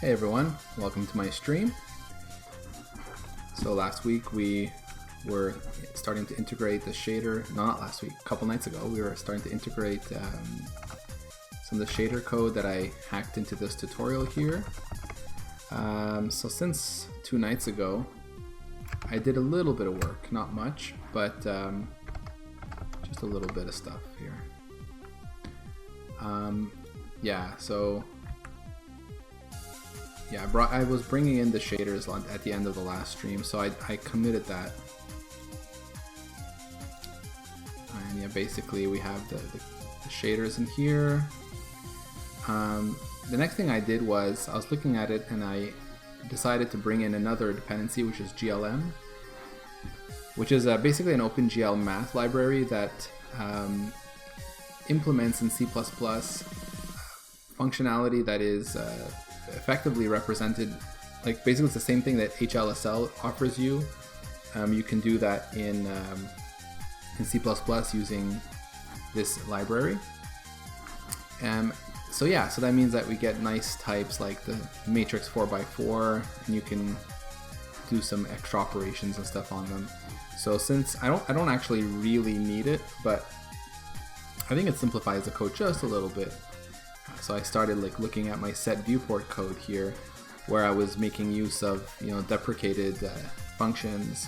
Hey everyone, welcome to my stream. So last week we were starting to integrate the shader, no, not last week, a couple nights ago, we were starting to integrate some of the shader code that I hacked into this tutorial here. So since 2 nights ago, I did a little bit of work, not much, but just a little bit of stuff here. I was bringing in the shaders at the end of the last stream, so I committed that. And yeah, basically we have the shaders in here. The next thing I did was, I was looking at it and I decided to bring in another dependency, which is GLM, which is basically an OpenGL math library that implements in C++ functionality that is effectively represented, like basically it's the same thing that HLSL offers you. You can do that in C++ using this library. So that means that we get nice types like the matrix 4x4, and you can do some extra operations and stuff on them. So since I don't actually really need it, but I think it simplifies the code just a little bit. So I started like looking at my set viewport code here, where I was making use of deprecated functions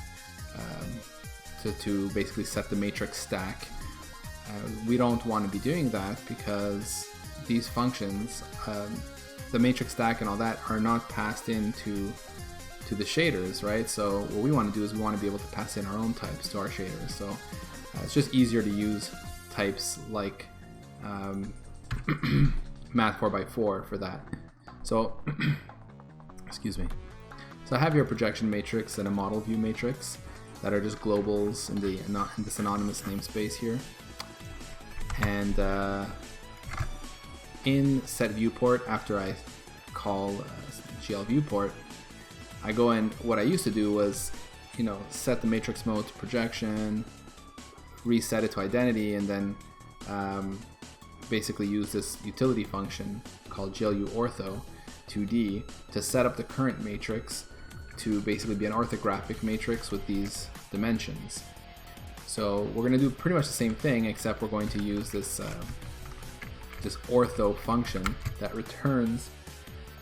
to basically set the matrix stack. We don't want to be doing that because these functions, the matrix stack and all that, are not passed into the shaders, right? So what we want to do is we want to be able to pass in our own types to our shaders. So it's just easier to use types like math 4x4 for that. So excuse me. So I have your projection matrix and a model view matrix that are just globals in this anonymous namespace here. And in set viewport, after I call GL viewport, I go in. What I used to do was set the matrix mode to projection, reset it to identity, and then basically use this utility function called GLUortho 2D to set up the current matrix to basically be an orthographic matrix with these dimensions. So we're going to do pretty much the same thing, except we're going to use this this ortho function that returns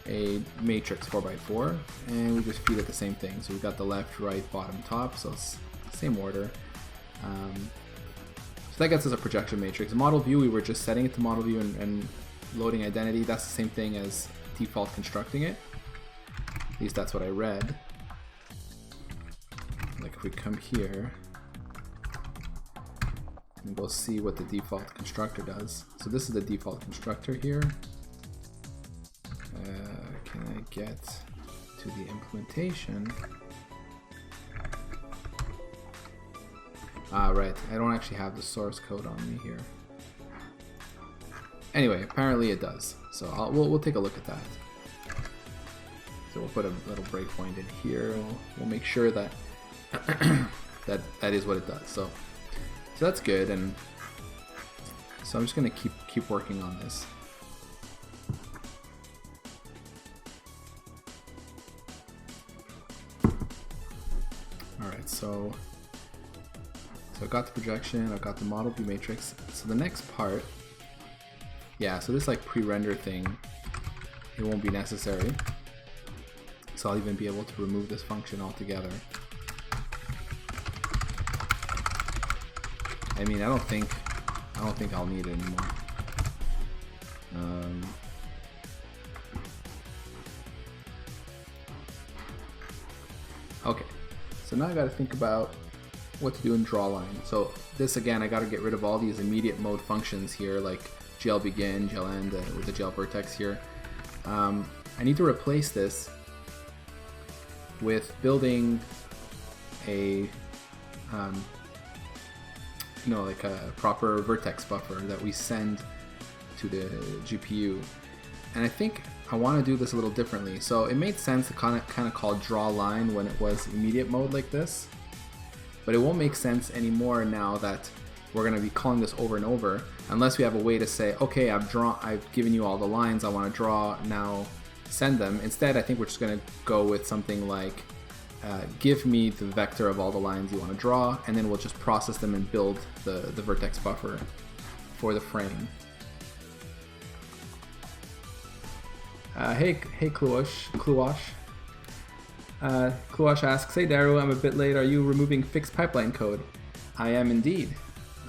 a matrix 4x4, and we just feed it the same thing. So we've got the left, right, bottom, top, so it's same order. So that gets us a projection matrix. Model view, we were just setting it to model view and loading identity. That's the same thing as default constructing it. At least that's what I read. Like if we come here, and we'll see what the default constructor does. So this is the default constructor here. Can I get to the implementation? Right, I don't actually have the source code on me here. Anyway, apparently it does. So we'll take a look at that. So we'll put a little breakpoint in here. We'll make sure that that is what it does. So that's good, and so I'm just gonna keep working on this. All right, so I got the projection, I got the model view matrix. So the next part, so this like pre-render thing, it won't be necessary. So I'll even be able to remove this function altogether. I mean, I don't think I'll need it anymore. Okay, so now I got to think about what to do in drawline. So this again, I got to get rid of all these immediate mode functions here, like GL begin, GL end, with the GL vertex here. I need to replace this with building a like a proper vertex buffer that we send to the GPU. And I think I want to do this a little differently. So it made sense to kind of call draw line when it was immediate mode like this, but it won't make sense anymore now that we're going to be calling this over and over, unless we have a way to say, okay, I've given you all the lines I want to draw, now send them. Instead, I think we're just going to go with something like give me the vector of all the lines you want to draw, and then we'll just process them and build the vertex buffer for the frame. Hey Kluwash. Kluwash asks, hey Daru, I'm a bit late. Are you removing fixed pipeline code? I am indeed.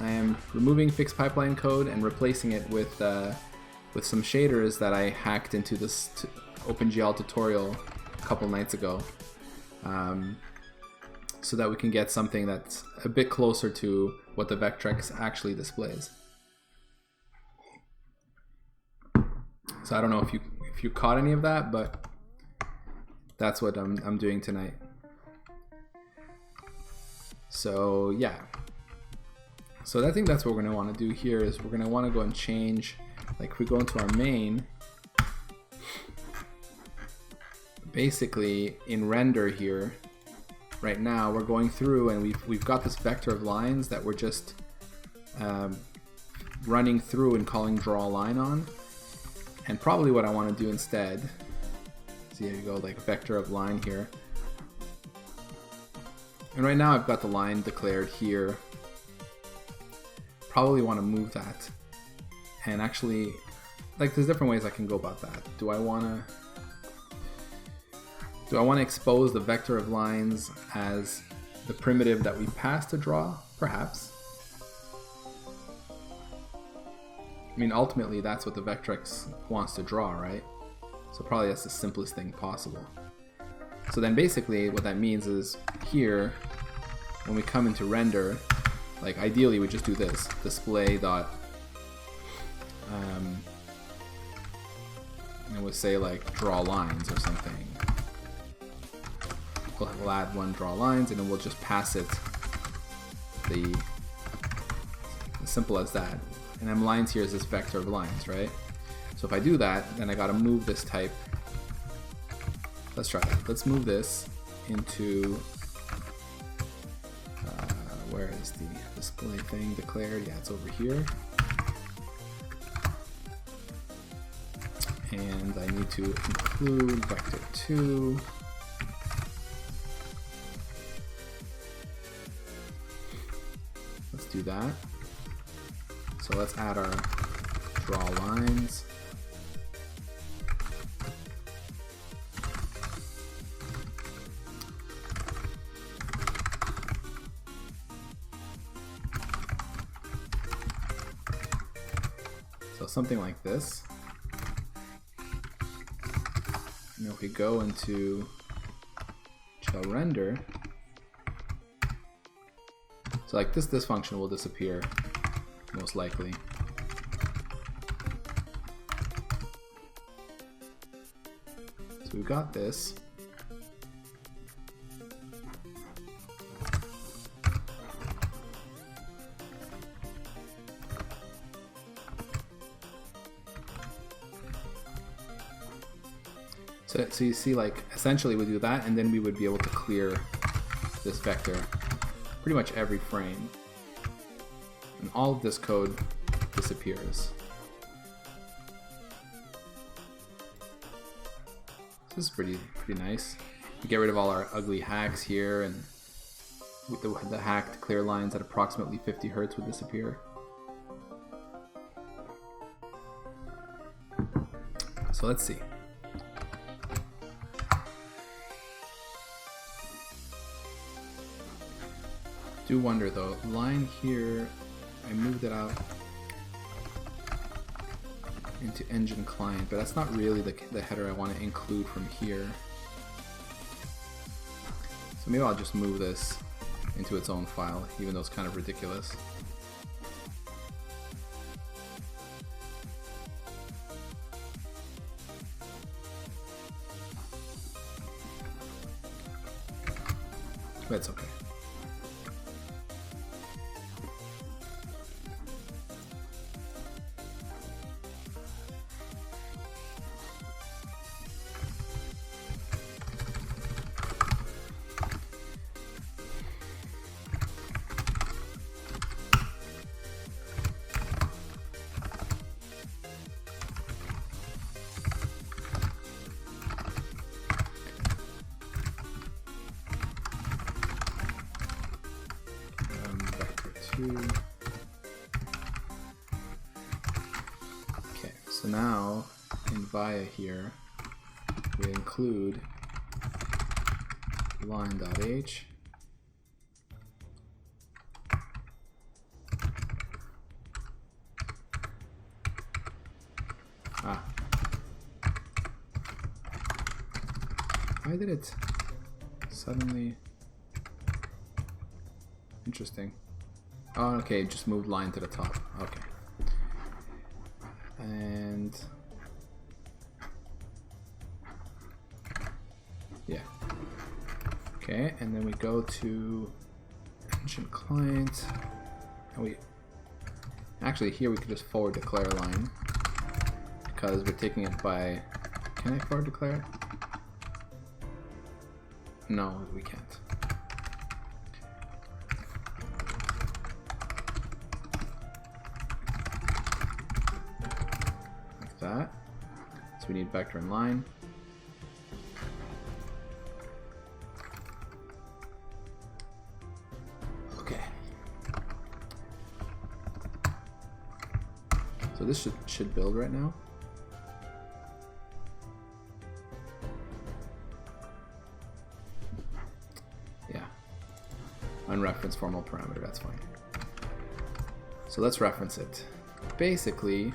I am removing fixed pipeline code and replacing it with some shaders that I hacked into this OpenGL tutorial a couple nights ago, so that we can get something that's a bit closer to what the Vectrex actually displays. So I don't know if you caught any of that, but that's what I'm doing tonight. So yeah. So I think that's what we're going to want to do here is we're going to want to go and change, like if we go into our main, basically in render here, right now we're going through and we've got this vector of lines that we're just running through and calling draw line on. And probably what I want to do instead, see how you go, like vector of line here. And right now I've got the line declared here. Probably want to move that. And actually, like there's different ways I can go about that. Do I want to expose the vector of lines as the primitive that we pass to draw? Perhaps. I mean, ultimately, that's what the Vectrex wants to draw, right? So probably that's the simplest thing possible. So then basically what that means is here, when we come into render, like ideally we just do this, display dot, and we'll say like draw lines or something. We'll add one draw lines and then we'll just pass it as simple as that. And M lines here is this vector of lines, right? So if I do that, then I gotta move this type. Let's try that. Let's move this into, where is the display thing declared? Yeah, it's over here. And I need to include vector2. Let's do that. So let's add our draw lines. So something like this. And if we go into shell render, so like this function will disappear. Most likely. So we've got this. So you see, like, essentially we do that and then we would be able to clear this vector pretty much every frame. And all of this code disappears. This is pretty nice. We get rid of all our ugly hacks here, and with the hacked clear lines at approximately 50 Hertz would disappear. So let's see. Do wonder though, line here, I moved it out into engine client, but that's not really the header I want to include from here. So maybe I'll just move this into its own file, even though it's kind of ridiculous. But it's okay. So now in via here, we include line.h. Why did it suddenly? Interesting. Oh, okay, just moved line to the top. Okay. And yeah. Okay, and then we go to engine client, and we actually here we could just forward declare line because we're taking it by. Can I forward declare? No, we can't. Like that. So we need vector and line. Okay. So this should build right now. Unreferenced formal parameter, that's fine. So let's reference it. Basically,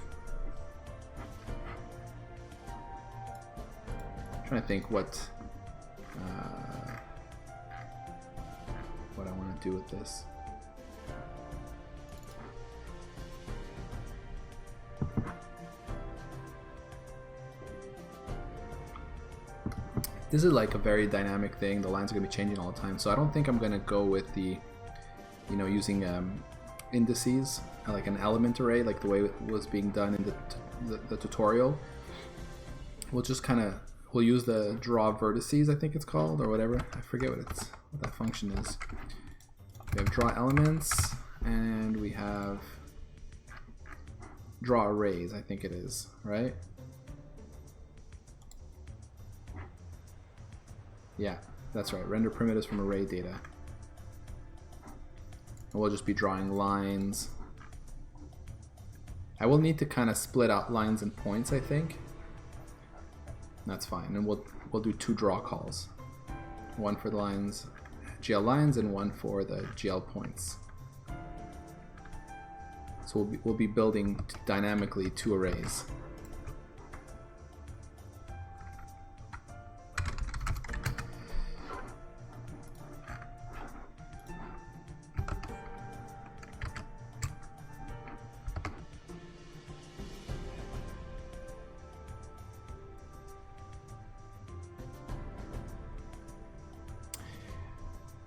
I'm trying to think what I want to do with this. This is like a very dynamic thing. The lines are going to be changing all the time. So I don't think I'm going to go with the, using indices, like an element array, like the way it was being done in the tutorial. We'll just we'll use the draw vertices, I think it's called, or whatever. I forget what that function is. We have draw elements, and we have draw arrays, I think it is, right? Yeah, that's right. Render primitives from array data. And we'll just be drawing lines. I will need to kind of split out lines and points, I think. That's fine. And we'll do 2 draw calls. One for the lines, GL lines, and one for the GL points. So we'll be building dynamically 2 arrays.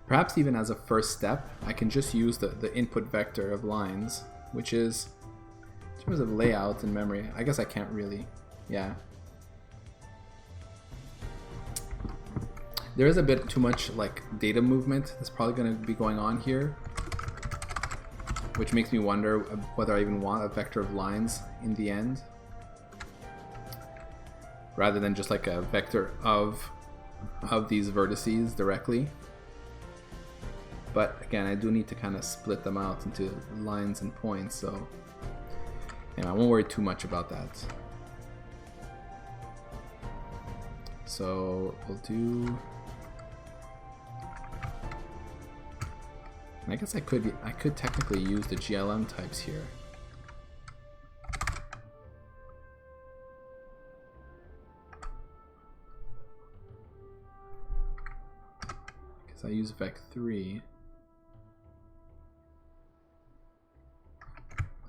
Perhaps even as a first step, I can just use the input vector of lines, which is, in terms of layout and memory, I guess I can't really, yeah. There is a bit too much like data movement that's probably going to be going on here, which makes me wonder whether I even want a vector of lines in the end, rather than just like a vector of these vertices directly. But again, I do need to kind of split them out into lines and points, so anyway, I won't worry too much about that. So we'll do, and I guess I could technically use the GLM types here. Because I use Vec3.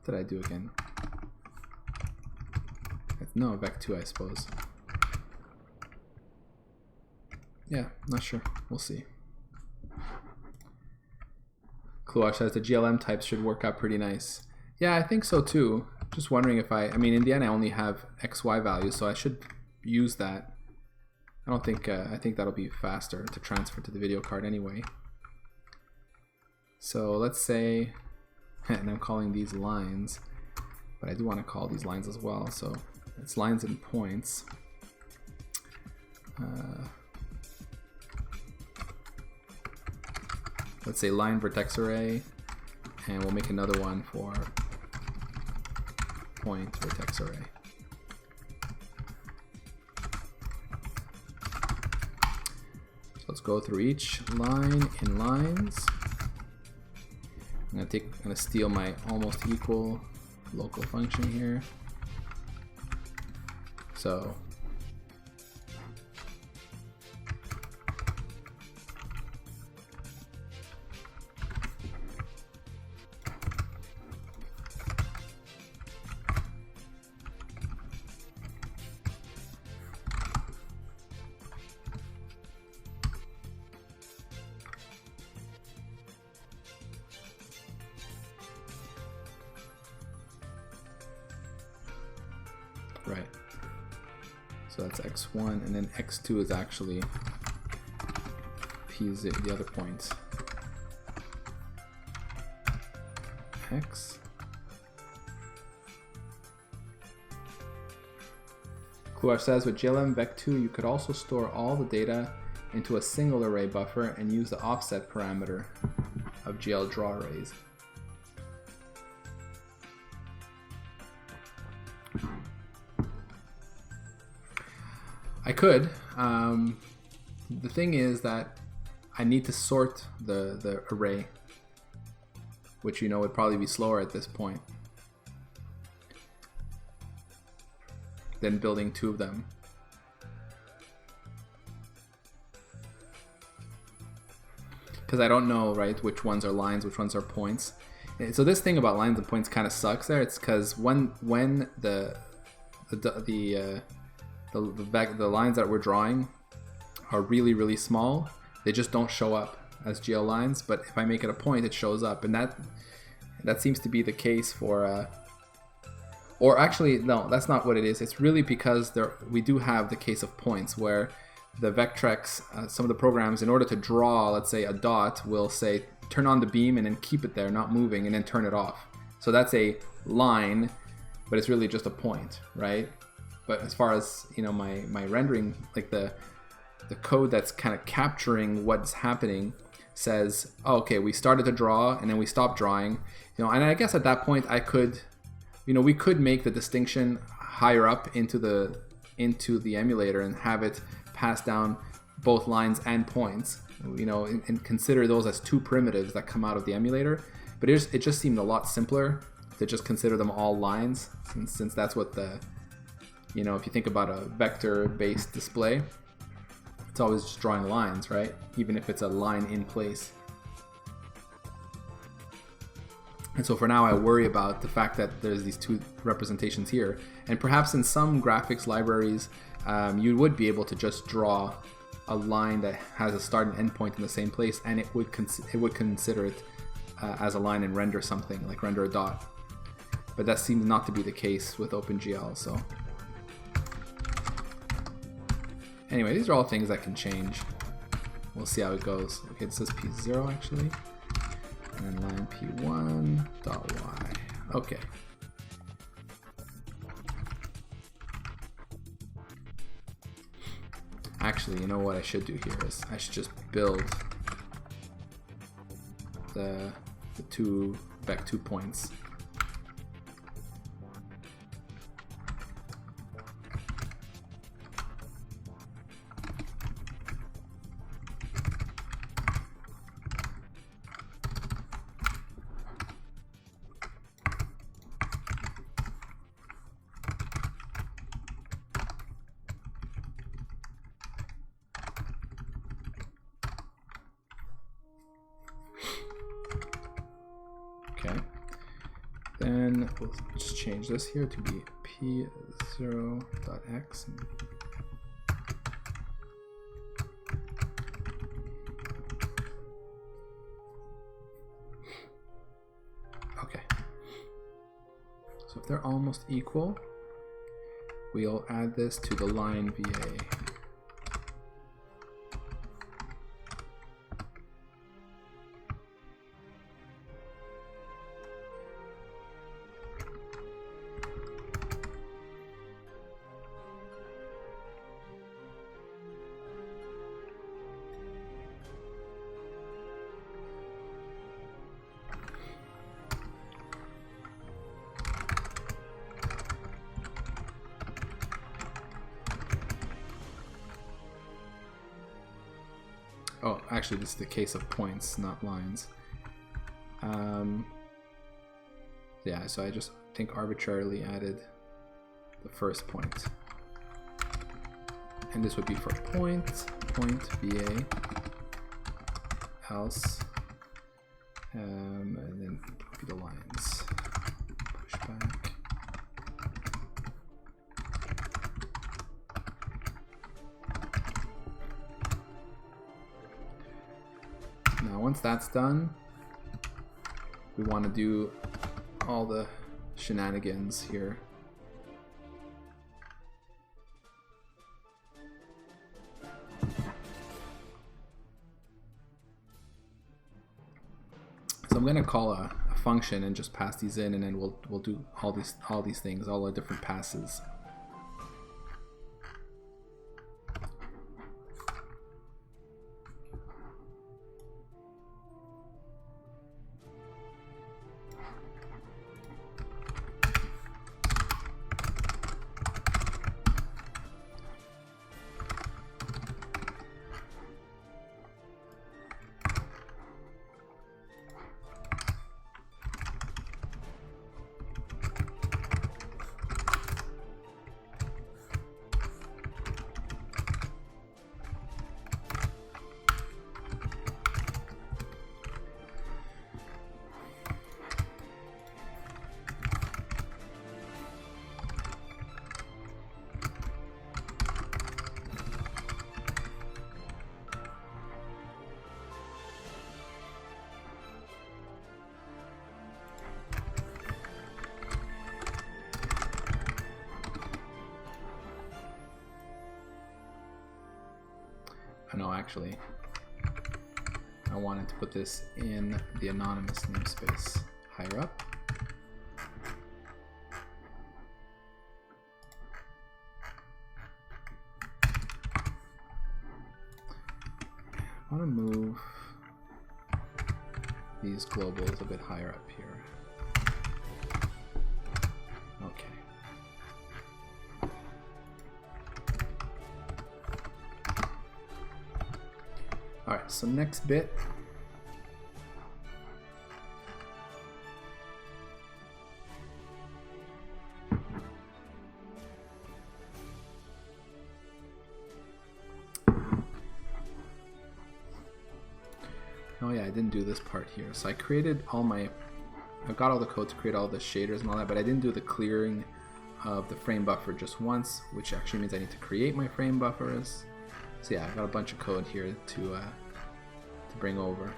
What did I do again? No, Vec2, I suppose. Yeah, not sure. We'll see. Kluash says the GLM types should work out pretty nice. Yeah, I think so too. Just wondering if I mean, in the end, I only have XY values, so I should use that. I don't think, I think that'll be faster to transfer to the video card anyway. So let's say, and I'm calling these lines, but I do want to call these lines as well, so it's lines and points. Let's say line vertex array, and we'll make another one for point vertex array. let's go through each line in lines. I'm gonna steal my almost equal local function here. So right. So that's x1, and then x2 is actually p0, the other points. X. Kluar says with GLM Vec2, you could also store all the data into a single array buffer and use the offset parameter of GL draw arrays. I could. The thing is that I need to sort the array, which you know would probably be slower at this point than building two of them. Because I don't know, right, which ones are lines, which ones are points. So this thing about lines and points kind of sucks there. It's because when the lines that we're drawing are really small, they just don't show up as GL lines. But if I make it a point, it shows up, and that seems to be the case for. Or actually, no, that's not what it is. It's really because we do have the case of points where the Vectrex, some of the programs, in order to draw, let's say, a dot, will say turn on the beam and then keep it there, not moving, and then turn it off. So that's a line, but it's really just a point, right? But as far as, you know, my rendering, like the code that's kind of capturing what's happening says, oh, okay, we started to draw and then we stopped drawing, you know. And I guess at that point I could, you know, we could make the distinction higher up into the emulator and have it pass down both lines and points, you know, and consider those as two primitives that come out of the emulator. But it just seemed a lot simpler to just consider them all lines, since that's what the, you know, if you think about a vector-based display, it's always just drawing lines, right? Even if it's a line in place. And so for now, I worry about the fact that there's these two representations here. And perhaps in some graphics libraries, you would be able to just draw a line that has a start and end point in the same place, and it would consider it as a line and render something, like render a dot. But that seems not to be the case with OpenGL, so. Anyway, these are all things that can change. We'll see how it goes. Okay, it says P0 actually. And then line P1 dot Y. Okay. Actually, you know what I should do here is I should just build the two Vec2 points. Okay, then we'll just change this here to be P0.x. Okay, so if they're almost equal, we'll add this to the line VA. actually this is the case of points, not lines. Yeah, so I just think arbitrarily added the first point. And this would be for point VA, else, and then be the lines. Push back. Now once that's done, we want to do all the shenanigans here. So I'm going to call a function and just pass these in, and then we'll do all these things, all the different passes. No, actually, I wanted to put this in the anonymous namespace higher up. I want to move these globals a bit higher up here. Okay. Alright, so next bit. Oh yeah, I didn't do this part here. So I created I've got all the code to create all the shaders and all that, but I didn't do the clearing of the frame buffer just once, which actually means I need to create my frame buffers. So yeah, I've got a bunch of code here to bring over.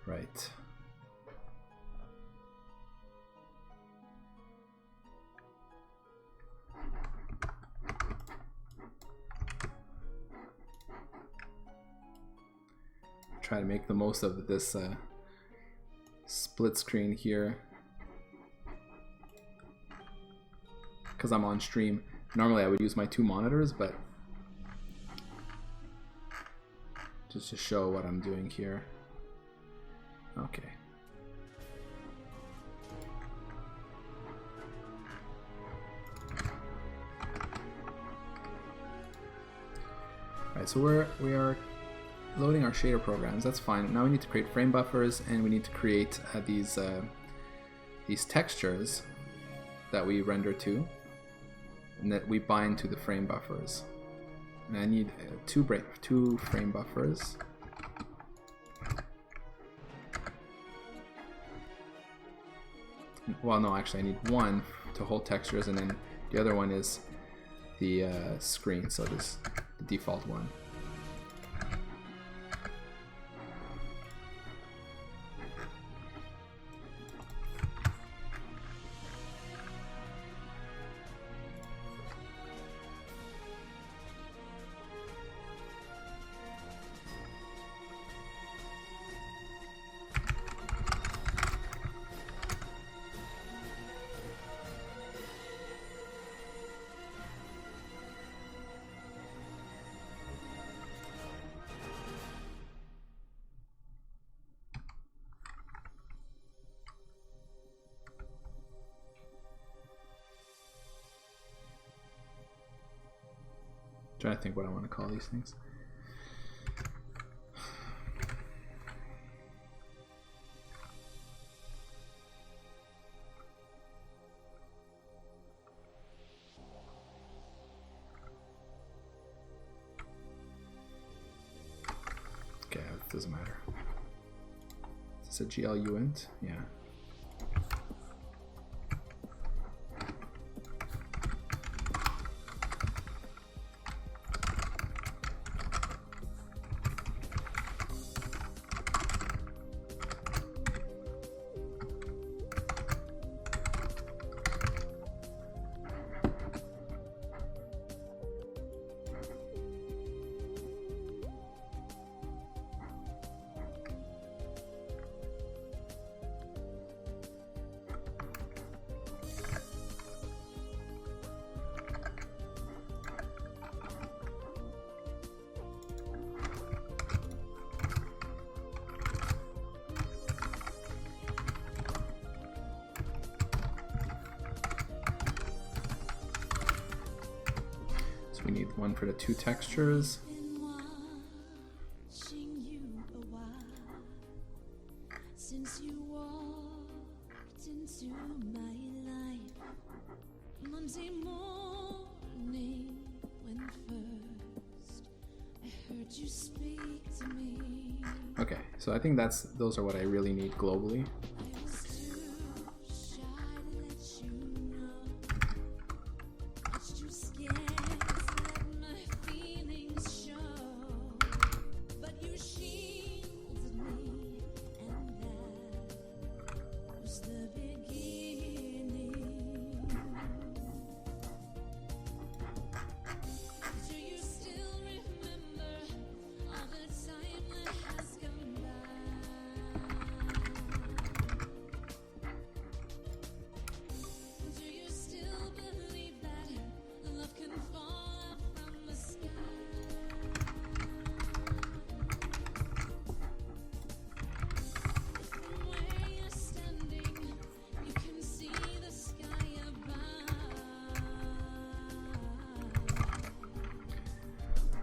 Right. Try to make the most of this split screen here, because I'm on stream. Normally I would use my two monitors, but just to show what I'm doing here. Okay. Alright, so we are loading our shader programs. That's fine. Now we need to create frame buffers, and we need to create these textures that we render to, and that we bind to the frame buffers. And I need two frame buffers. Well, no, actually I need one to hold textures, and then the other one is the screen, so this the default one. trying to think what I want to call these things. Okay, it doesn't matter. Is this a GLU int? Yeah. We need one for the two textures. Okay, so I think those are what I really need globally.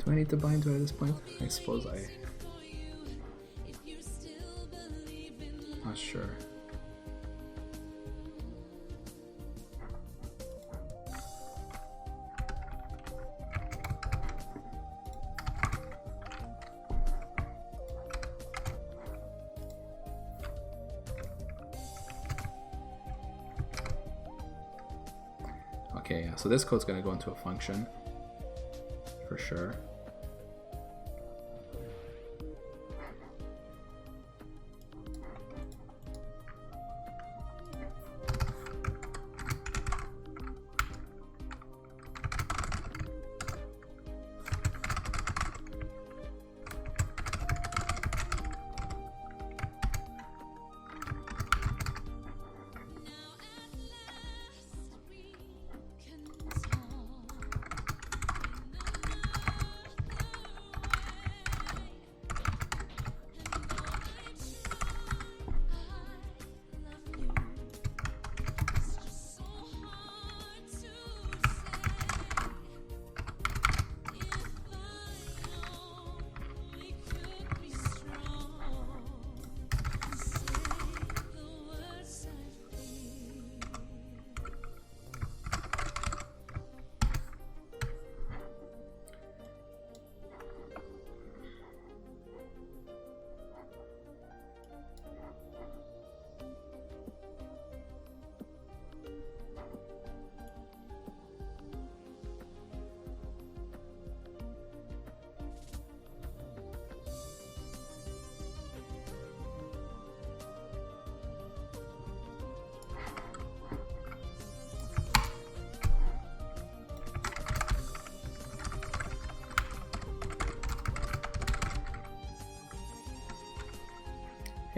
Do I need to bind to it at this point? I suppose not sure. Okay, yeah, so this code's going to go into a function for sure.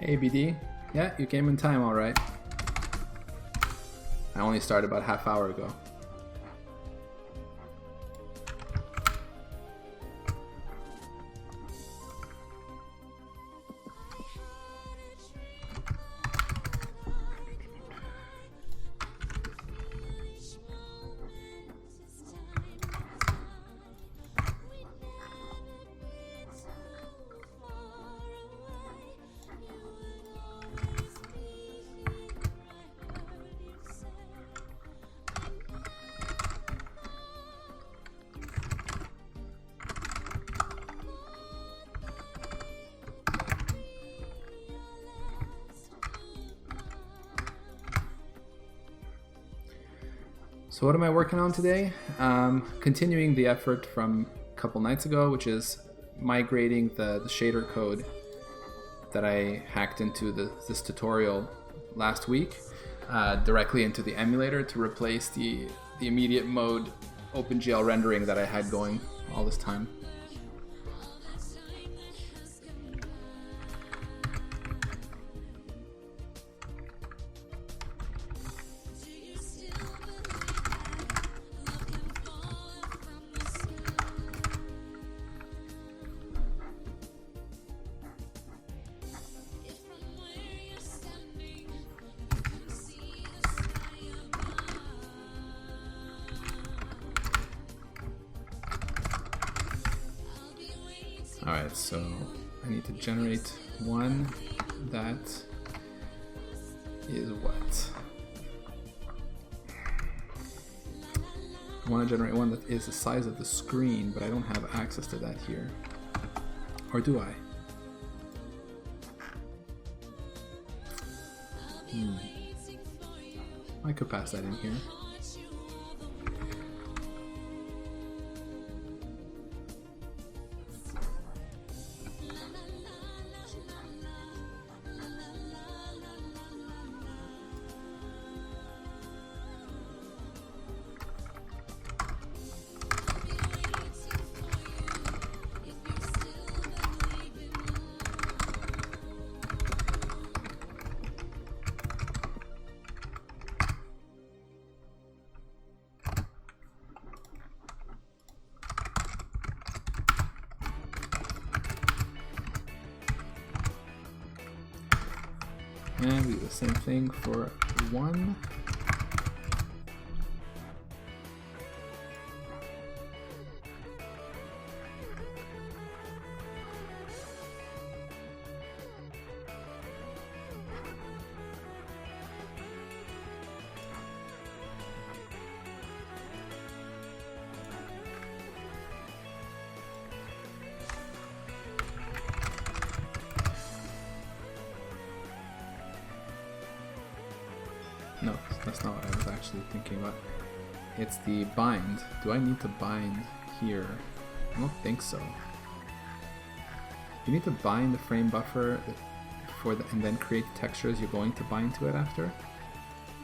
Hey BD, yeah, you came in time, all right. I only started about half hour ago. So what am I working on today? Continuing the effort from a couple nights ago, which is migrating the shader code that I hacked into this tutorial last week directly into the emulator to replace the immediate mode OpenGL rendering that I had going all this time. Alright, so I need to generate one that is what? I want to generate one that is the size of the screen, but I don't have access to that here. Or do I? I could pass that in here. And we do the same thing for one. No, that's not what I was actually thinking about. It's the bind. Do I need to bind here? I don't think so. You need to bind the frame buffer and then create the textures you're going to bind to it after?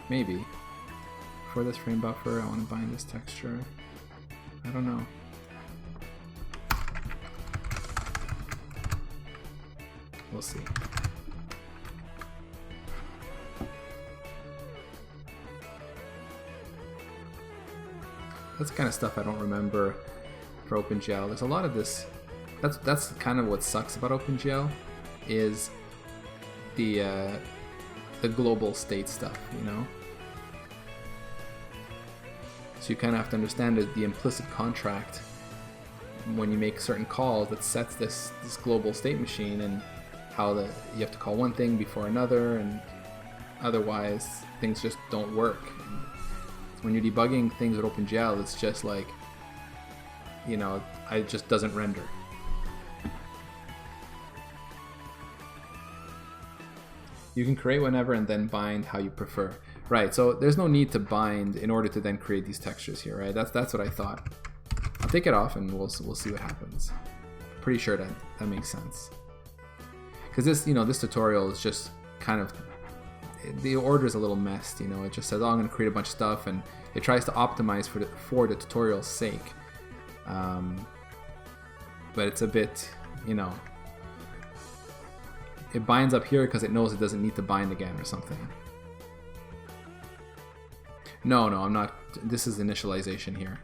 Maybe. For this frame buffer, I want to bind this texture. I don't know. We'll see. That's the kind of stuff I don't remember for OpenGL. There's a lot of this. That's kind of what sucks about OpenGL, is the global state stuff, you know. So you kind of have to understand the implicit contract when you make certain calls that sets this global state machine, and how you have to call one thing before another, and otherwise things just don't work. When you're debugging things with OpenGL, it's just like, you know, it just doesn't render. You can create whenever and then bind how you prefer. Right, so there's no need to bind in order to then create these textures here, right? That's what I thought. I'll take it off and we'll see what happens. Pretty sure that makes sense. Because this, you know, this tutorial is just kind of, the order is a little messed, you know. It just says, oh, I'm going to create a bunch of stuff, and it tries to optimize for the tutorial's sake. But it's a bit, you know, it binds up here because it knows it doesn't need to bind again or something. No, I'm not. This is initialization here.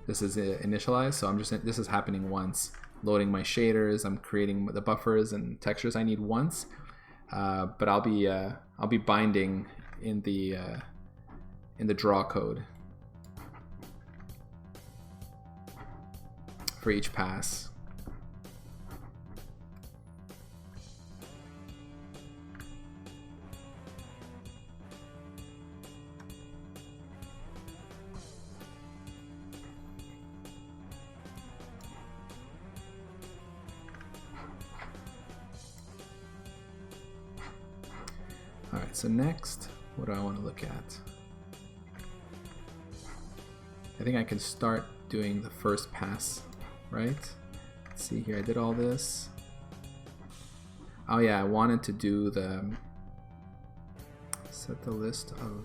This is initialized, so this is happening once. Loading my shaders, I'm creating the buffers and textures I need once. But I'll be binding in the draw code for each pass. Alright, so next, what do I want to look at? I think I can start doing the first pass, right? Let's see here, I did all this. Oh yeah, I wanted to do the set the list of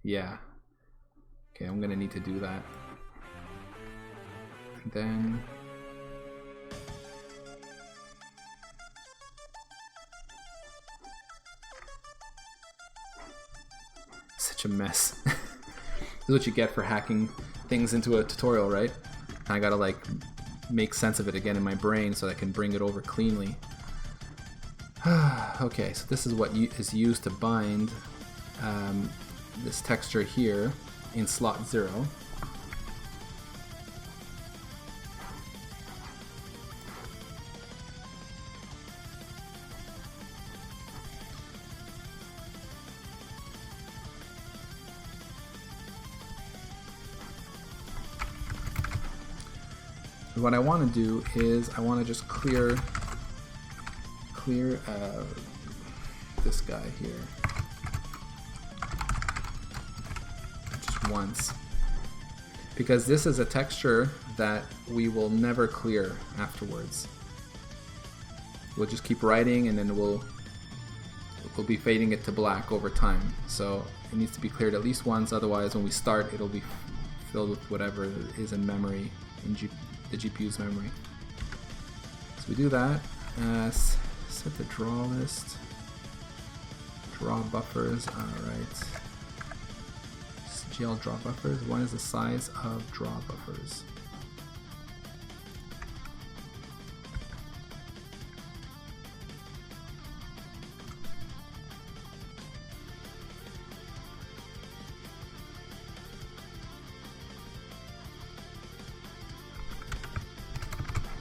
yeah. Okay, I'm gonna need to do that. And then such a mess. This is what you get for hacking things into a tutorial, right? I gotta like make sense of it again in my brain so that I can bring it over cleanly. Okay, so this is what is used to bind this texture here in slot 0. What I want to do is I want to just clear this guy here just once, because this is a texture that we will never clear afterwards. We'll just keep writing and then we'll be fading it to black over time, so it needs to be cleared at least once, otherwise when we start it'll be filled with whatever is in memory, in the GPU's memory. So we do that. Set the draw list. Draw buffers. Alright. GL draw buffers. One is the size of draw buffers.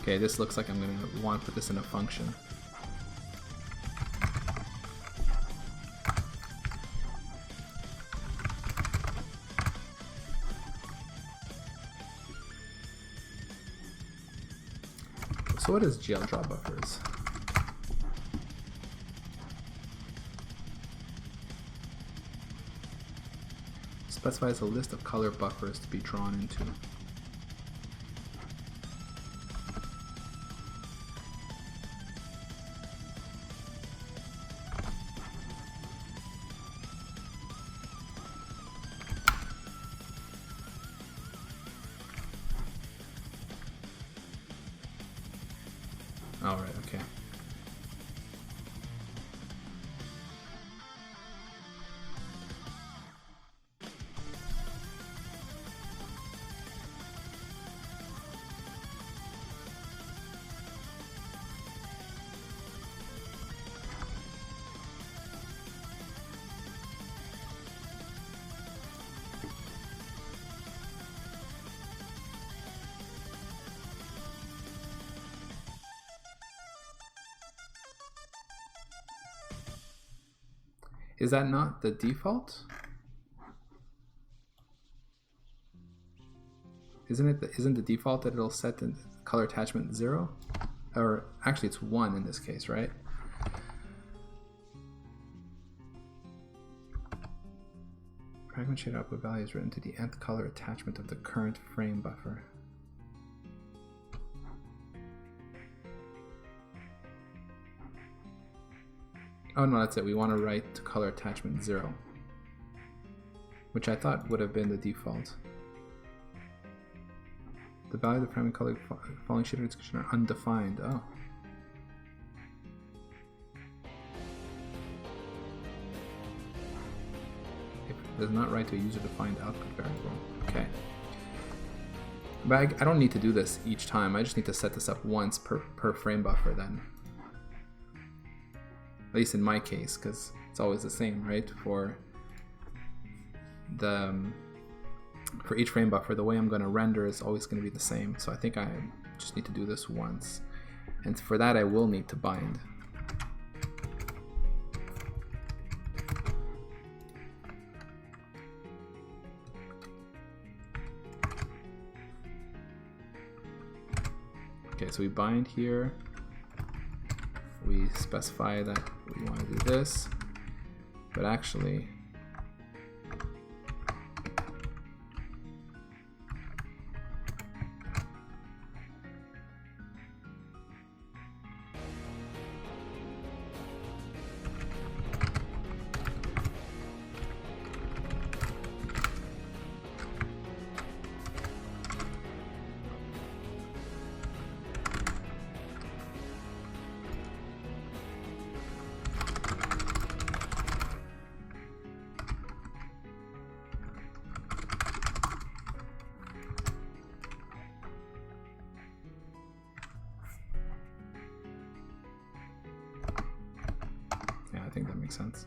Okay, this looks like I'm going to want to put this in a function. So what is GL draw buffers? Specifies a list of color buffers to be drawn into. Alright, okay. Is that not the default? Isn't the default that it'll set the color attachment 0? Or actually it's 1 in this case, right? Fragment shader output value is written to the nth color attachment of the current frame buffer. Oh no, that's it. We want to write to color attachment 0, which I thought would have been the default. The value of the primary color following shader description are undefined. Oh. It does not write to a user-defined output variable. Okay. But I don't need to do this each time. I just need to set this up once per frame buffer then. At least in my case, because it's always the same, right? For each frame buffer, the way I'm going to render is always going to be the same. So I think I just need to do this once. And for that, I will need to bind. Okay, so we bind here. We specify that we want to do this, but actually, I think that makes sense.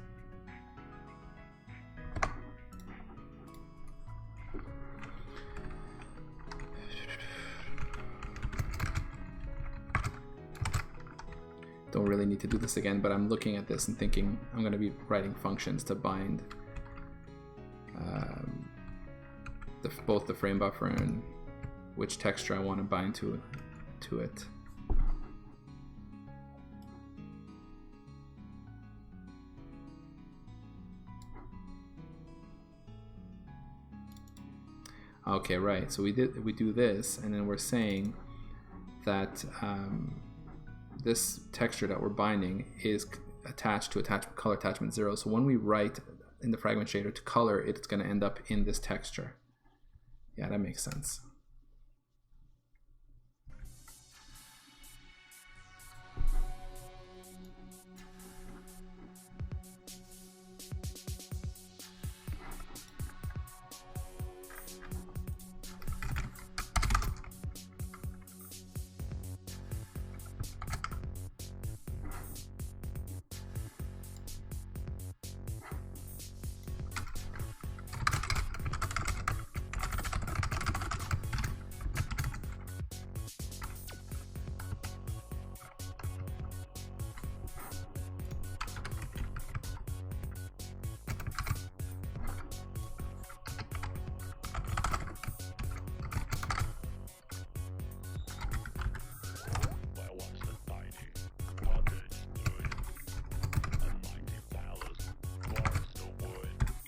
Don't really need to do this again, but I'm looking at this and thinking I'm going to be writing functions to bind both the frame buffer and which texture I want to bind to it. Okay, right. So we do this, and then we're saying that this texture that we're binding is attached to color attachment 0. So when we write in the fragment shader to color, it's going to end up in this texture. Yeah, that makes sense.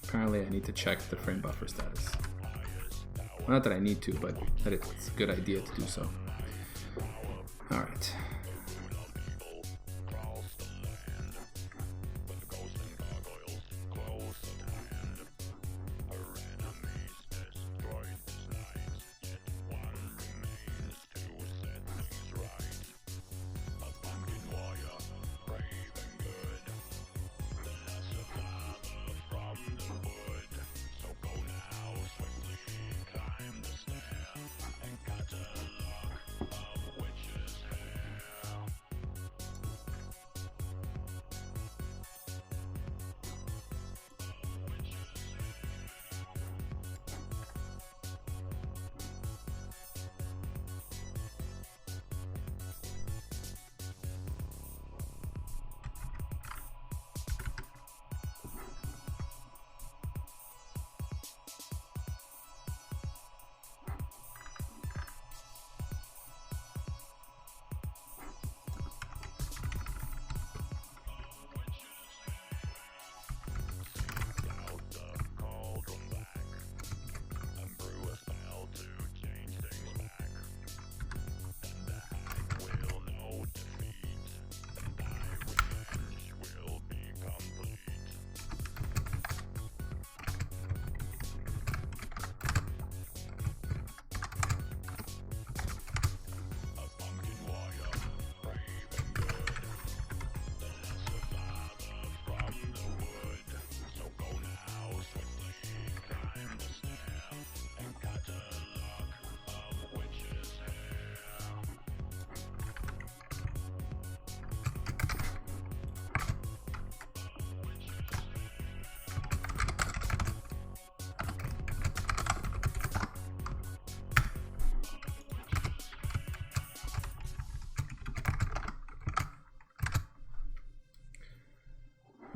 Apparently I need to check the frame buffer status. Not that I need to, but that it's a good idea to do so. Alright.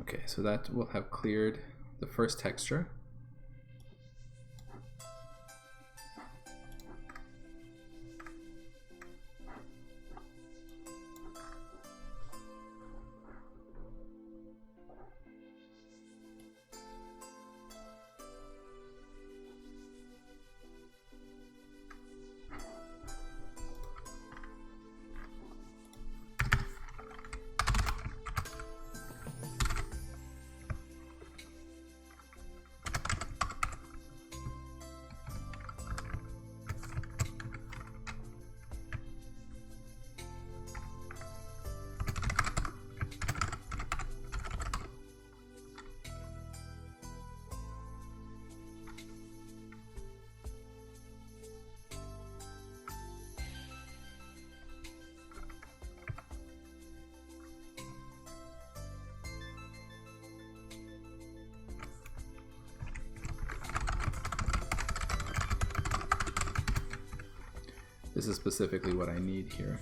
Okay, so that will have cleared the first texture. This is specifically what I need here.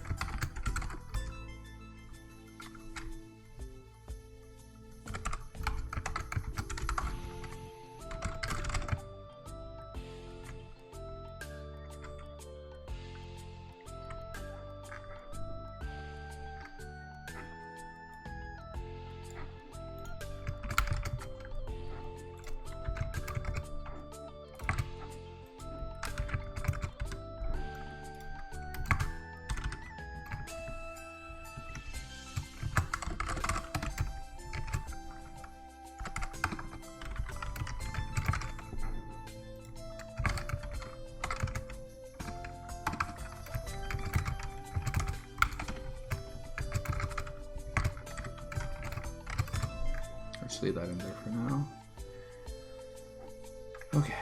Just leave that in there for now. Okay.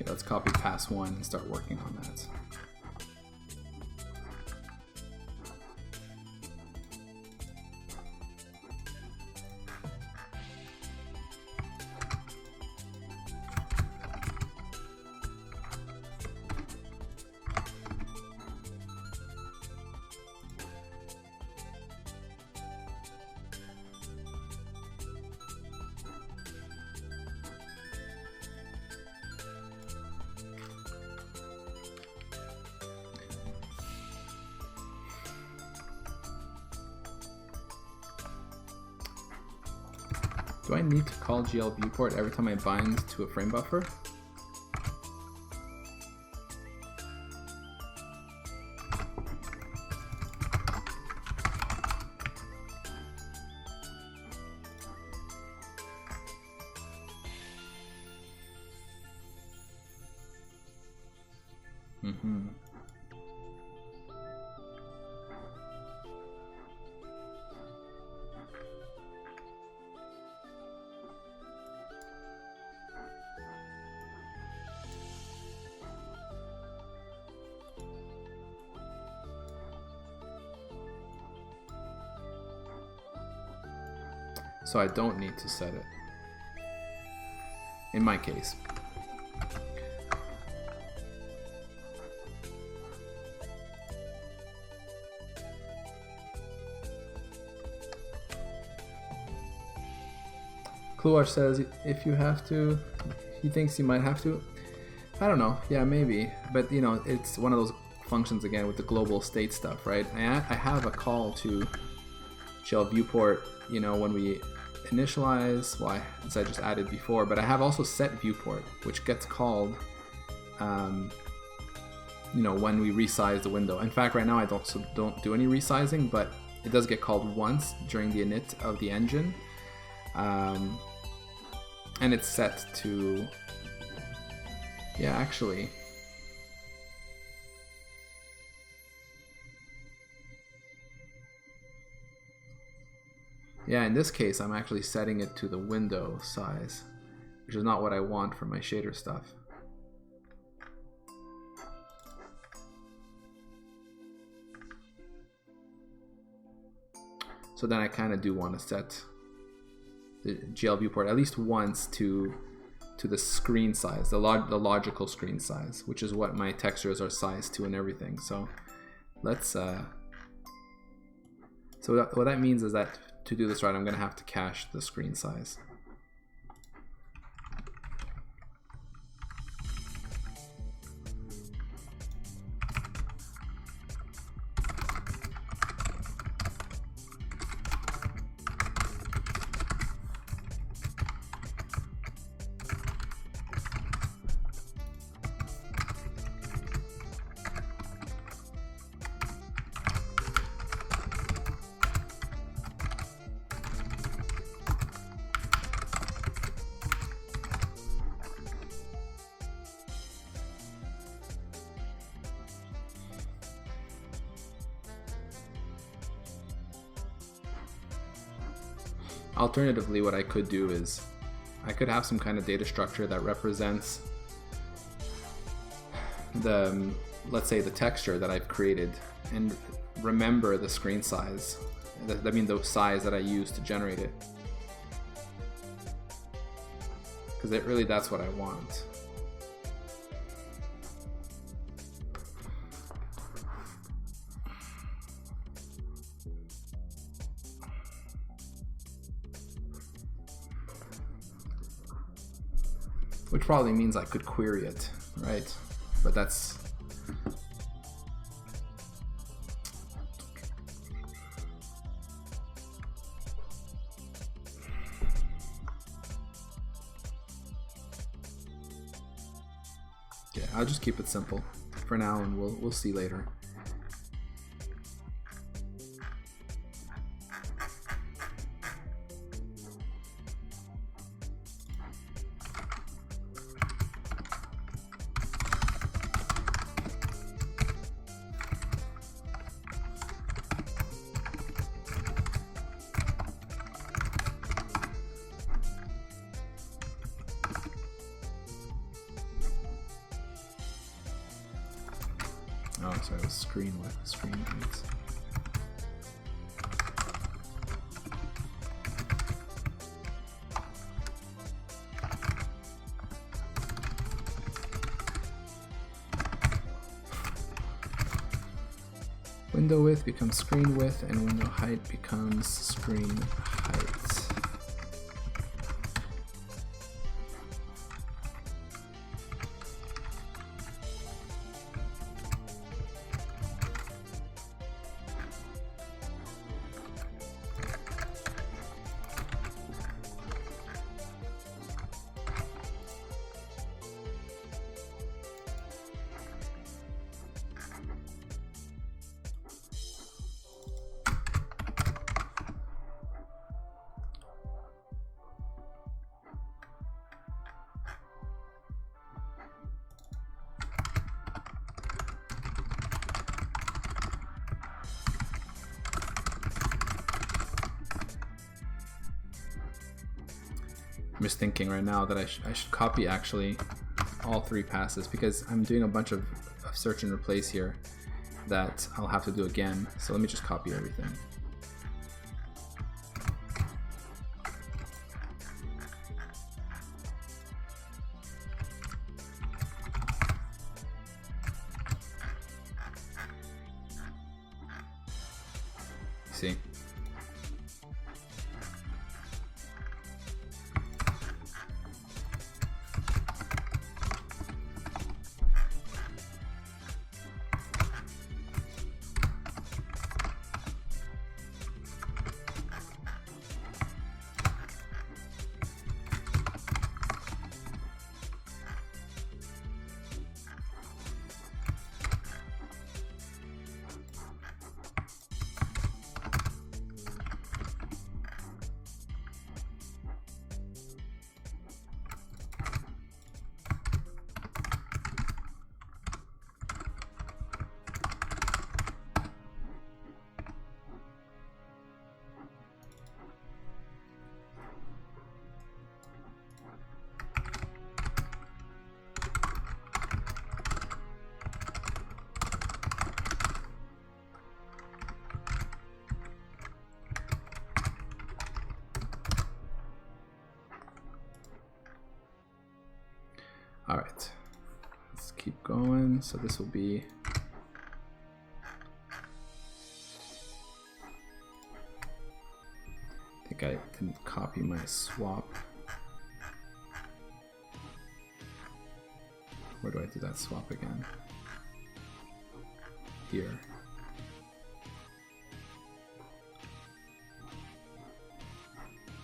Let's copy pass 1 and start working on that. Do I need to call GL viewport every time I bind to a frame buffer? So I don't need to set it, in my case. Kluar says if you have to, he thinks you might have to. I don't know, yeah, maybe. But you know, it's one of those functions again with the global state stuff, right? I have a call to GL viewport, you know, when we initialize, well, as I just added before, but I have also set viewport, which gets called, you know, when we resize the window. In fact, right now I don't do any resizing, but it does get called once during the init of the engine, and it's set to, yeah, actually. Yeah, in this case, I'm actually setting it to the window size, which is not what I want for my shader stuff. So then I kind of do want to set the GL viewport at least once to the screen size, the logical screen size, which is what my textures are sized to and everything. So let's. So what that means is that to do this right, I'm going to have to cache the screen size. Alternatively, what I could do is I could have some kind of data structure that represents the, let's say, the texture that I've created, and remember the screen size. I mean the size that I used to generate it. Because really that's what I want. Which probably means I could query it, right? But that's... yeah, I'll just keep it simple for now, and we'll see later. Oh, sorry, it was screen width. Window width becomes screen width, and window height becomes screen height. I'm just thinking right now that I should copy actually all 3 passes, because I'm doing a bunch of search and replace here that I'll have to do again. So let me just copy everything. See? All right, let's keep going. So this will be I think I didn't copy my swap. Where do I do that swap again? Here.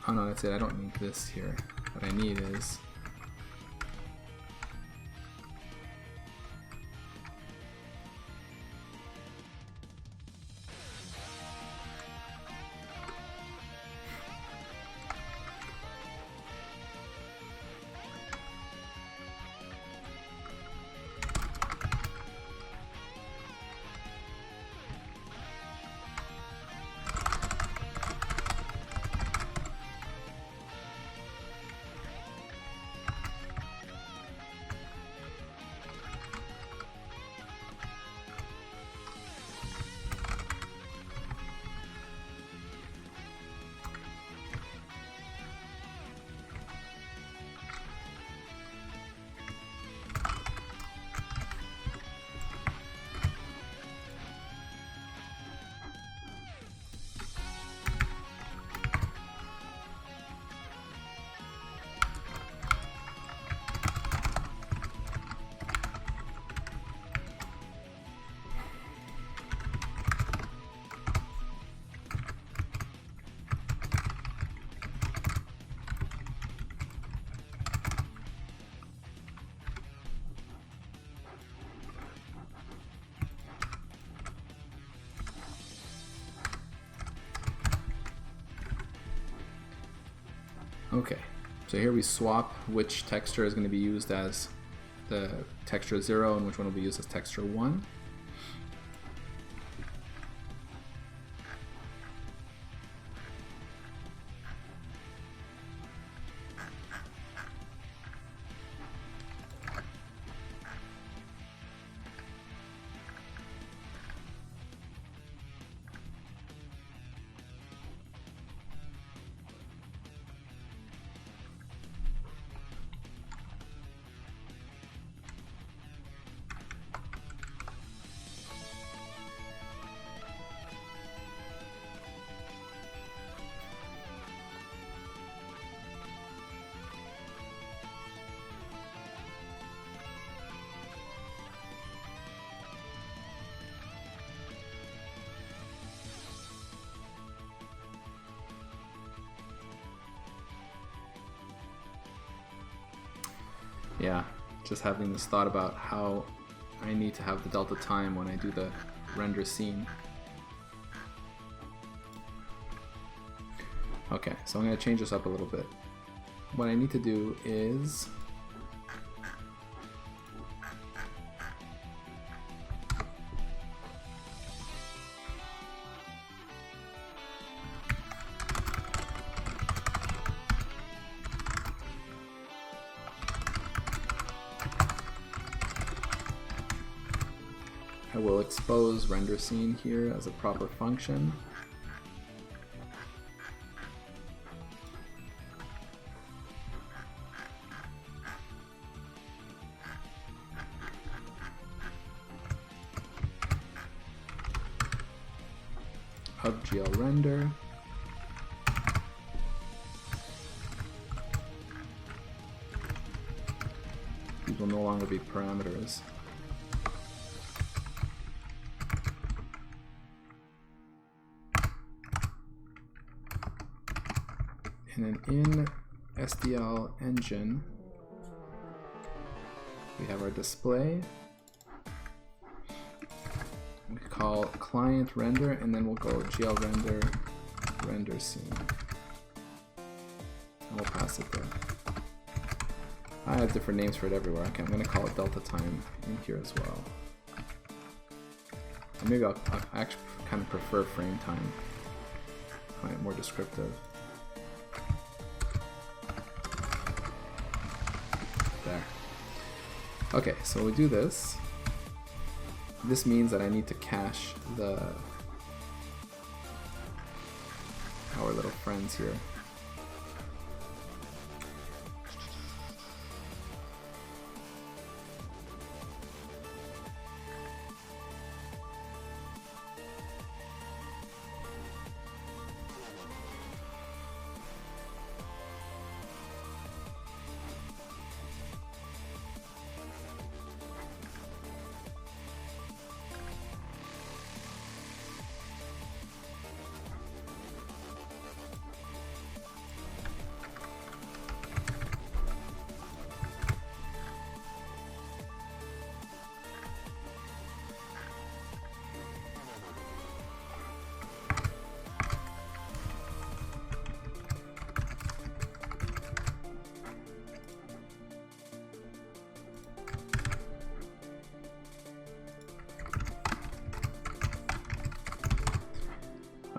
Oh no, that's it. I don't need this here. What I need is Okay, so here we swap which texture is going to be used as the texture 0 and which one will be used as texture 1. Yeah, just having this thought about how I need to have the delta time when I do the render scene. Okay, so I'm going to change this up a little bit. What I need to do is I will expose render scene here as a proper function. Of GL render. These will no longer be parameters. And then in SDL engine, we have our display. We call client render, and then we'll go GL render, render scene. And we'll pass it there. I have different names for it everywhere. Okay, I'm going to call it delta time in here as well. Or maybe I'll actually kind of prefer frame time. Find it more descriptive. There. Okay, so we do this. This means that I need to cache our little friends here.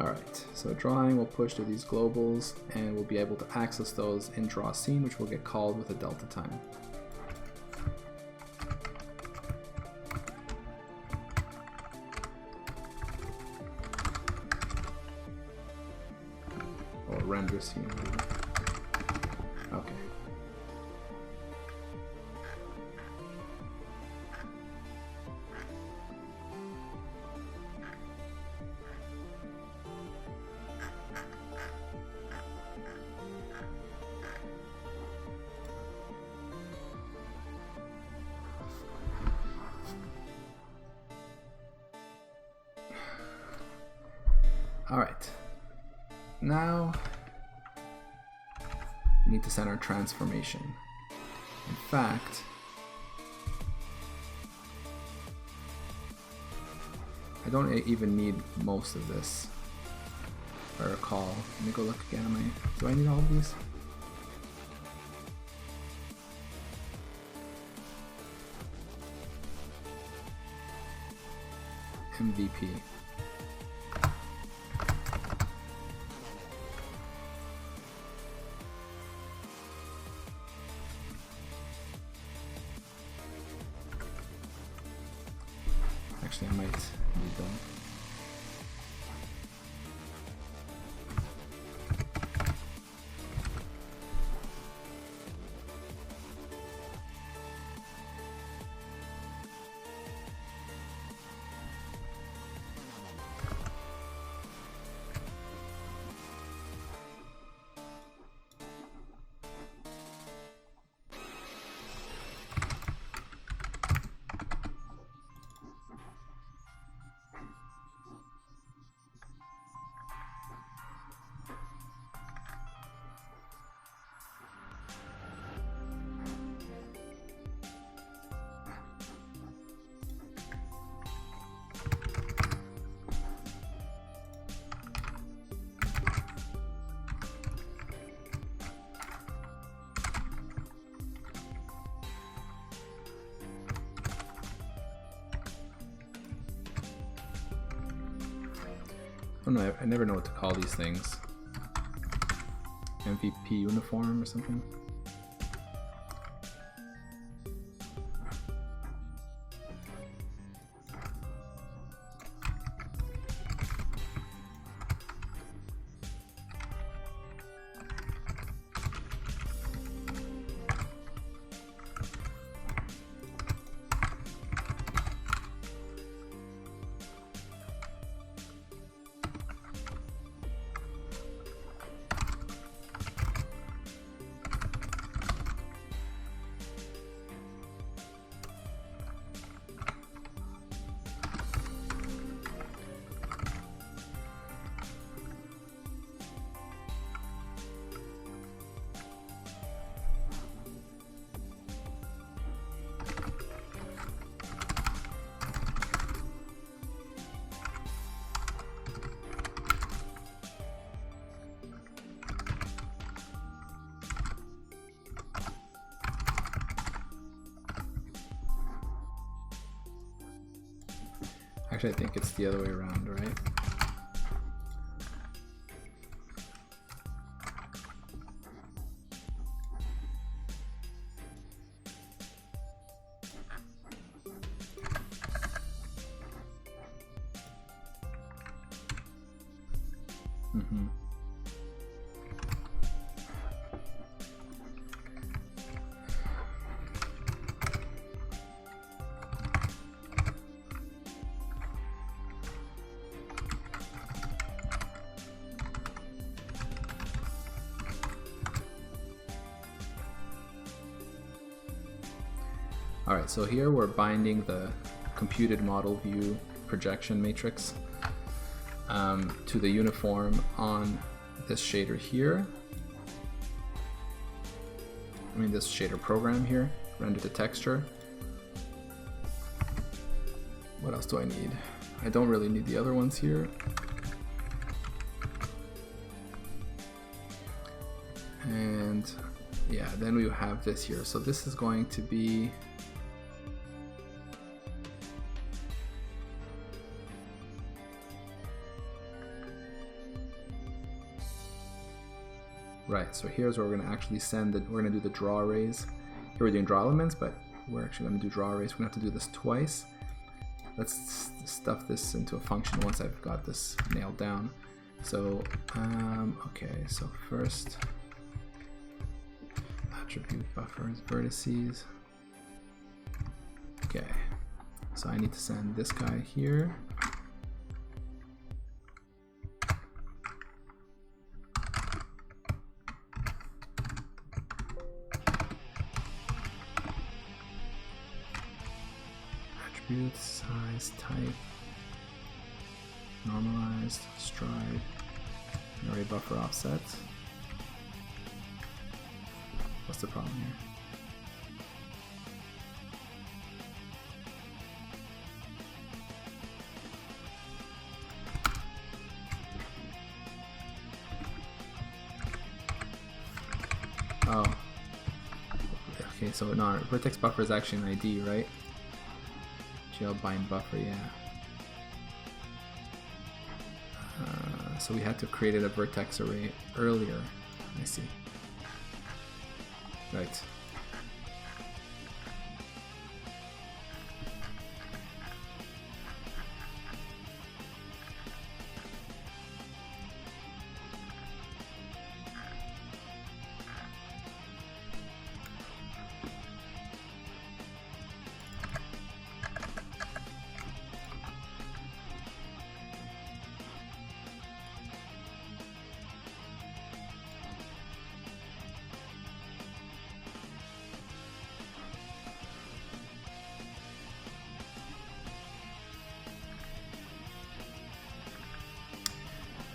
Alright, so drawing will push to these globals, and we'll be able to access those in draw scene, which will get called with a delta time. Or render scene. Okay. Alright, now we need to set our transformation. In fact, I don't even need most of this, if I recall. Let me go look again. Do I need all of these? MVP. Actually, I might need them. I don't know, I never know what to call these things. MVP uniform or something? Actually, I think it's the other way around, right? Mm-hmm. Alright, so here we're binding the computed model view projection matrix to the uniform on this shader here. I mean this shader program here, render to texture. What else do I need? I don't really need the other ones here. And yeah, then we have this here. So this is going to be right, so here's where we're going to actually send it. We're going to do the draw arrays. Here we're doing draw elements, but we're actually going to do draw arrays. We're going to have to do this twice. Let's stuff this into a function once I've got this nailed down. So, okay, so first, attribute buffers, vertices. Okay, so I need to send this guy here. Size, type, normalized, stride, array buffer offset. What's the problem here? Oh. Okay, so no, vertex buffer is actually an ID, right? GL bind buffer, yeah. So we had to create a vertex array earlier. I see. Right.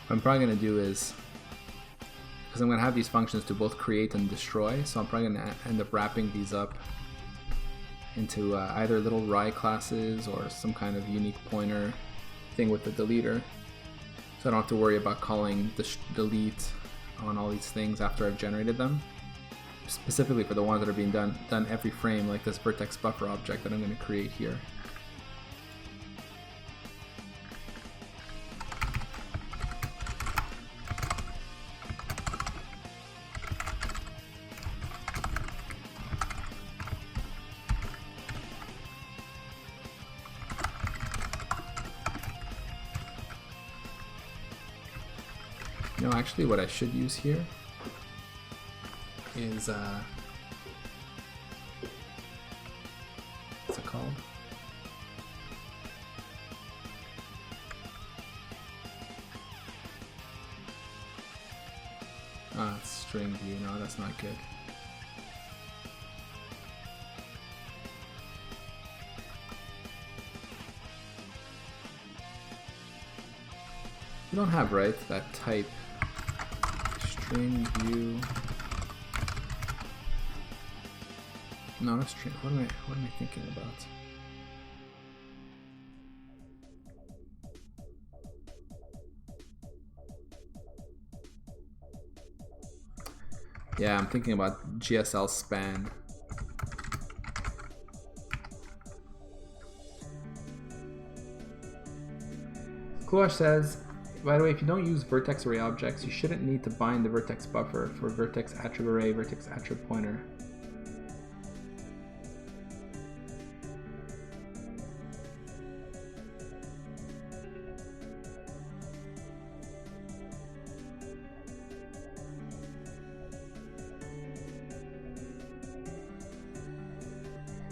What I'm probably going to do is, because I'm going to have these functions to both create and destroy, so I'm probably going to end up wrapping these up into either little Rye classes or some kind of unique pointer thing with the deleter, so I don't have to worry about calling delete on all these things after I've generated them, specifically for the ones that are being done every frame, like this vertex buffer object that I'm going to create here. No, actually what I should use here is, what's it called? It's string view. No, that's not good. You don't have, right, that type string view. No, not string. What am I thinking about? Yeah, I'm thinking about GSL span. Kuash says, by the way, if you don't use vertex array objects, you shouldn't need to bind the vertex buffer for vertex attrib array, vertex attrib pointer.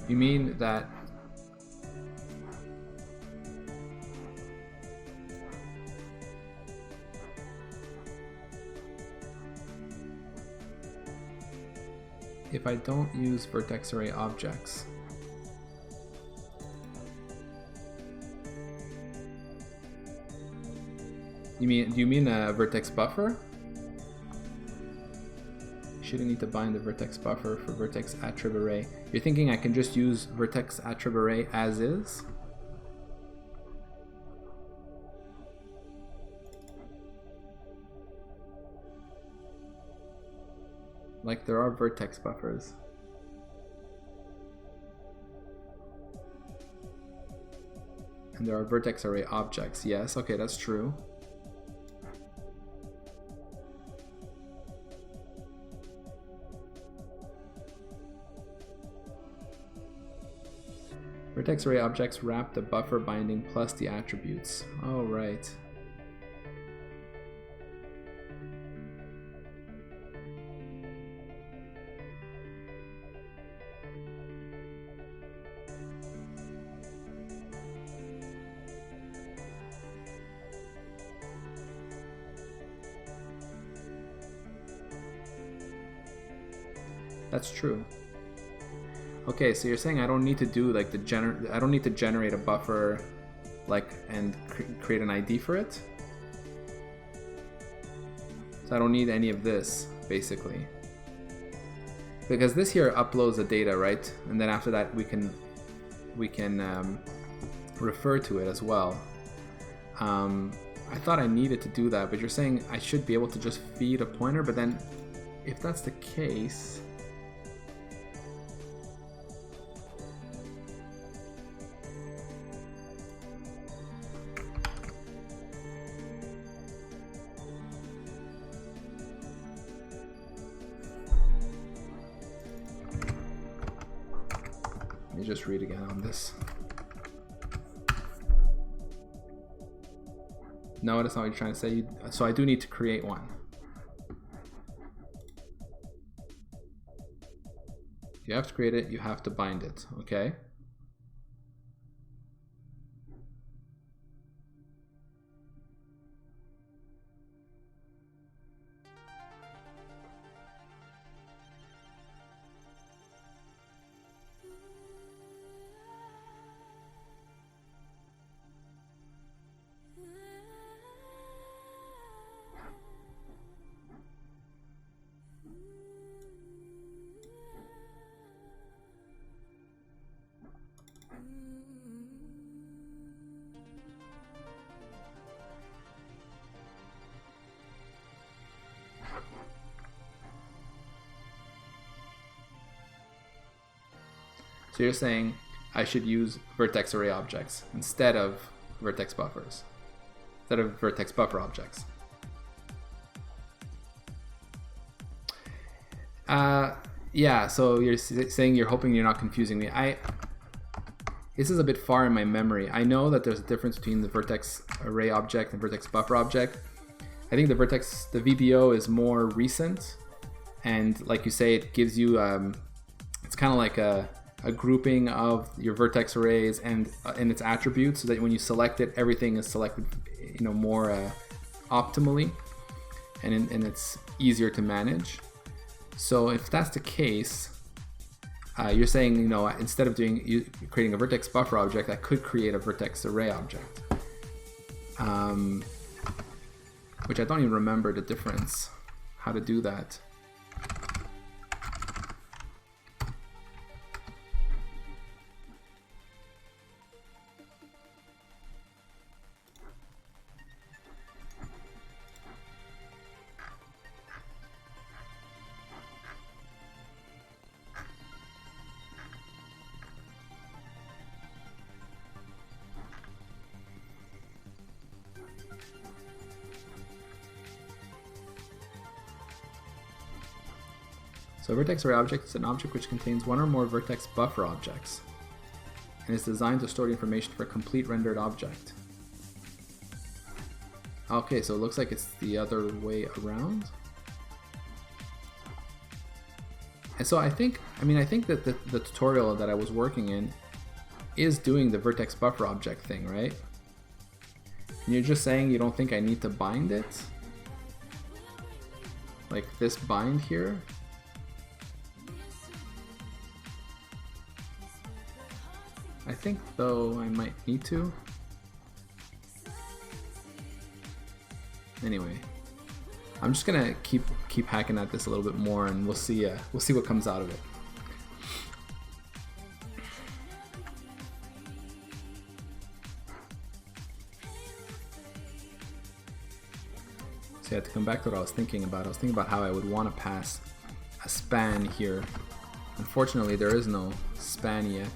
You mean that if I don't use vertex array objects, do you mean a vertex buffer? You shouldn't need to bind the vertex buffer for vertex attrib array. You're thinking I can just use vertex attrib array as is? Like, there are vertex buffers. And there are vertex array objects. Yes, okay, that's true. Vertex array objects wrap the buffer binding plus the attributes. Oh, right. That's true. Okay, so you're saying I don't need to do like I don't need to generate a buffer, like, and create an ID for it. So I don't need any of this, basically, because this here uploads the data, right? And then after that we can refer to it as well. I thought I needed to do that, but you're saying I should be able to just feed a pointer. But then, if that's the case, me just read again on this. No, that's not what you're trying to say. So I do need to create one. You have to create it, you have to bind it, okay? So you're saying I should use vertex array objects instead of vertex buffers, instead of vertex buffer objects. Yeah, so you're saying you're hoping you're not confusing me. This is a bit far in my memory. I know that there's a difference between the vertex array object and vertex buffer object. I think the VBO is more recent, and like you say, it gives you, it's kind of like a grouping of your vertex arrays and its attributes, so that when you select it, everything is selected, more optimally, and it's easier to manage. So if that's the case, you're saying, instead of creating a vertex buffer object, I could create a vertex array object, which I don't even remember the difference, how to do that. So a vertex array object is an object which contains one or more vertex buffer objects and is designed to store the information for a complete rendered object. Okay, so it looks like it's the other way around. And so I think that the tutorial that I was working in is doing the vertex buffer object thing, right? And you're just saying you don't think I need to bind it? Like this bind here? I think, though, I might need to. Anyway, I'm just gonna keep hacking at this a little bit more, and we'll see what comes out of it. So I had to come back to what I was thinking about. I was thinking about how I would want to pass a span here. Unfortunately, there is no span yet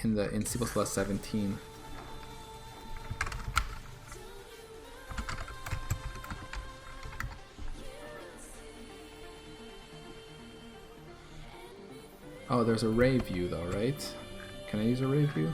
in C++ 17. Oh, there's array view though, right? Can I use array view?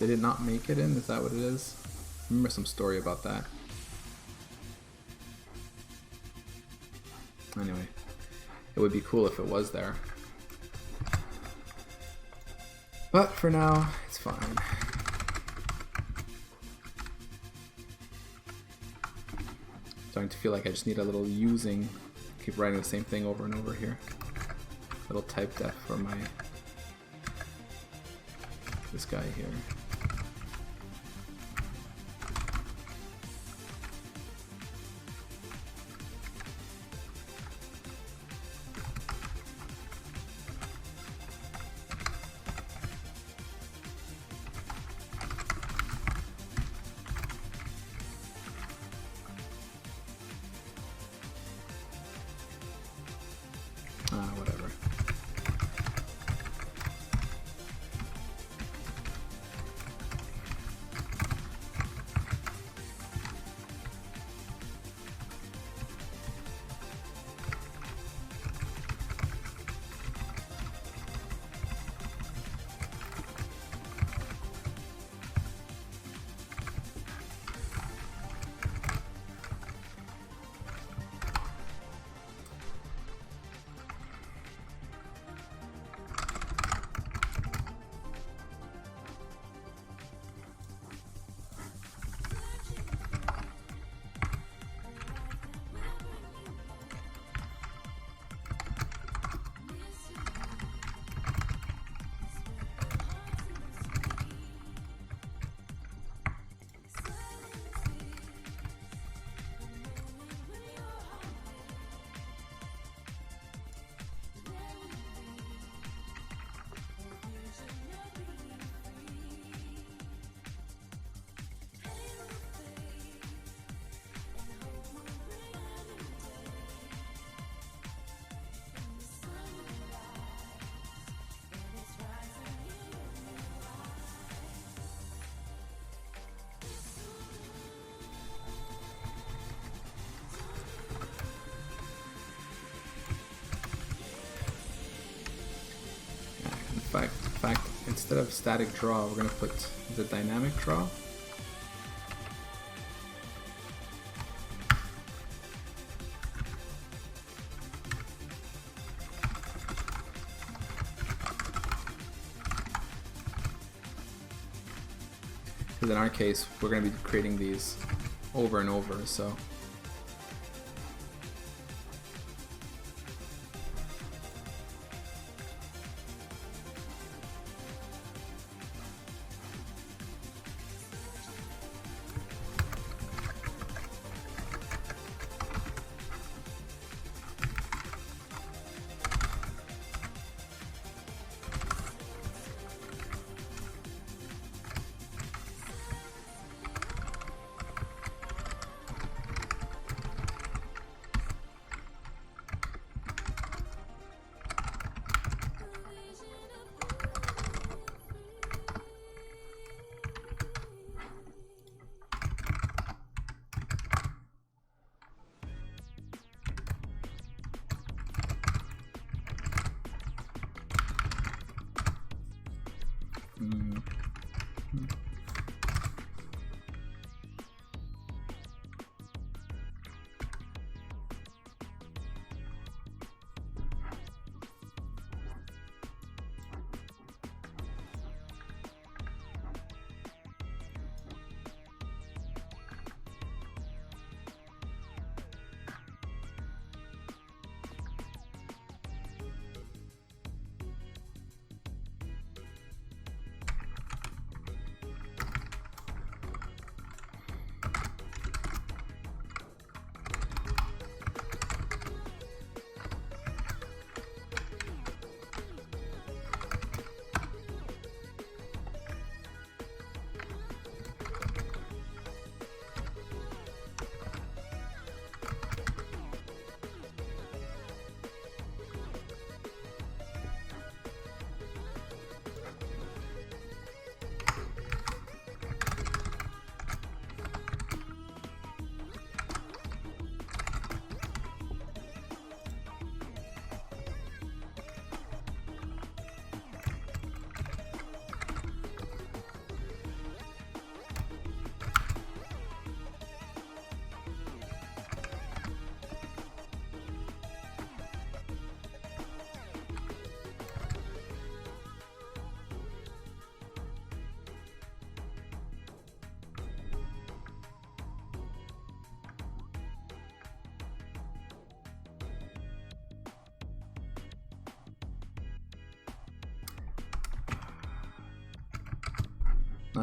They did not make it in? Is that what it is? I remember some story about that. Anyway, it would be cool if it was there. But for now, it's fine. Starting to feel like I just need a little using. Keep writing the same thing over and over here. Little type def for my this guy here. Whatever. In fact, instead of static draw, we're going to put the dynamic draw. Because in our case, we're going to be creating these over and over, so.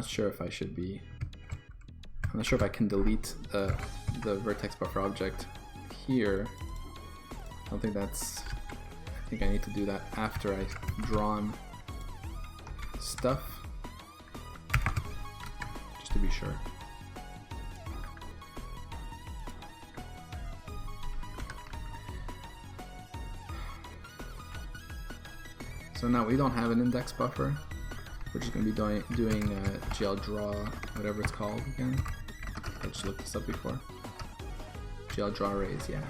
not sure if I should be. I'm not sure if I can delete the vertex buffer object here. I don't think that's. I think I need to do that after I've drawn stuff, just to be sure. So now we don't have an index buffer. We're just going to be doing GL draw, whatever it's called again. I just looked this up before. GL draw arrays, yeah.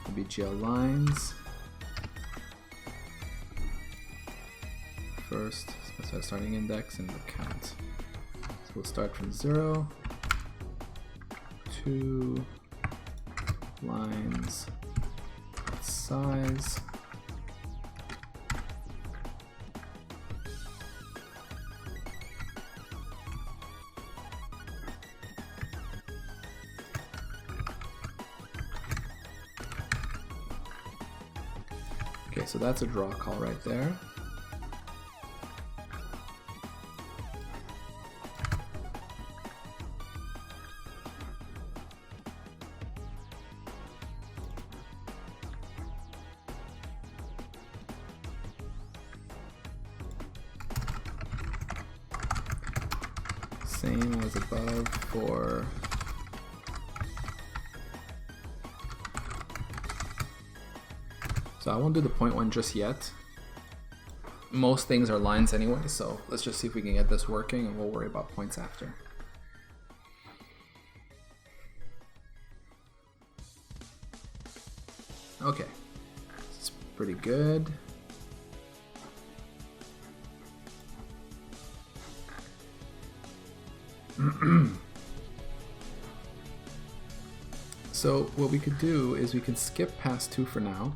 It'll be GL lines. First, specify starting index and the count. So we'll start from 0. 2 lines size. Okay, so that's a draw call right there. Same as above for so I won't do the point one just yet. Most things are lines anyway, so let's just see if we can get this working and we'll worry about points after. Okay, it's pretty good. So what we could do is we can skip past 2 for now,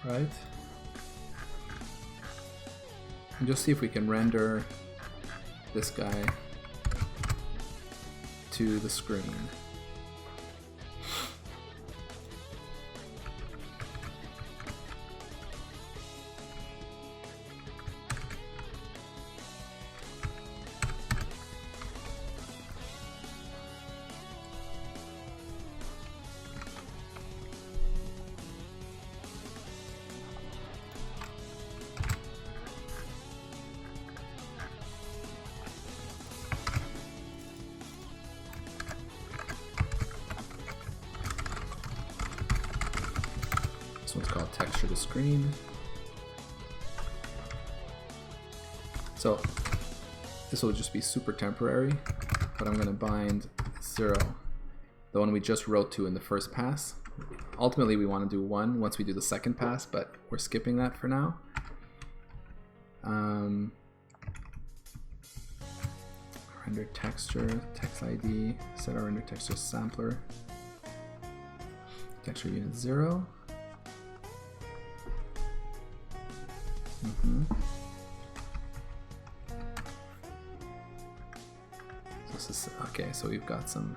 right? And just see if we can render this guy to the screen. This one's called texture to screen. So this will just be super temporary, but I'm going to bind 0, the one we just wrote to in the first pass. Ultimately we want to do 1 once we do the second pass, but we're skipping that for now. Render texture, text ID, set our render texture sampler, texture unit 0. So this is, okay, so we've got some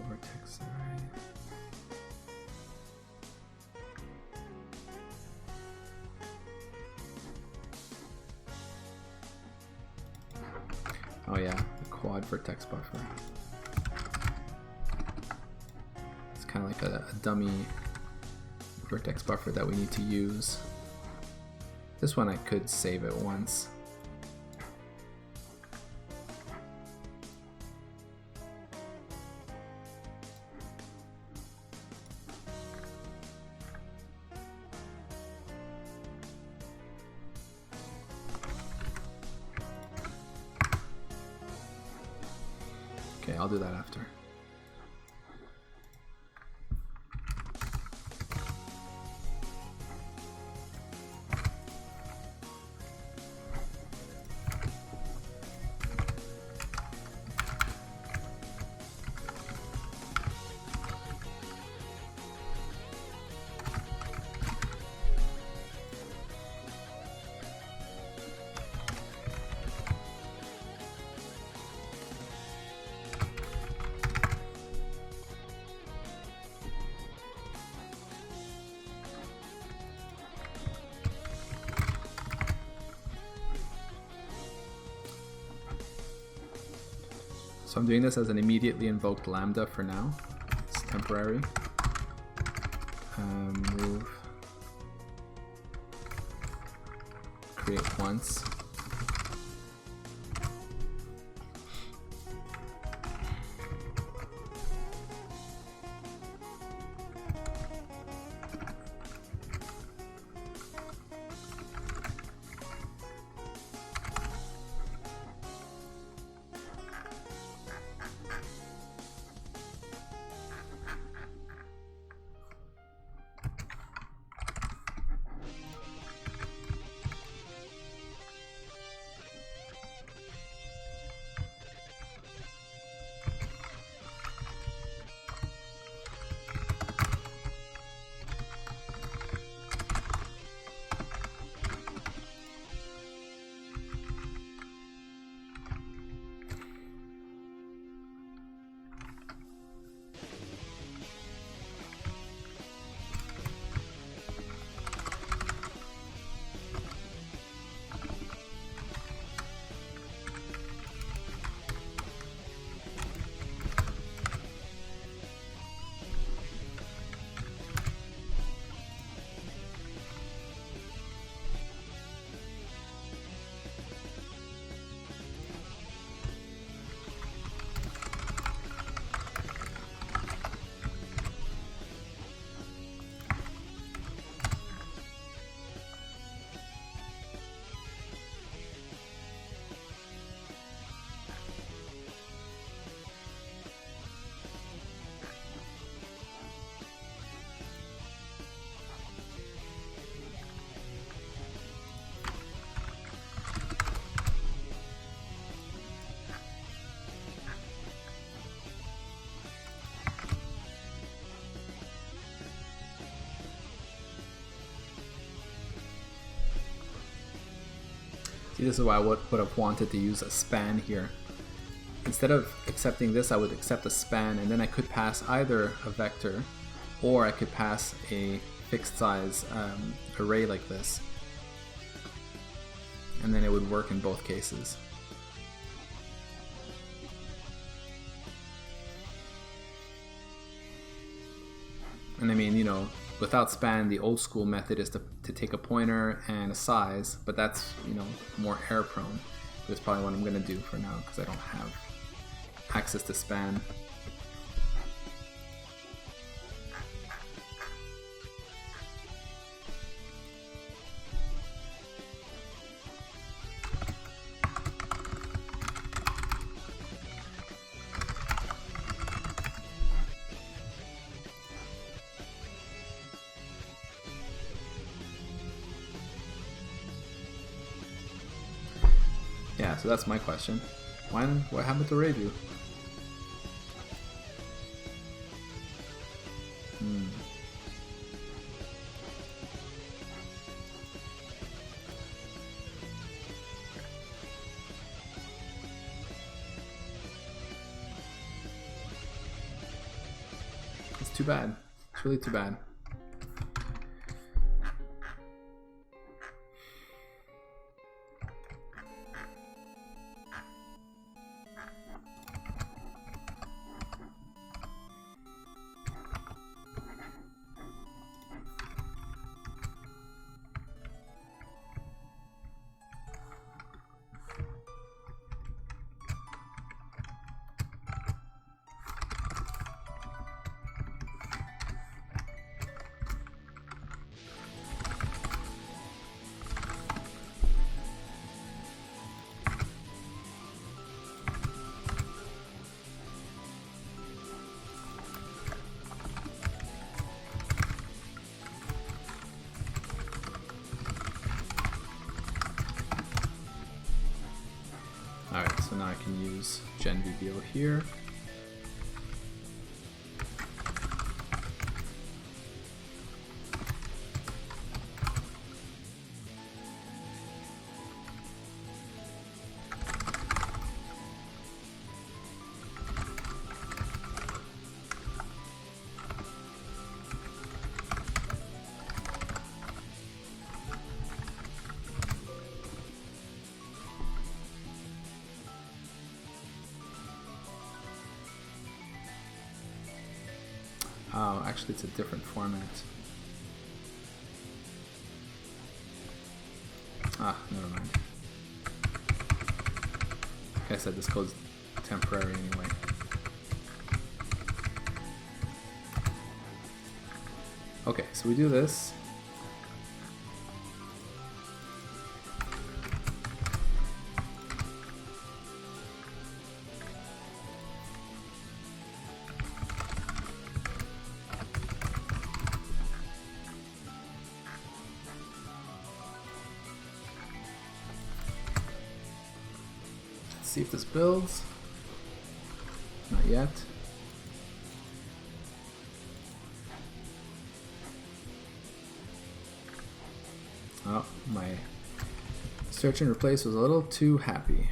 vertex array. Oh yeah, the quad vertex buffer. Kind of like a dummy vertex buffer that we need to use. This one I could save it once. Okay, I'll do that after. So I'm doing this as an immediately invoked lambda for now. It's temporary. Move. Create once. See, this is why I would have wanted to use a span here. Instead of accepting this, I would accept a span, and then I could pass either a vector, or I could pass a fixed size array like this. And then it would work in both cases. And I mean, you know, without span, the old school method is to take a pointer and a size, but that's, you know, more error prone. That's probably what I'm going to do for now, because I don't have access to span. Yeah, so that's my question. What happened to Review? It's too bad. It's really too bad. Alright, so now I can use GenVBO here. Oh, actually it's a different format. Ah, never mind. Like I said, this code's temporary anyway. Okay, so we do this. Let's see if this builds. Not yet. Oh, my search and replace was a little too happy.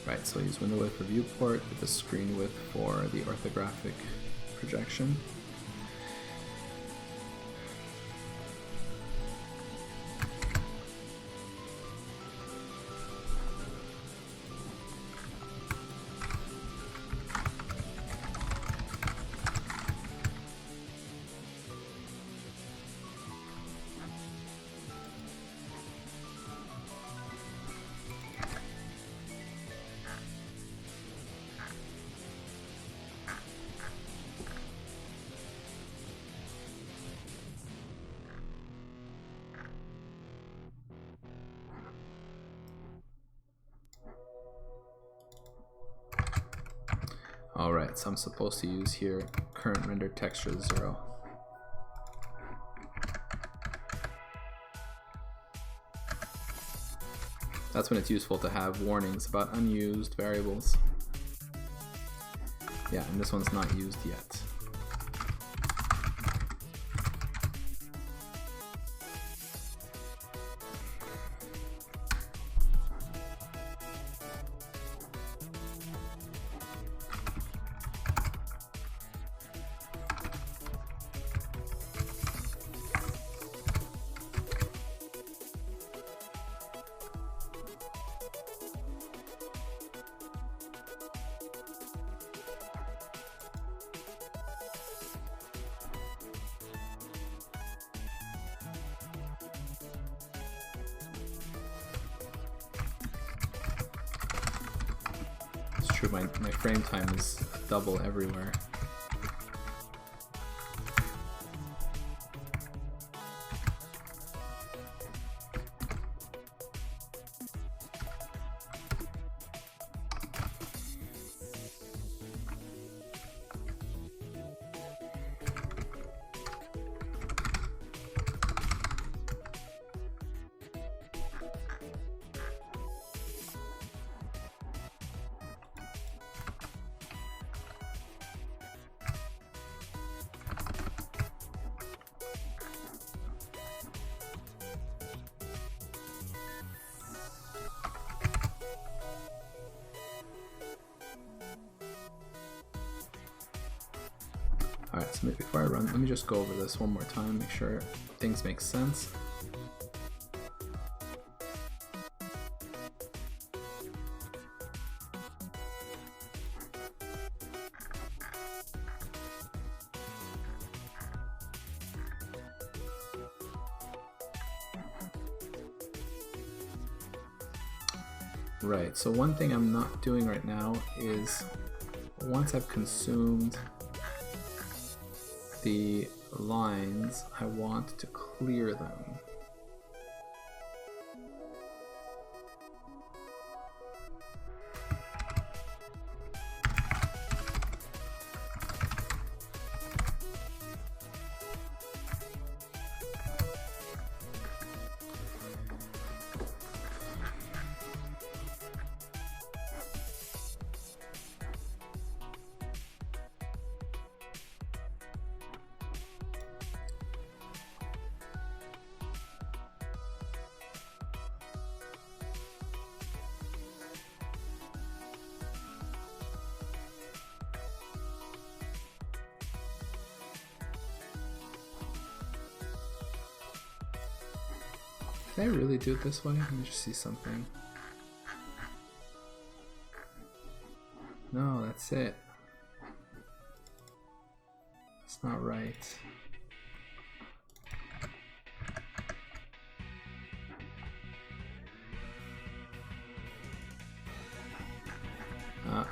Right, so I use window width for viewport with the screen width for the orthographic projection. Alright, so I'm supposed to use here current render texture 0. That's when it's useful to have warnings about unused variables. Yeah, and this one's not used yet. True, my frame time is double everywhere. Alright, so before I run, let me just go over this one more time, make sure things make sense. Right, so one thing I'm not doing right now is once I've consumed the lines, I want to clear them. Can I really do it this way? Let me just see something. No, that's it. That's not right.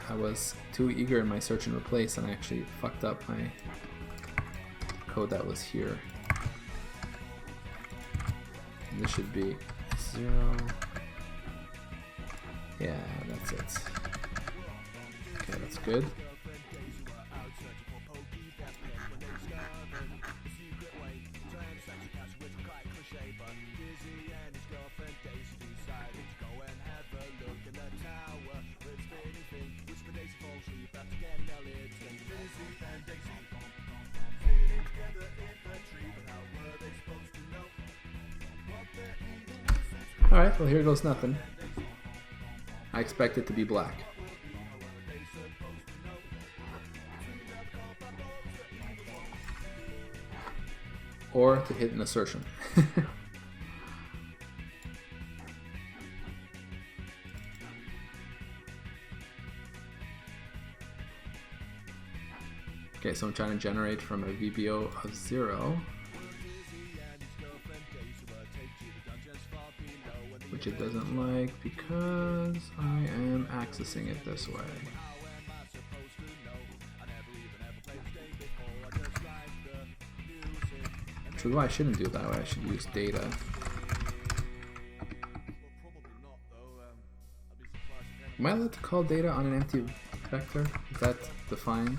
I was too eager in my search and replace, and I actually fucked up my code that was here. And this should be 0. Yeah, that's it. Okay, that's good. Alright, well here goes nothing. I expect it to be black. Or to hit an assertion. Okay, so I'm trying to generate from a VBO of 0. Which it doesn't like because I am accessing it this way. Which is why I shouldn't do it that way. I should use data. Am I allowed to call data on an empty vector? Is that defined?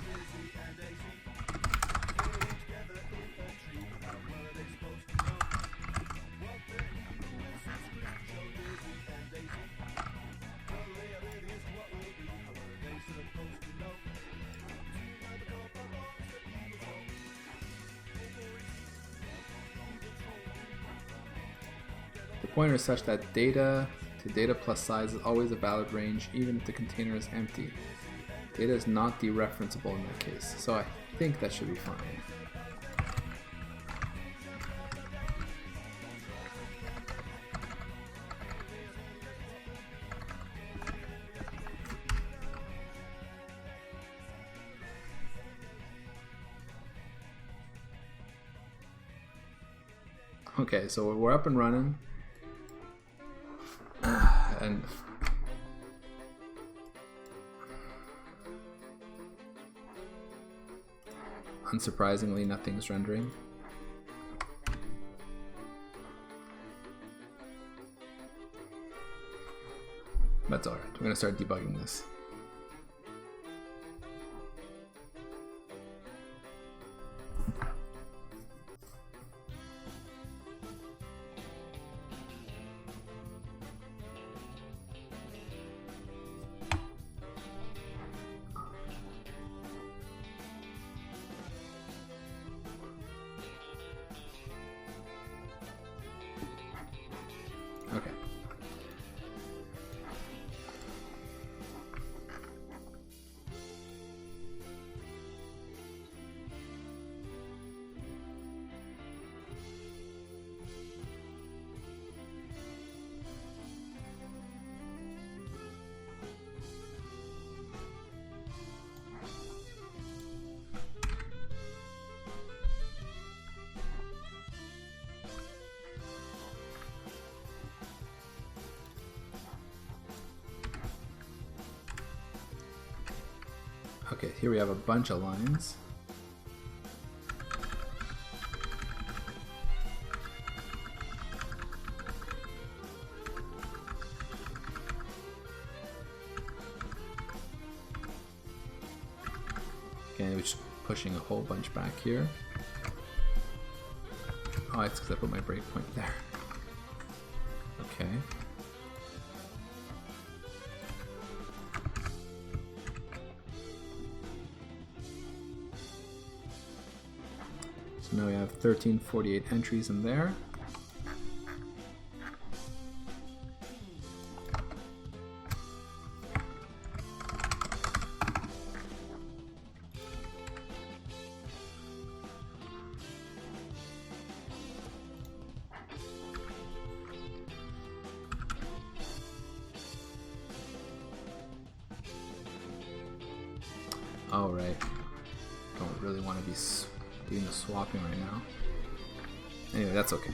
The pointer is such that data to data plus size is always a valid range even if the container is empty. Data is not dereferenceable in that case, so I think that should be fine. Okay, so we're up and running. And unsurprisingly, nothing's rendering. That's alright. We're going to start debugging this. Okay. Okay, here we have a bunch of lines. Okay, we're just pushing a whole bunch back here. Oh, it's because I put my breakpoint there. Okay. So now we have 1348 entries in there. Oh, right. Don't really want to be doing the swapping right now. Anyway, that's okay.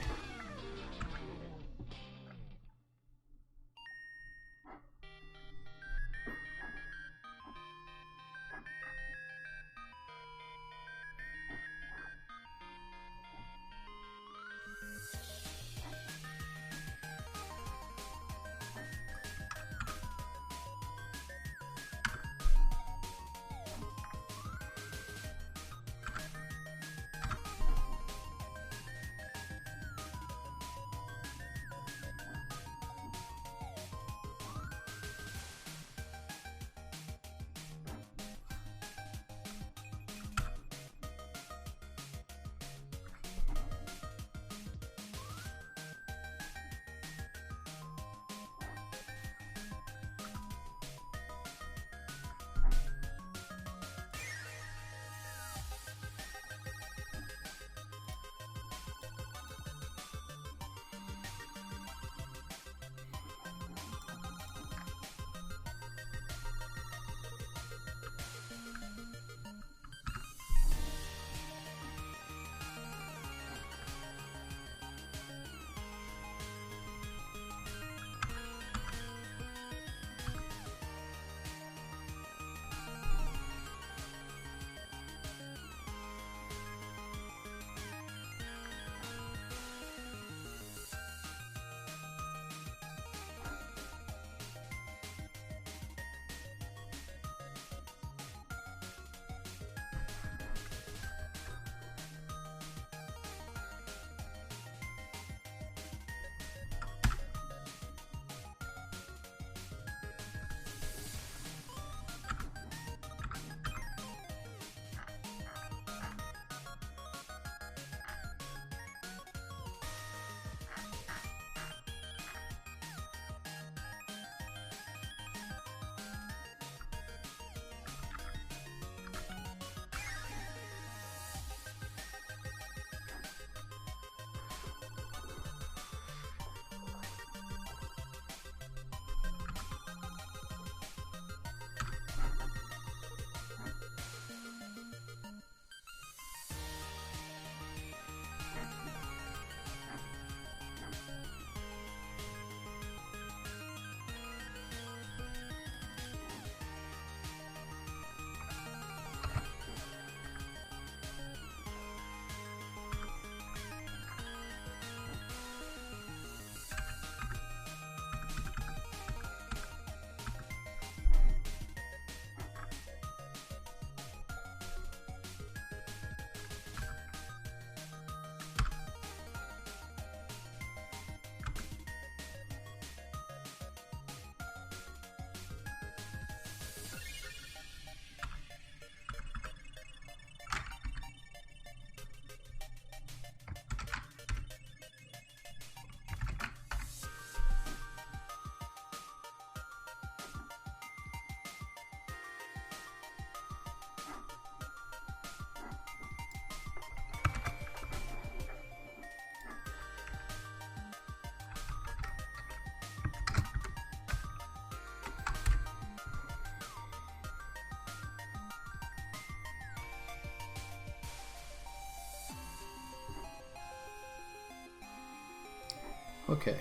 Okay.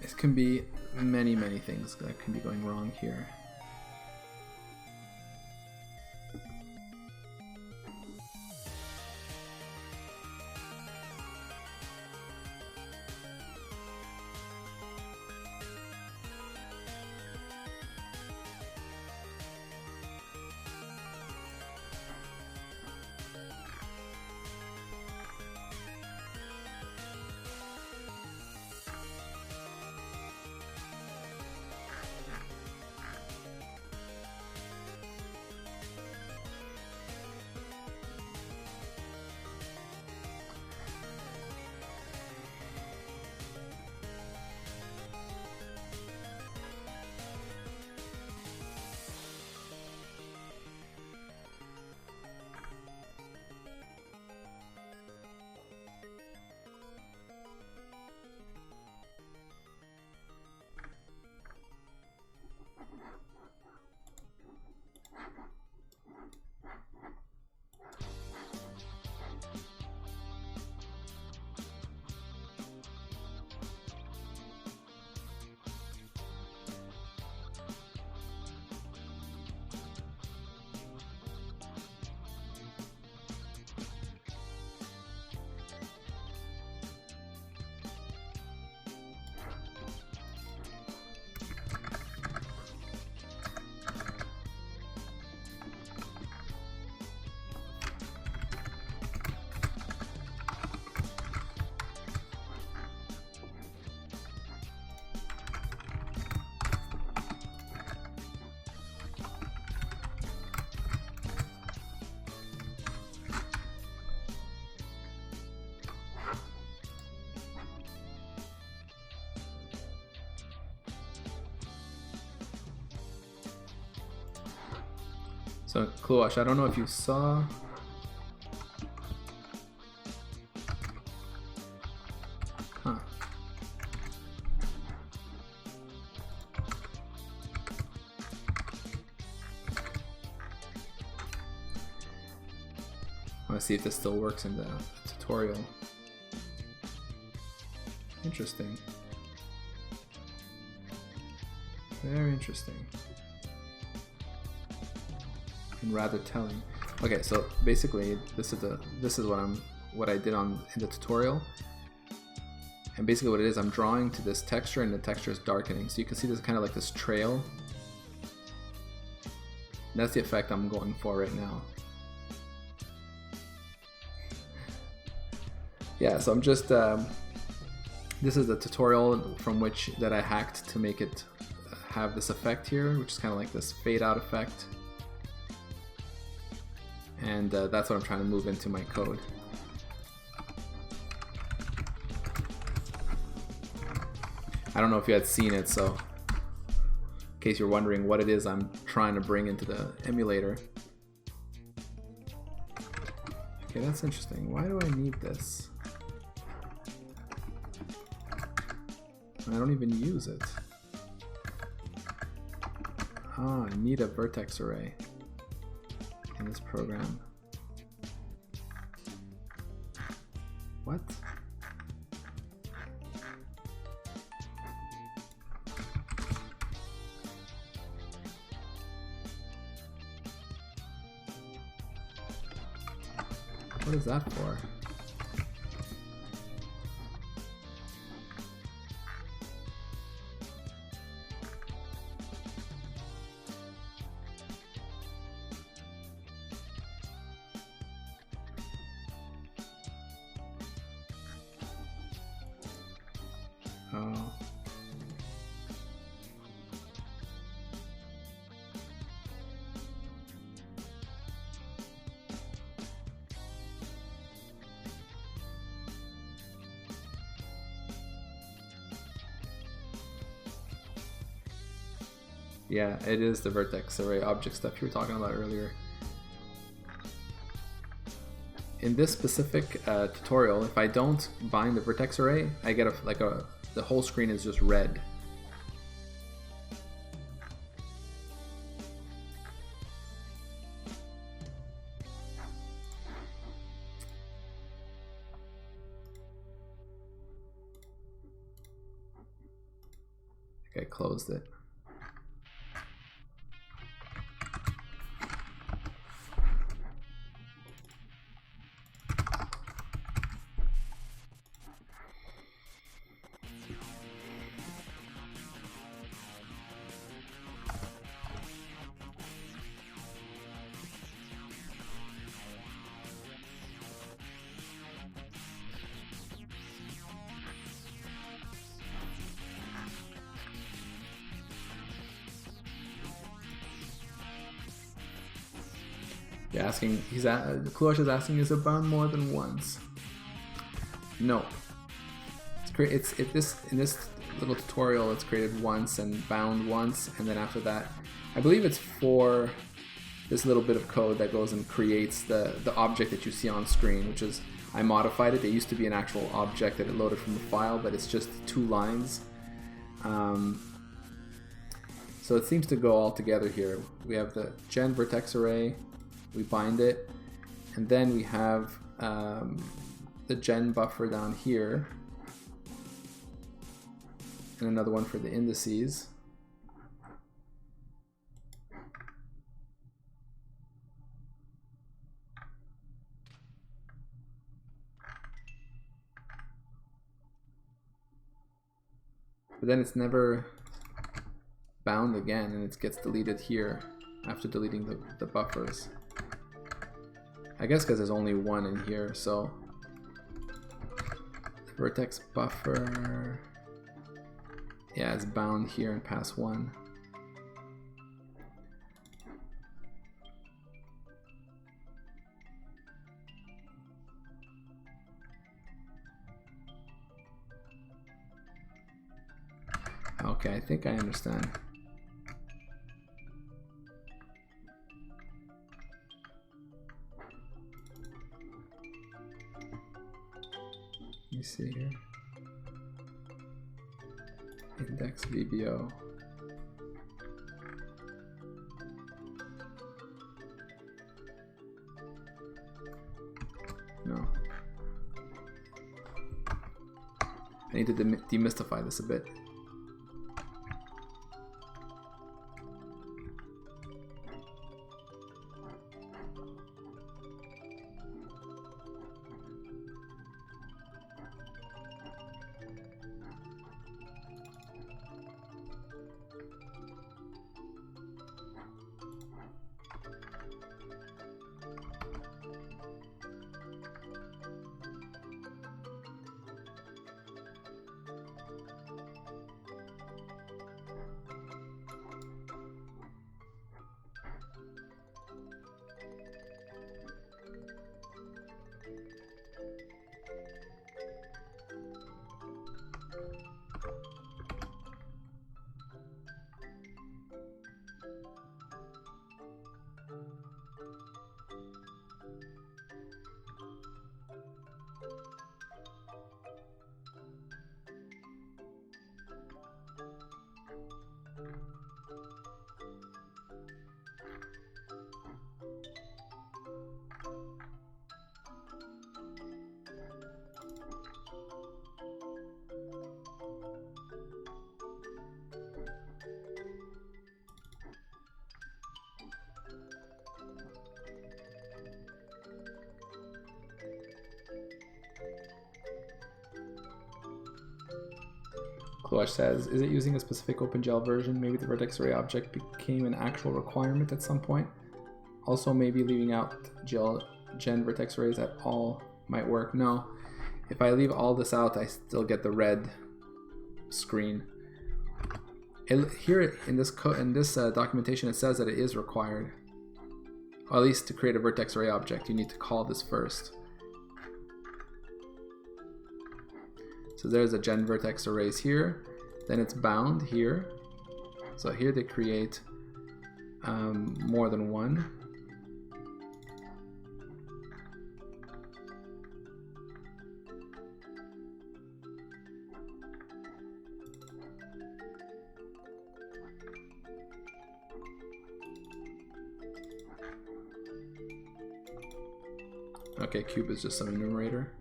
It can be many, many things that can be going wrong here. So Kluash, I don't know if you saw. Huh. I want to see if this still works in the tutorial. Interesting. Very interesting. And rather telling. Okay, so basically this is what I did in the tutorial. And basically what it is, I'm drawing to this texture and the texture is darkening. So you can see there's kind of like this trail. That's the effect I'm going for right now. Yeah, so I'm just this is the tutorial from which that I hacked to make it have this effect here, which is kind of like this fade out effect. And that's what I'm trying to move into my code. I don't know if you had seen it, so in case you're wondering what it is I'm trying to bring into the emulator. Okay, that's interesting. Why do I need this? I don't even use it. Ah, I need a vertex array in this program. What? What is that for? Oh. Yeah, it is the vertex array object stuff you were talking about earlier. In this specific tutorial, if I don't bind the vertex array, I get the whole screen is just red. I think I closed it. Yeah, Kluash is asking, is it bound more than once? No. In this little tutorial, it's created once and bound once, and then after that, I believe it's for this little bit of code that goes and creates the object that you see on screen, which is, I modified it. It used to be an actual object that it loaded from the file, but it's just 2 lines. So it seems to go all together here. We have the gen vertex array, we bind it, and then we have the gen buffer down here, and another one for the indices. But then it's never bound again, and it gets deleted here after deleting the buffers. I guess because there's only one in here, so the vertex buffer, yeah, it's bound here in pass 1. Okay, I think I understand. me see here. Index VBO. No. I need to demystify this a bit. Kluash says, is it using a specific OpenGL version? Maybe the vertex array object became an actual requirement at some point. Also, maybe leaving out gen vertex arrays at all might work. No, if I leave all this out, I still get the red screen. Here in this documentation, it says that it is required. Or at least to create a vertex array object, you need to call this first. So there's a gen vertex arrays here, then it's bound here. So here they create more than one. Okay, cube is just some enumerator.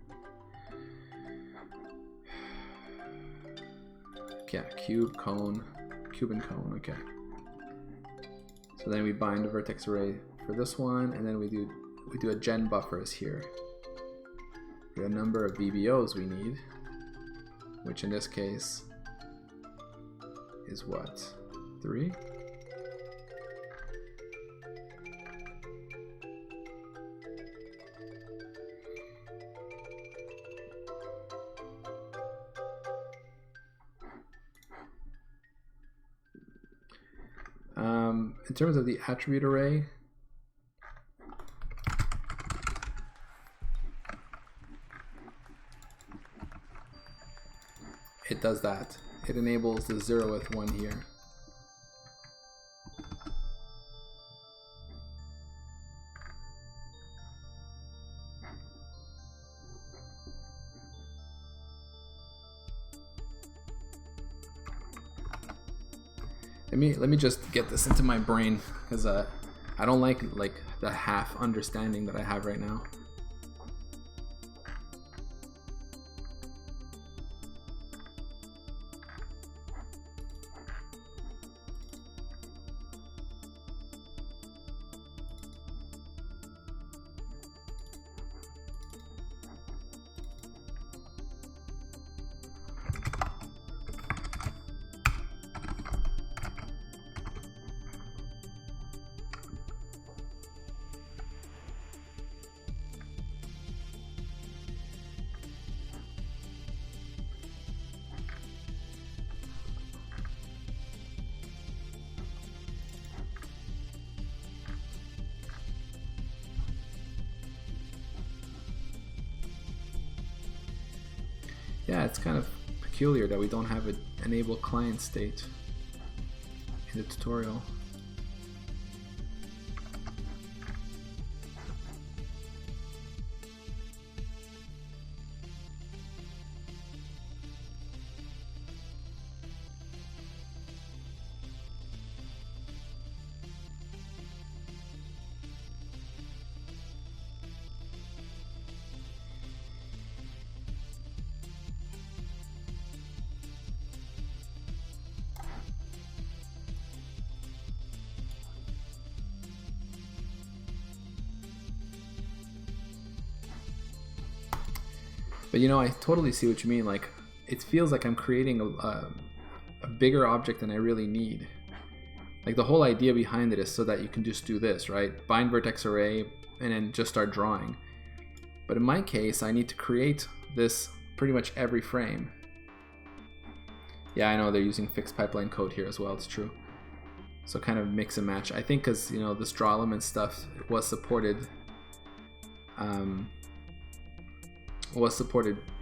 Yeah, cube, cone, cube and cone, okay. So then we bind a vertex array for this one, and then we do a gen buffers here. We have a number of VBOs we need, which in this case is what? 3? In terms of the attribute array, it does that. It enables the 0th one here. Let me just get this into my brain, because I don't like the half understanding that I have right now. Yeah, it's kind of peculiar that we don't have an enable client state in the tutorial. But you know, I totally see what you mean. Like, it feels like I'm creating a bigger object than I really need. Like, the whole idea behind it is so that you can just do this, right? Bind vertex array and then just start drawing. But in my case, I need to create this pretty much every frame. Yeah, I know they're using fixed pipeline code here as well, it's true. So kind of mix and match. I think because, you know, this draw element stuff was supported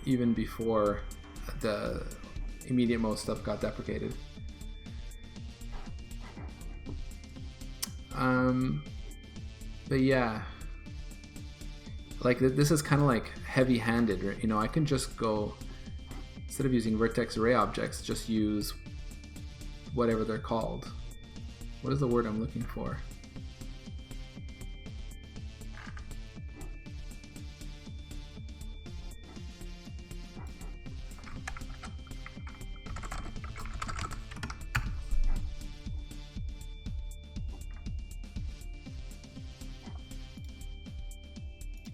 even before the immediate mode stuff got deprecated. But yeah, like this is kind of like heavy-handed, right? You know, I can just go, instead of using vertex array objects, just use whatever they're called. What is the word I'm looking for?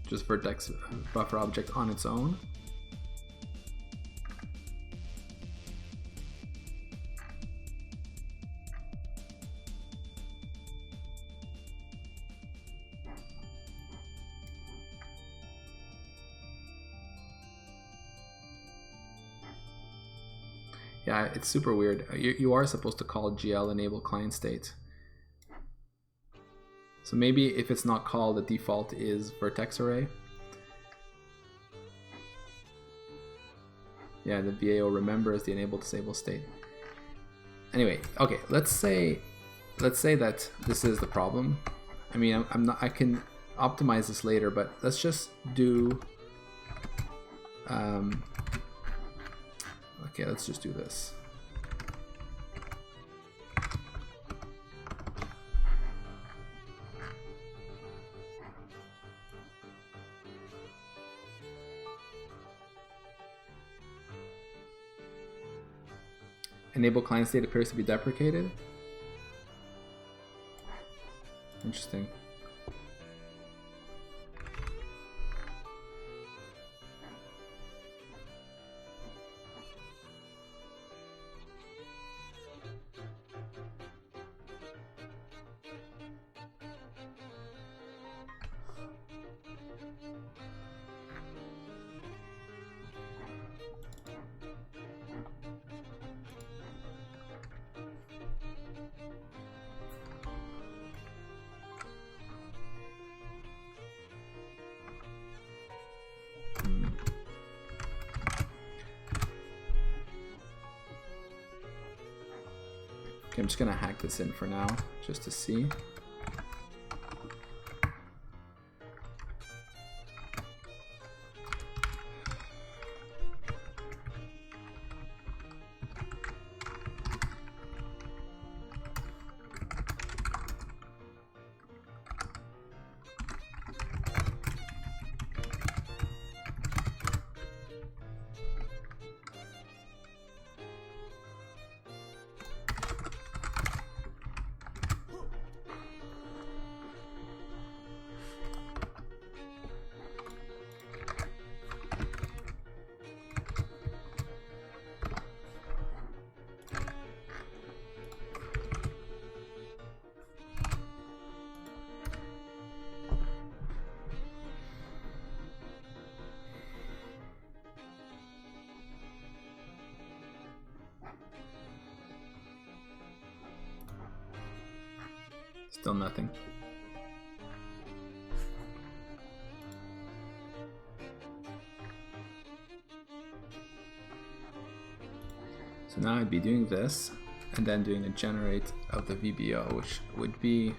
Just vertex buffer object on its own. Yeah, it's super weird. You are supposed to call GL enable client state. So maybe if it's not called, the default is vertex array. Yeah, the VAO remembers the enable disable state. Anyway, okay, let's say that this is the problem. I mean, I can optimize this later, but let's just do okay, let's just do this. Enable client state appears to be deprecated. Interesting. Okay, I'm just gonna hack this in for now, just to see. Still nothing. So now I'd be doing this, and then doing a generate of the VBO, which would be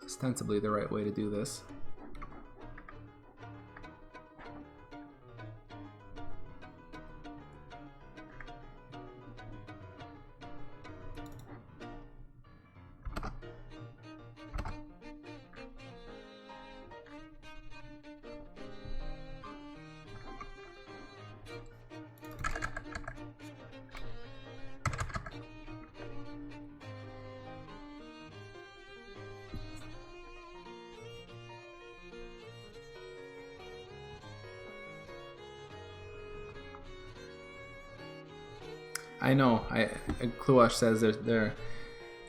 ostensibly the right way to do this. I know. Kluash says there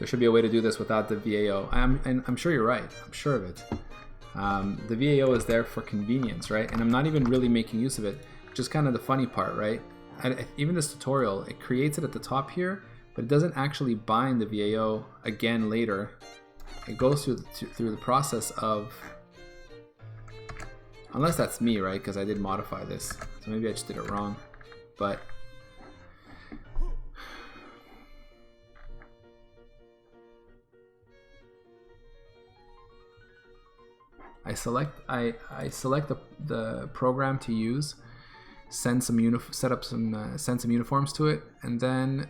should be a way to do this without the VAO. I'm sure you're right. I'm sure of it. The VAO is there for convenience, right? And I'm not even really making use of it, which is kind of the funny part, right? Even this tutorial, it creates it at the top here, but it doesn't actually bind the VAO again later. It goes through the process of, unless that's me, right? Because I did modify this, so maybe I just did it wrong. But I select the program to use, send some uniforms to it, and then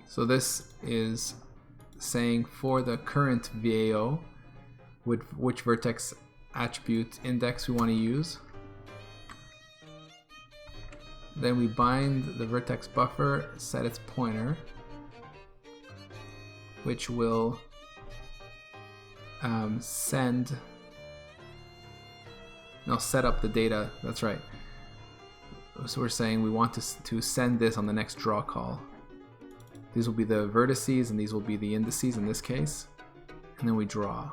so this is saying for the current VAO which vertex attribute index we want to use. Then we bind the vertex buffer, set its pointer, which will set up the data. That's right. So we're saying we want to send this on the next draw call. These will be the vertices and these will be the indices in this case. And then we draw.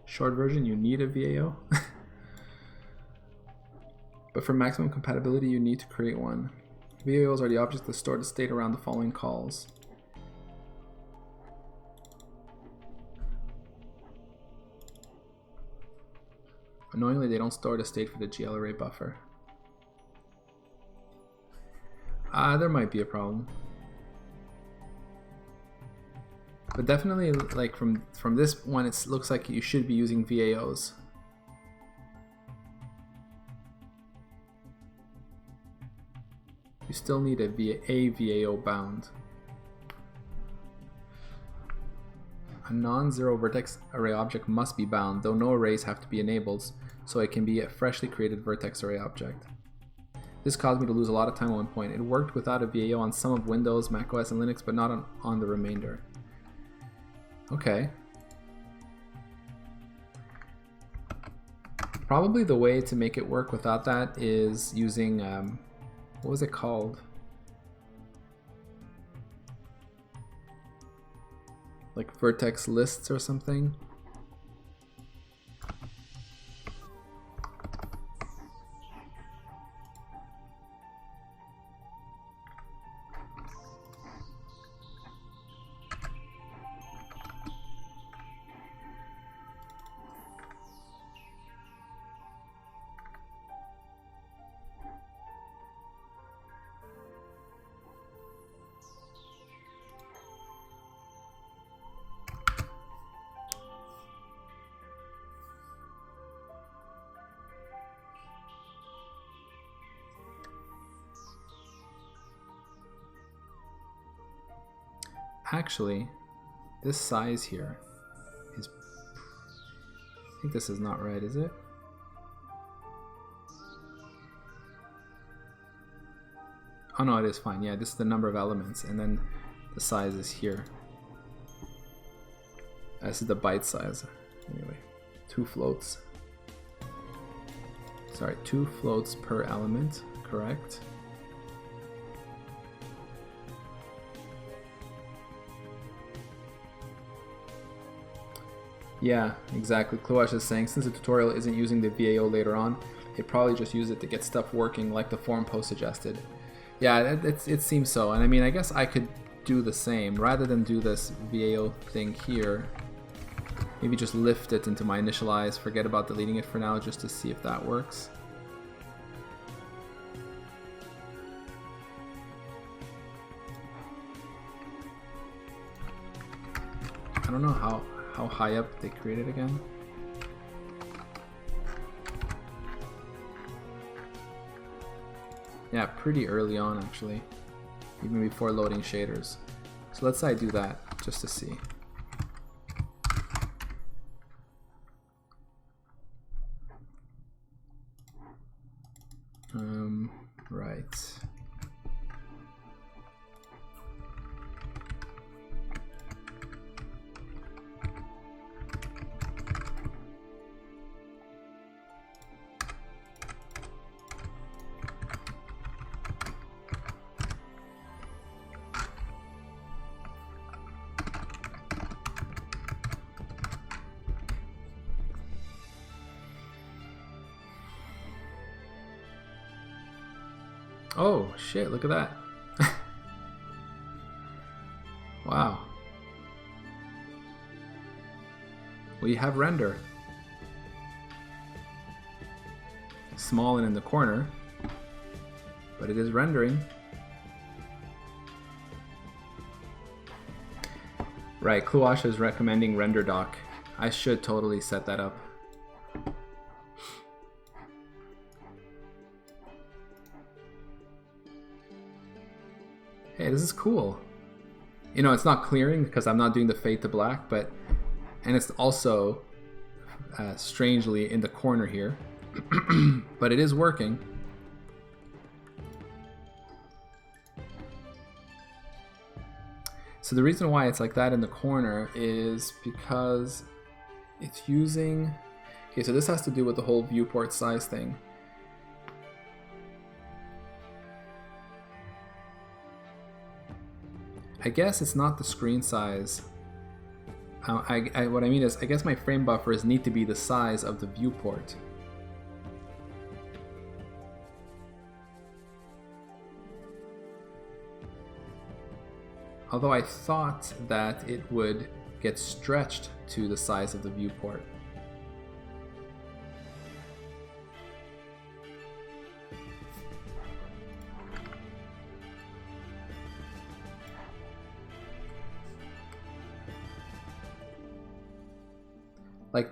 Short version, you need a VAO. But for maximum compatibility, you need to create one. VAOs are the objects that store the state around the following calls. Annoyingly, they don't store the state for the GL array buffer. There might be a problem. But definitely, like from this one, it looks like you should be using VAOs. You still need a VAO bound. A non-zero vertex array object must be bound, though no arrays have to be enabled, so it can be a freshly created vertex array object. This caused me to lose a lot of time at one point. It worked without a VAO on some of Windows, macOS, and Linux, but not on the remainder. Okay. Probably the way to make it work without that is using, what was it called? Like vertex lists or something? Actually, this size here is, I think this is not right, is it? Oh no, it is fine. Yeah, this is the number of elements, and then the size is here. This is the byte size. Anyway, 2 floats. Sorry, 2 floats per element, correct? Yeah, exactly. Kluash is saying since the tutorial isn't using the VAO later on, it probably just used it to get stuff working like the forum post suggested. Yeah, it seems so. And I mean, I guess I could do the same. Rather than do this VAO thing here, maybe just lift it into my initialize, forget about deleting it for now, just to see if that works. I don't know how high up they create it again. Yeah, pretty early on actually, even before loading shaders. So let's say I do that just to see. Right. Oh shit, look at that. Wow. We have render. Small and in the corner, but it is rendering. Right, Kluash is recommending render doc. I should totally set that up. Hey, this is cool. You know, it's not clearing because I'm not doing the fade to black, and it's also strangely in the corner here, but it is working. So the reason why it's like that in the corner is because it's using, okay, so this has to do with the whole viewport size thing. I guess it's not the screen size. What I mean is, I guess my frame buffers need to be the size of the viewport. Although I thought that it would get stretched to the size of the viewport. Like,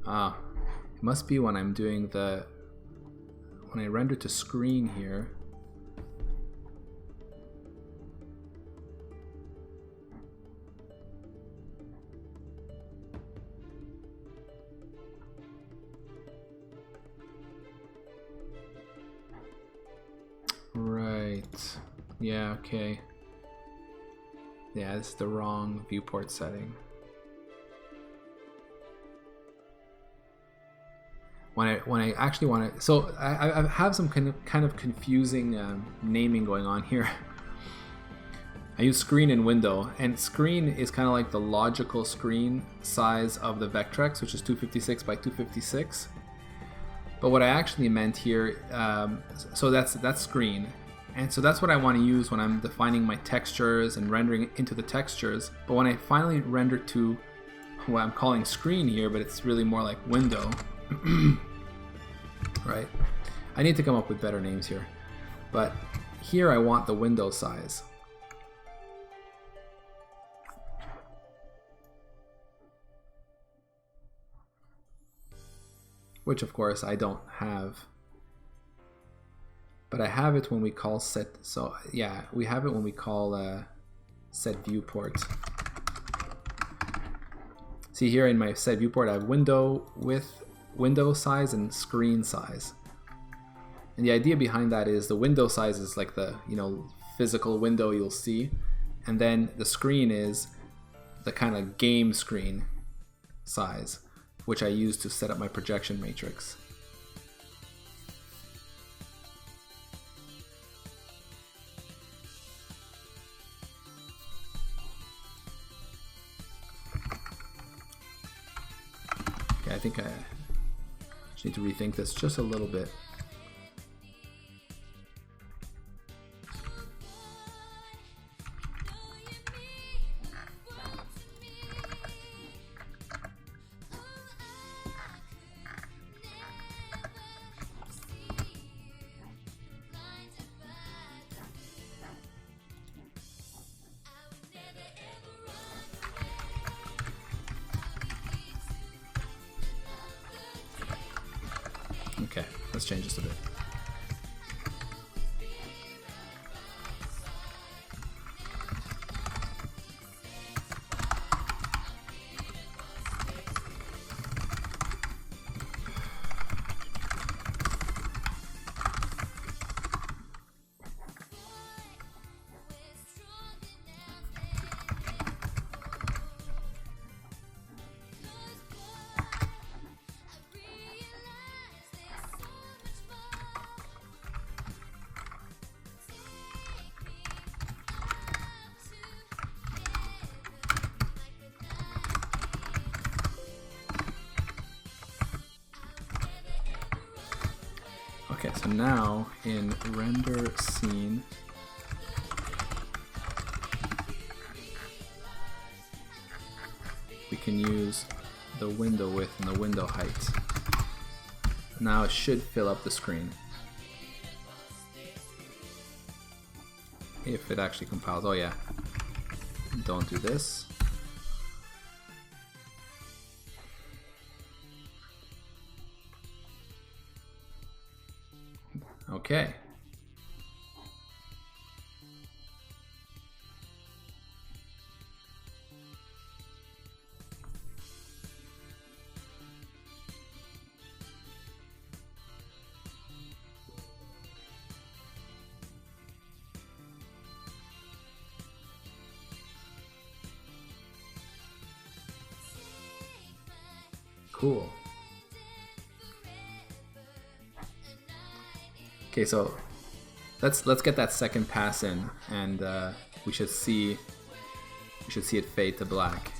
it must be when I'm doing when I render to screen here. Right. Yeah, okay. Yeah, this is the wrong viewport setting. When I actually want to, so I have some kind of confusing naming going on here. I use screen and window, and screen is kind of like the logical screen size of the Vectrex, which is 256 by 256. But what I actually meant here, so that's screen, and so that's what I want to use when I'm defining my textures and rendering into the textures. But when I finally render to what I'm calling screen here, but it's really more like window. Right, I need to come up with better names here, but here I want the window size. Which of course I don't have, but I have it when we call set. So yeah, we have it when we call set viewport. See here in my set viewport, I have window width, window size, and screen size. And the idea behind that is the window size is like the, you know, physical window you'll see, and then the screen is the kind of game screen size, which I use to set up my projection matrix. Okay, I think I just need to rethink this just a little bit. Okay, let's change this a bit. Okay, so now in render scene, we can use the window width and the window height. Now it should fill up the screen. If it actually compiles. Oh yeah, don't do this. Okay. Cool. Okay, so let's get that second pass in, and we should see it fade to black.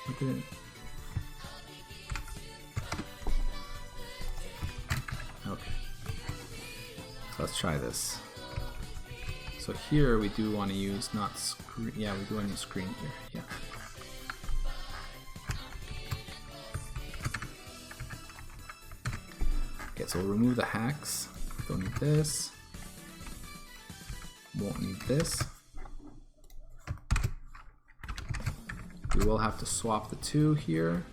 Look at it. Okay. So let's try this. So here we do want to use not screen. Yeah, we do want to use screen here. Yeah. Okay, so we'll remove the hacks. Don't need this. Won't need this. We will have to swap the two here.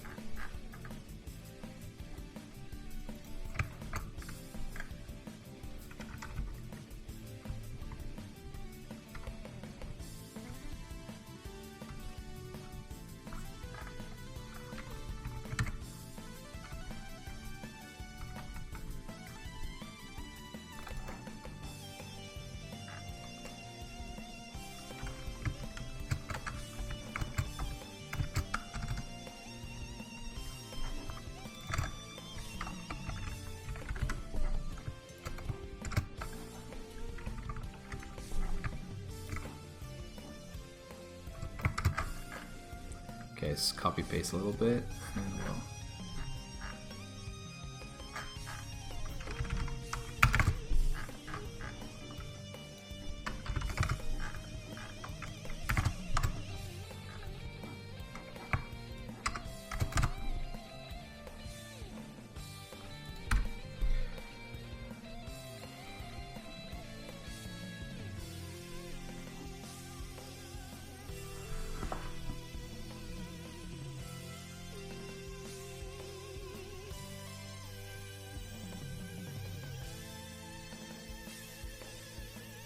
Okay, let's copy paste a little bit, and we'll.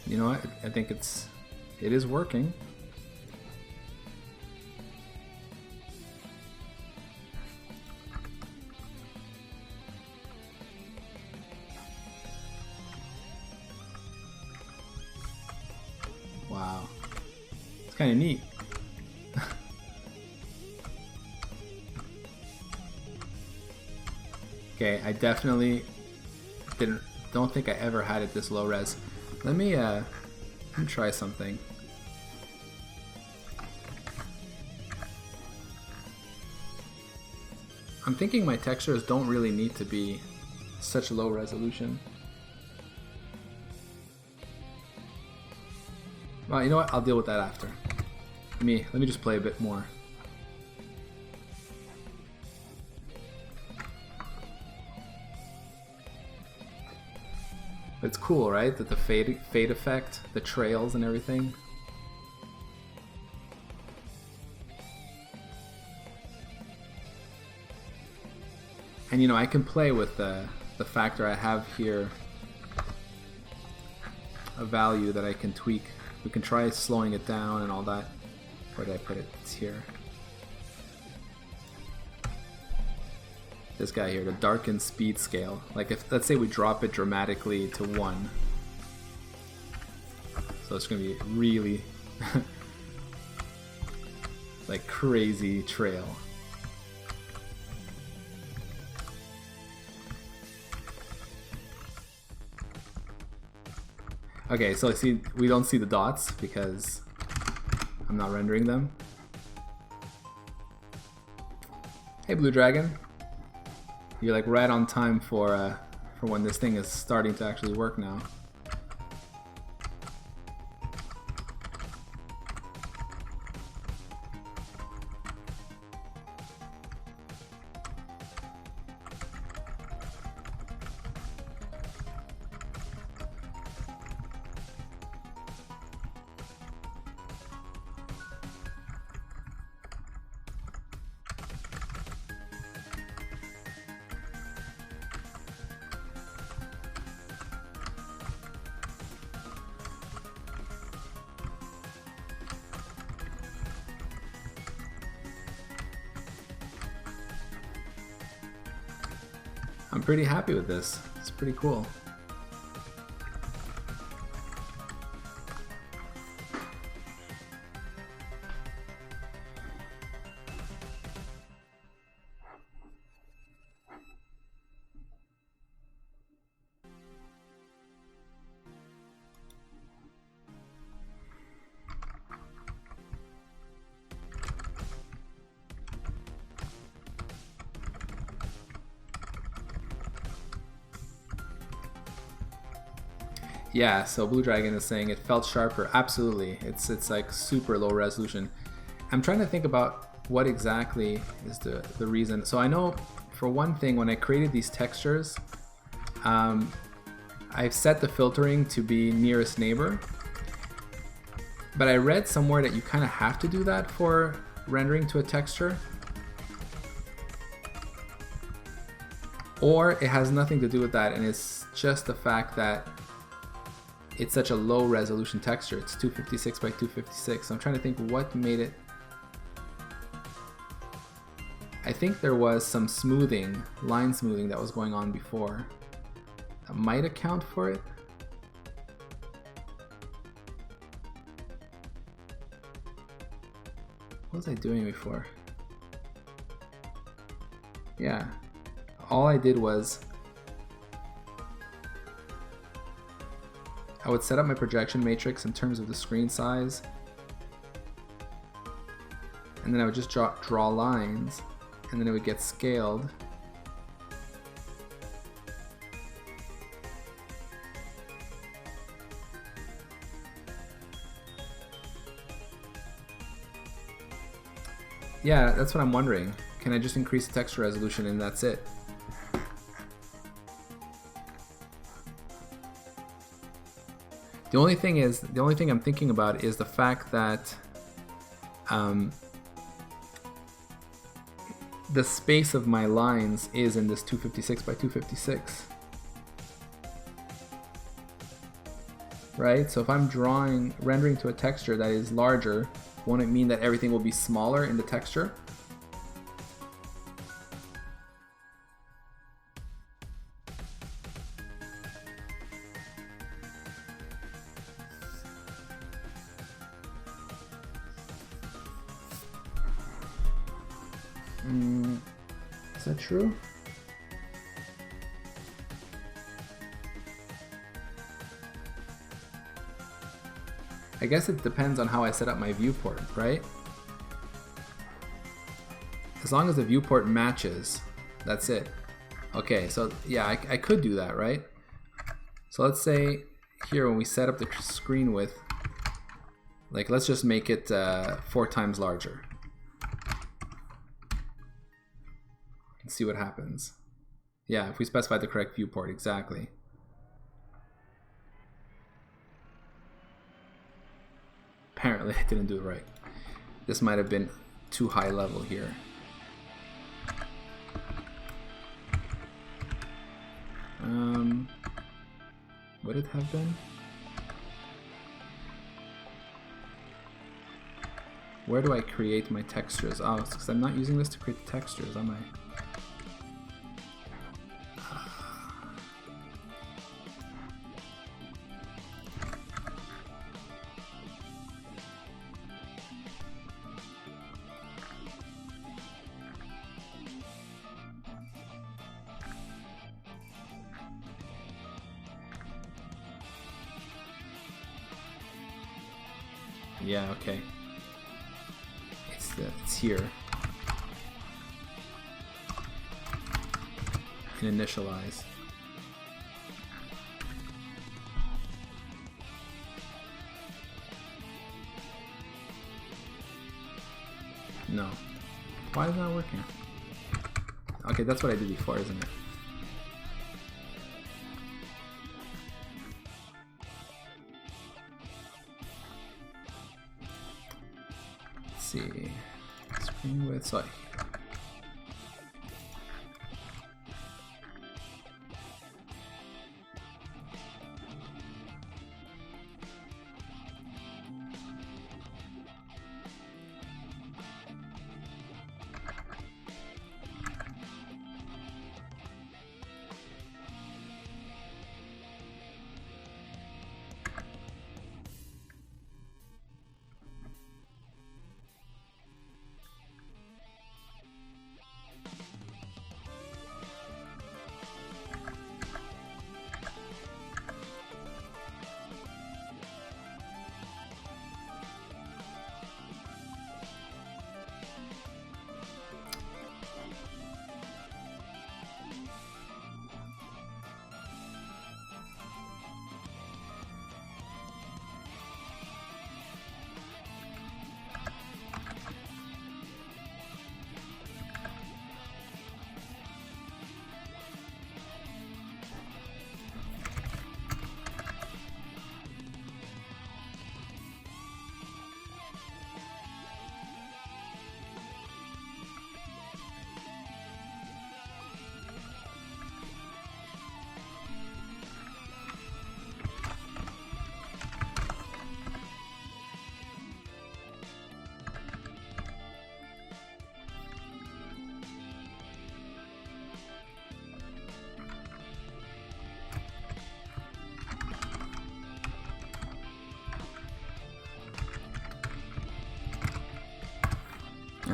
You know what? I think it is working. Wow. It's kind of neat. Okay, I definitely don't think I ever had it this low res. Let me try something. I'm thinking my textures don't really need to be such low resolution. Well, you know what? I'll deal with that after. Let me just play a bit more. It's cool, right? That the fade effect, the trails and everything. And you know, I can play with the factor. I have here a value that I can tweak. We can try slowing it down and all that. Where did I put it? It's here. This guy here, the darken speed scale. Like if, let's say we drop it dramatically to 1. So it's gonna be really like crazy trail. Okay, so see, we don't see the dots because I'm not rendering them. Hey, Blue Dragon. You're like right on time for when this thing is starting to actually work now. I'm pretty happy with this. It's pretty cool. Yeah, so Blue Dragon is saying it felt sharper. Absolutely. It's like super low resolution. I'm trying to think about what exactly is the reason. So I know for one thing, when I created these textures, I've set the filtering to be nearest neighbor. But I read somewhere that you kind of have to do that for rendering to a texture. Or it has nothing to do with that, and it's just the fact that it's such a low resolution texture. It's 256 by 256. So I'm trying to think what made it. I think there was some smoothing, line smoothing that was going on before. That might account for it. What was I doing before? Yeah, all I did was I would set up my projection matrix in terms of the screen size, and then I would just draw lines, and then it would get scaled. Yeah, that's what I'm wondering. Can I just increase the texture resolution and that's it? The only thing I'm thinking about is the fact that the space of my lines is in this 256 by 256. Right? So if I'm rendering to a texture that is larger, won't it mean that everything will be smaller in the texture? Is that true? I guess it depends on how I set up my viewport, right? As long as the viewport matches, that's it. Okay, so yeah, I could do that, right? So let's say here when we set up the screen width, like let's just make it 4 times larger. And see what happens. Yeah, if we specify the correct viewport, exactly. apparently I didn't do it right. This might have been too high level here. Would it have been? Where do I create my textures? Oh, it's because I'm not using this to create the textures, am I? Yeah, okay. It's here. And initialize. No. Why is it not working? Okay, that's what I did before, isn't it? See, screen width, sorry.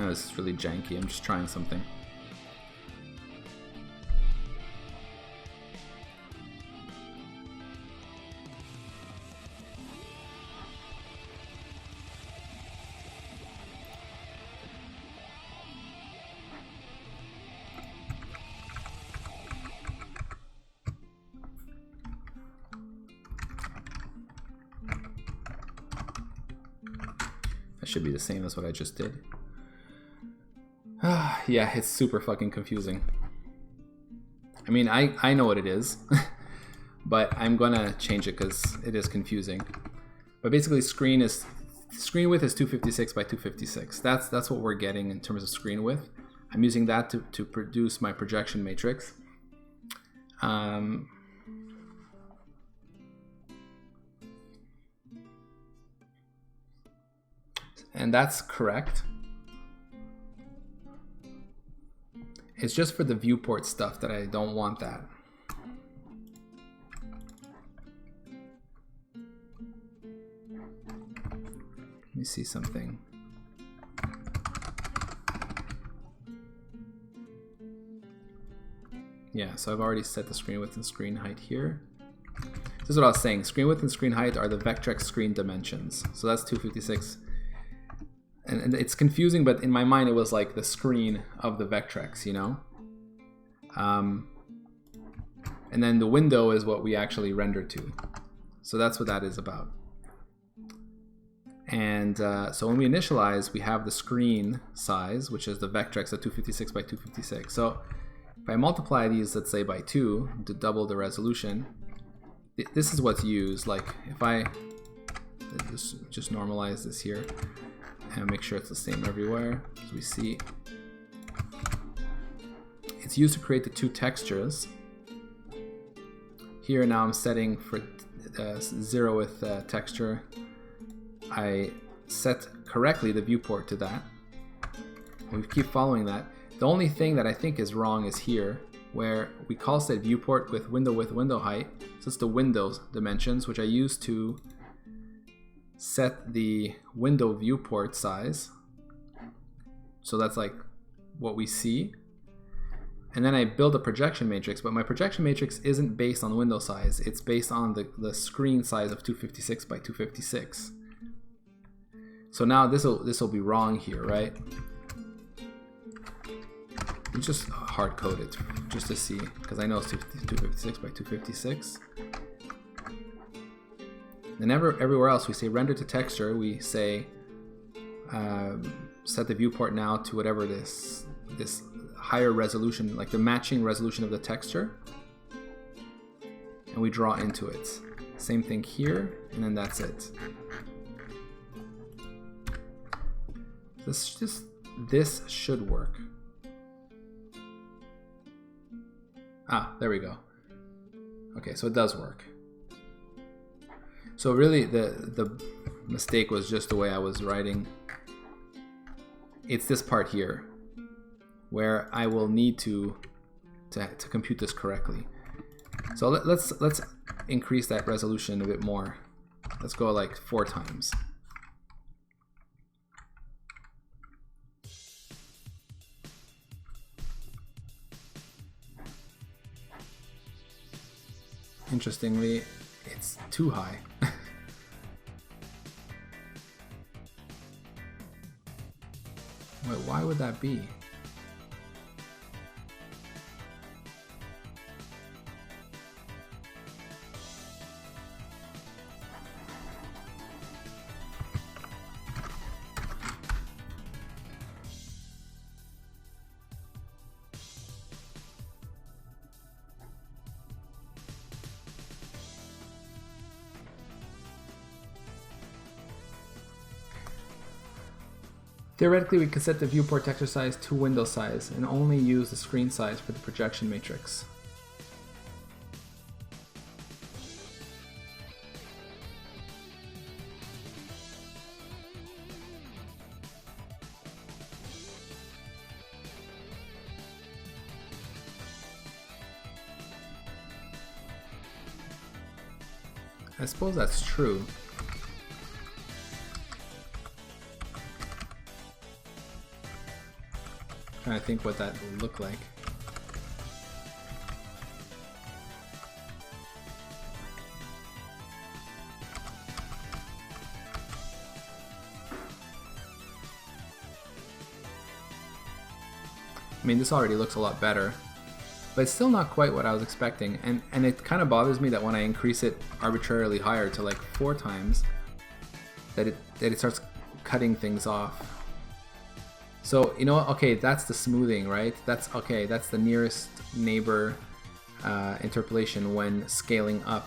Oh, this is really janky. I'm just trying something. That should be the same as what I just did. Yeah, it's super fucking confusing. I mean, I know what it is, but I'm gonna change it because it is confusing. But basically, screen width is 256 by 256. That's what we're getting in terms of screen width. I'm using that to produce my projection matrix. And that's correct. It's just for the viewport stuff that I don't want that. Let me see something. Yeah, so I've already set the screen width and screen height here. This is what I was saying. Screen width and screen height are the Vectrex screen dimensions. So that's 256. And it's confusing, but in my mind it was like the screen of the Vectrex, you know? And then the window is what we actually render to. So that's what that is about. And so when we initialize, we have the screen size, which is the Vectrex at 256 by 256. So if I multiply these, let's say by 2 to double the resolution, this is what's used. Like if I just normalize this here and make sure it's the same everywhere. As we see, it's used to create the two textures. Here now I'm setting for 0 with texture. I set correctly the viewport to that. We keep following that. The only thing that I think is wrong is here, where we call set viewport with window width, window height. So it's the Windows dimensions, which I use to set the window viewport size. So that's like what we see. And then I build a projection matrix, but my projection matrix isn't based on window size. It's based on the screen size of 256 by 256. So now this will be wrong here, right? You just hard code it just to see, because I know it's 256 by 256. And everywhere else we say render to texture, we say set the viewport now to whatever this higher resolution, like the matching resolution of the texture, and we draw into it. Same thing here, and then that's it. This should work. Ah, there we go. Okay, so it does work. So really the mistake was just the way I was writing. It's this part here where I will need to compute this correctly. So let's increase that resolution a bit more. Let's go like 4 times. Interestingly, it's too high. Wait, why would that be? Theoretically, we could set the viewport texture size to window size and only use the screen size for the projection matrix. I suppose that's true. Trying to think what that would look like. I mean, this already looks a lot better, but it's still not quite what I was expecting, and it kind of bothers me that when I increase it arbitrarily higher to like 4 times, that it starts cutting things off. So, you know what? Okay, that's the smoothing, right? That's okay, that's the nearest neighbor interpolation when scaling up.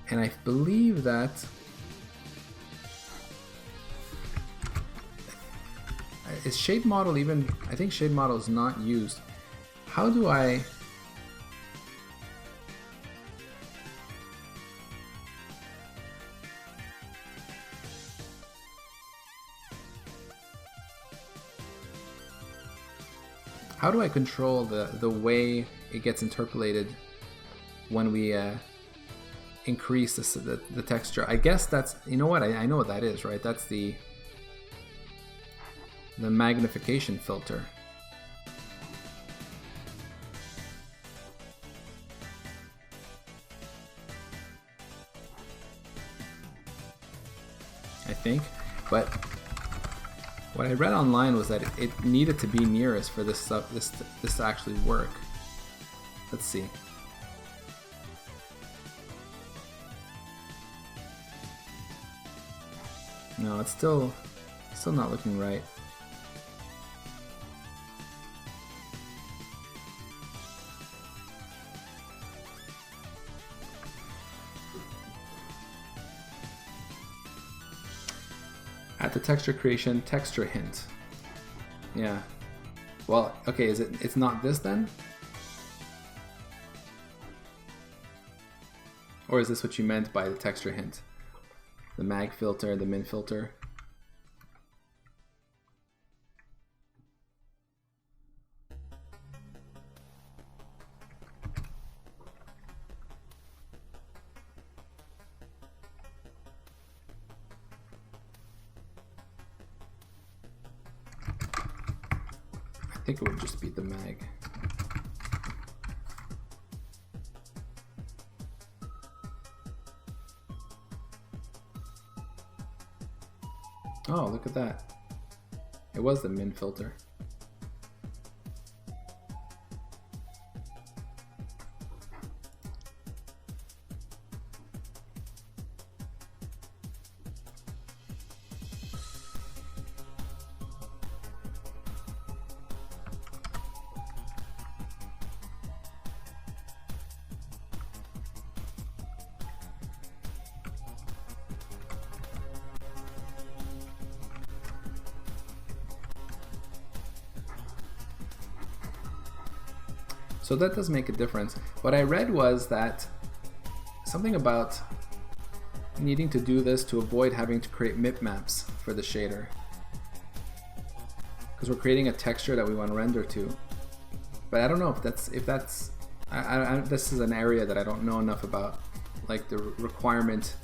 And I believe that is shade model even, I think shade model is not used. How do I control the way it gets interpolated when we increase the texture? I guess that's, you know what, I know what that is, right? That's the magnification filter. I think, but what I read online was that it needed to be nearest for this to actually work. Let's see. No, it's still not looking right. At the texture creation, texture hint. Yeah. Well, okay, it's not this then? Or is this what you meant by the texture hint? The mag filter, the min filter? I think it would just be the mag. Oh, look at that. It was the min filter. So that does make a difference. What I read was that something about needing to do this to avoid having to create mip maps for the shader. Because we're creating a texture that we want to render to. But I don't know if that's this is an area that I don't know enough about, like the requirement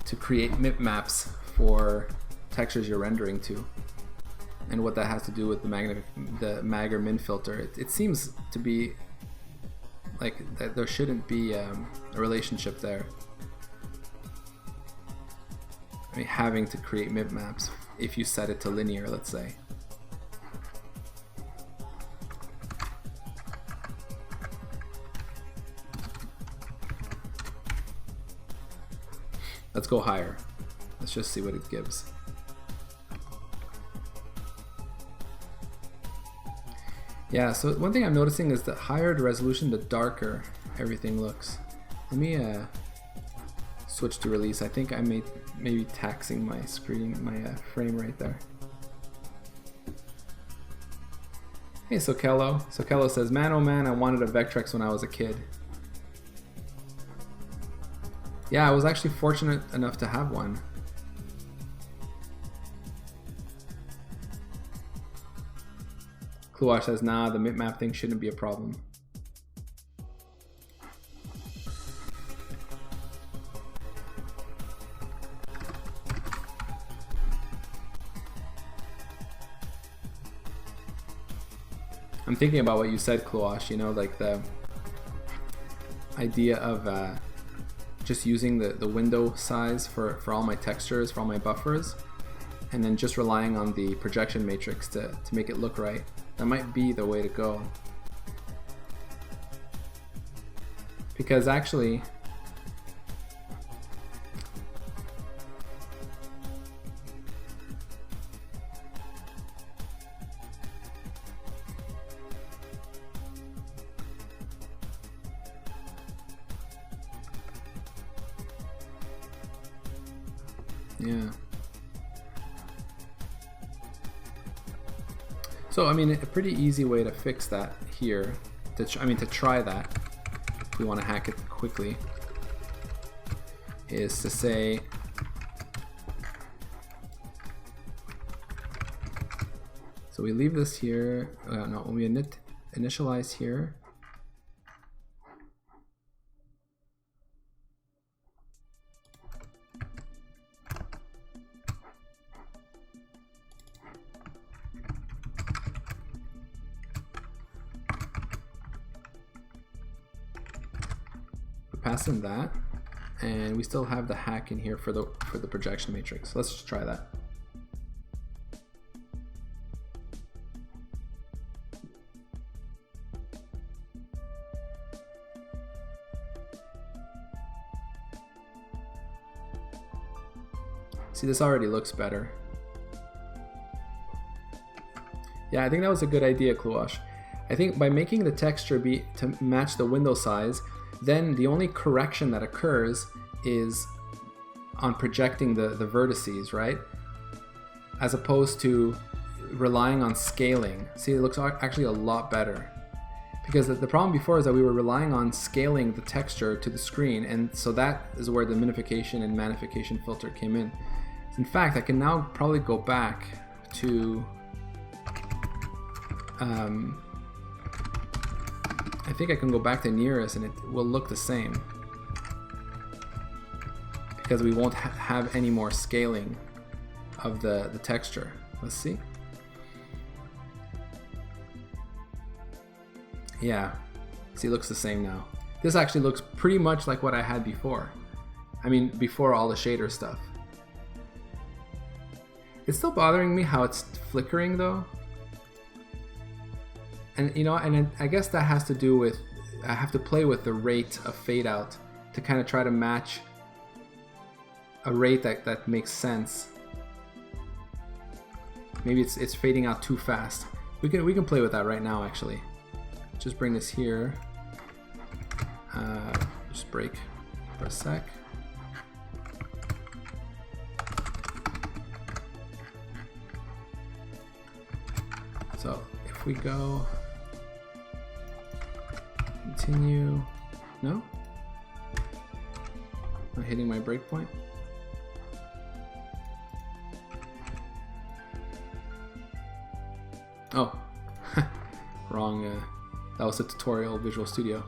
to create mip maps for textures you're rendering to, and what that has to do with the mag or min filter. It seems to be like that there shouldn't be a relationship there. I mean, having to create mip maps if you set it to linear, let's say. Let's go higher. Let's just see what it gives. Yeah, so one thing I'm noticing is that higher the resolution, the darker everything looks. Let me switch to release. I think I may be taxing my screen, my frame right there. Hey, Sokello. Sokello says, man oh man, I wanted a Vectrex when I was a kid. Yeah, I was actually fortunate enough to have one. Kluash says, nah, the mip-map thing shouldn't be a problem. I'm thinking about what you said, Kluash, you know, like the idea of just using the window size for all my textures, for all my buffers, and then just relying on the projection matrix to make it look right. That might be the way to go. Because actually, yeah. So I mean, a pretty easy way to fix that here, to try that, if we want to hack it quickly, is to say, so we leave this here, no, when we initialize here, pass in that, and we still have the hack in here for the projection matrix. So let's just try that. See, this already looks better. Yeah, I think that was a good idea, Kluash. I think by making the texture be to match the window size, then the only correction that occurs is on projecting the vertices, right? as opposed to relying on scaling. See, it looks actually a lot better. Because the problem before is that we were relying on scaling the texture to the screen, and so that is where the minification and magnification filter came in. In fact, I can now probably go back to I think I can go back to nearest and it will look the same, because we won't have any more scaling of the texture. Let's see. Yeah, see, it looks the same now. This actually looks pretty much like what I had before. I mean, before all the shader stuff. It's still bothering me how it's flickering though. And you know, and I guess that has to do with, I have to play with the rate of fade out to kind of try to match a rate that makes sense. Maybe it's fading out too fast. We can play with that right now actually. Just bring this here. Just break for a sec. So if we go continue, no? Not hitting my breakpoint. Oh, wrong. That was a tutorial Visual Studio.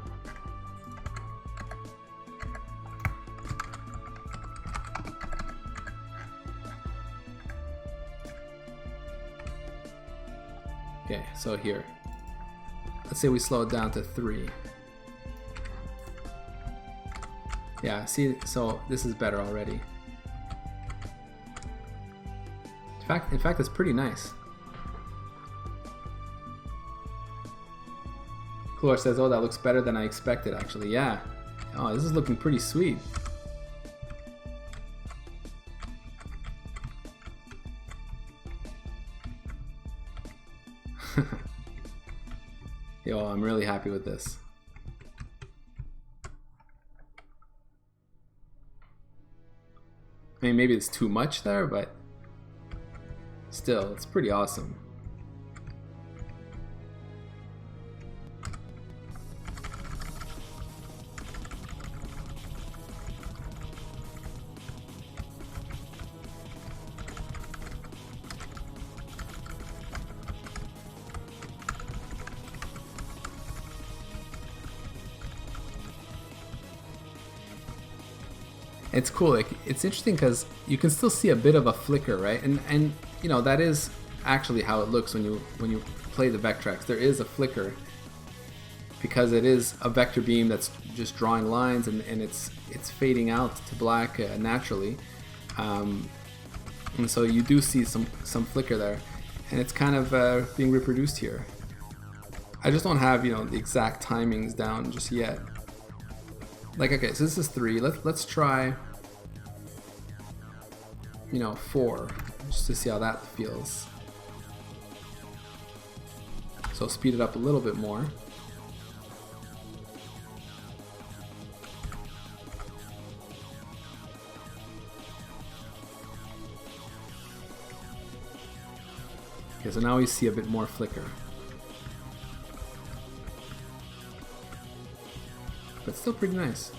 Okay, so here. Let's say we slow it down to 3. Yeah, see, so this is better already. In fact, it's pretty nice. Cooler says, oh, that looks better than I expected, actually. Yeah. Oh, this is looking pretty sweet. Yo, I'm really happy with this. I mean, maybe it's too much there, but still, it's pretty awesome. It's cool. Like, it's interesting because you can still see a bit of a flicker, right? And you know, that is actually how it looks when you play the Vectrex. There is a flicker because it is a vector beam that's just drawing lines, and it's fading out to black naturally, and so you do see some flicker there, and it's kind of being reproduced here. I just don't have, you know, the exact timings down just yet. Like, okay, so this is 3. Let's try, you know, 4, just to see how that feels. So speed it up a little bit more. Okay, so now we see a bit more flicker. But still pretty nice.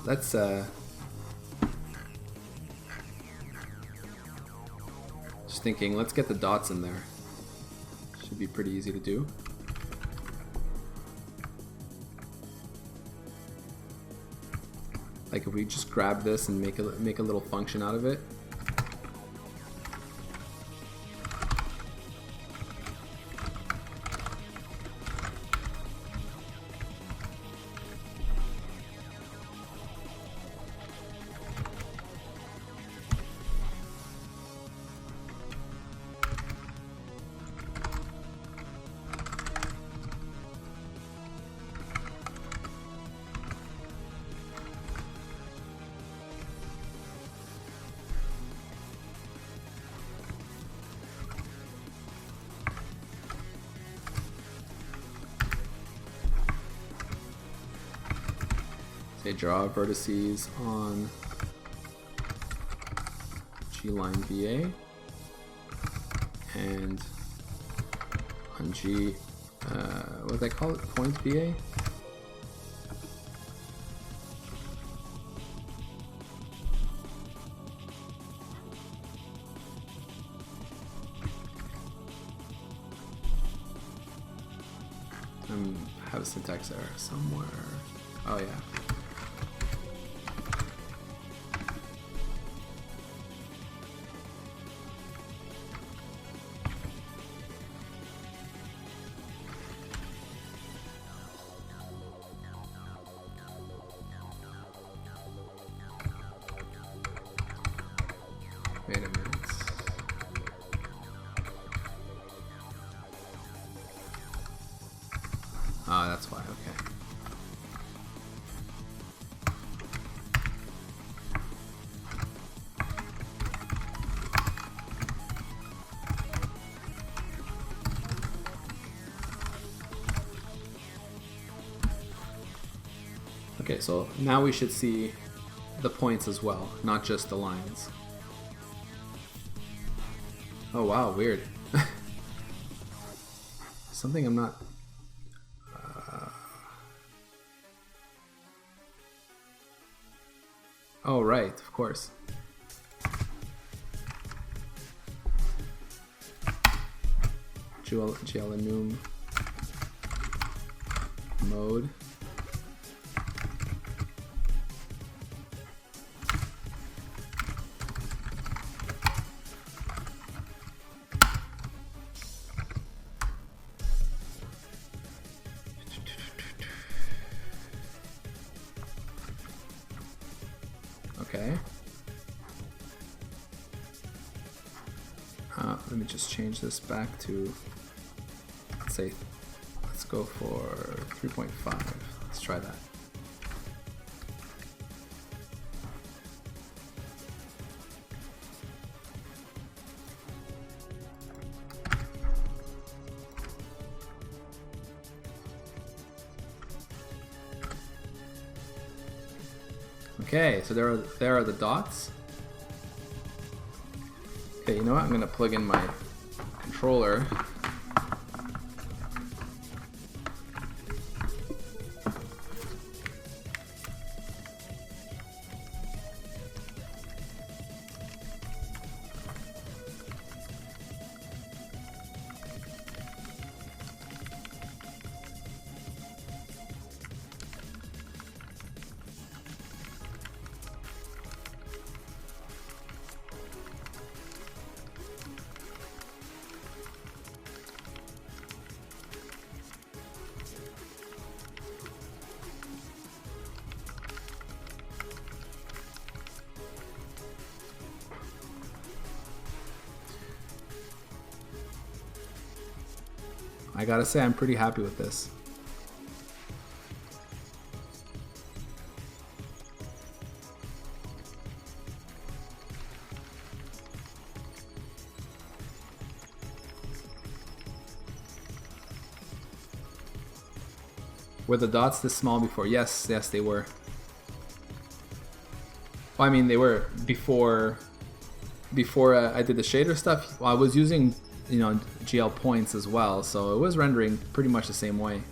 Let's just thinking, let's get the dots in there. Should be pretty easy to do. Like if we just grab this and make a little function out of it. Okay, draw vertices on G line VA and on G, what do they call it? Point VA? I have a syntax error somewhere. Oh yeah. Wait a minute. Oh, that's why, okay. Okay, so now we should see the points as well, not just the lines. Oh wow, weird. Something I'm not... Oh right, of course. GLenum mode. Okay. Let me just change this back to, let's say, let's go for 3.5. Let's try that. Okay, so there are the dots. Okay, you know what? I'm gonna plug in my controller. I gotta say, I'm pretty happy with this. Were the dots this small before? Yes, yes, they were. Well, I mean, they were before I did the shader stuff. Well, I was using, you know, GL points as well, so it was rendering pretty much the same way.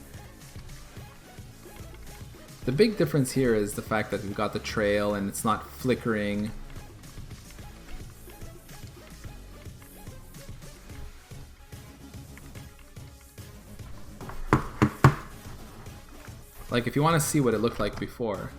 The big difference here is the fact that we've got the trail and it's not flickering. Like, if you want to see what it looked like before.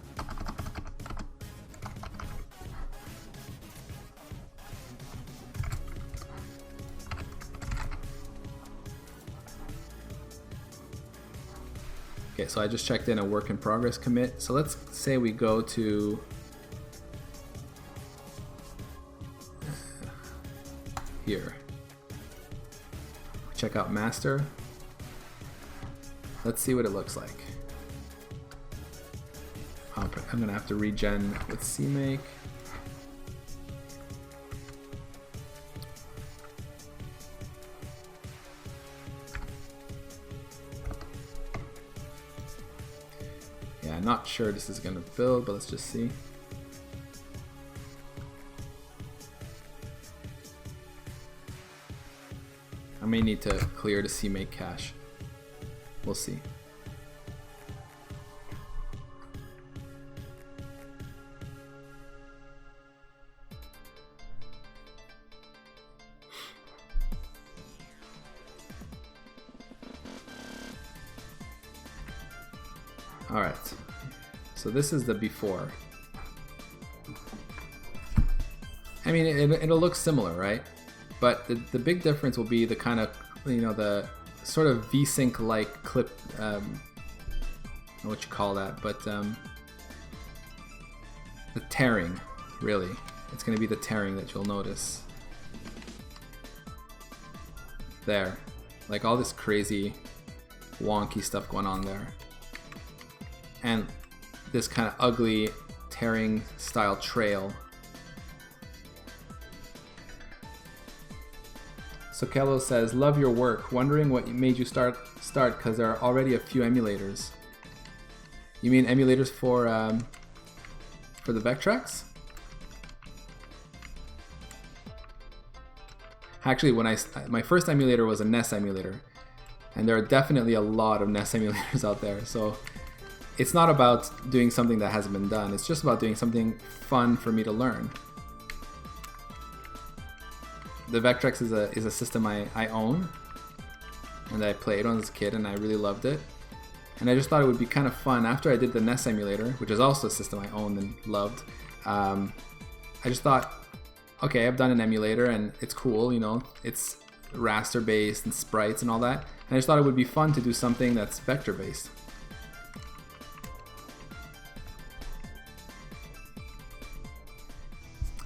Okay, so I just checked in a work in progress commit. So let's say we go to here. Check out master. Let's see what it looks like. I'm gonna have to regen with CMake. not sure this is gonna build, but let's just see. I may need to clear to see make cache. We'll see. All right, so this is the before. I mean, it'll look similar, right? But the big difference will be the kind of, you know, the sort of VSync-like clip, I don't know what you call that, but the tearing, really. It's going to be the tearing that you'll notice. There. Like all this crazy, wonky stuff going on there. And this kind of ugly, tearing style trail. So Kello says, love your work. Wondering what made you start because there are already a few emulators. You mean emulators for the Vectrex? Actually, my first emulator was a NES emulator, and there are definitely a lot of NES emulators out there. So it's not about doing something that hasn't been done. It's just about doing something fun for me to learn. The Vectrex is a system I own and that I played on as a kid, and I really loved it. And I just thought it would be kind of fun after I did the NES emulator, which is also a system I owned and loved. I just thought, okay, I've done an emulator and it's cool, you know, it's raster based and sprites and all that. And I just thought it would be fun to do something that's vector based.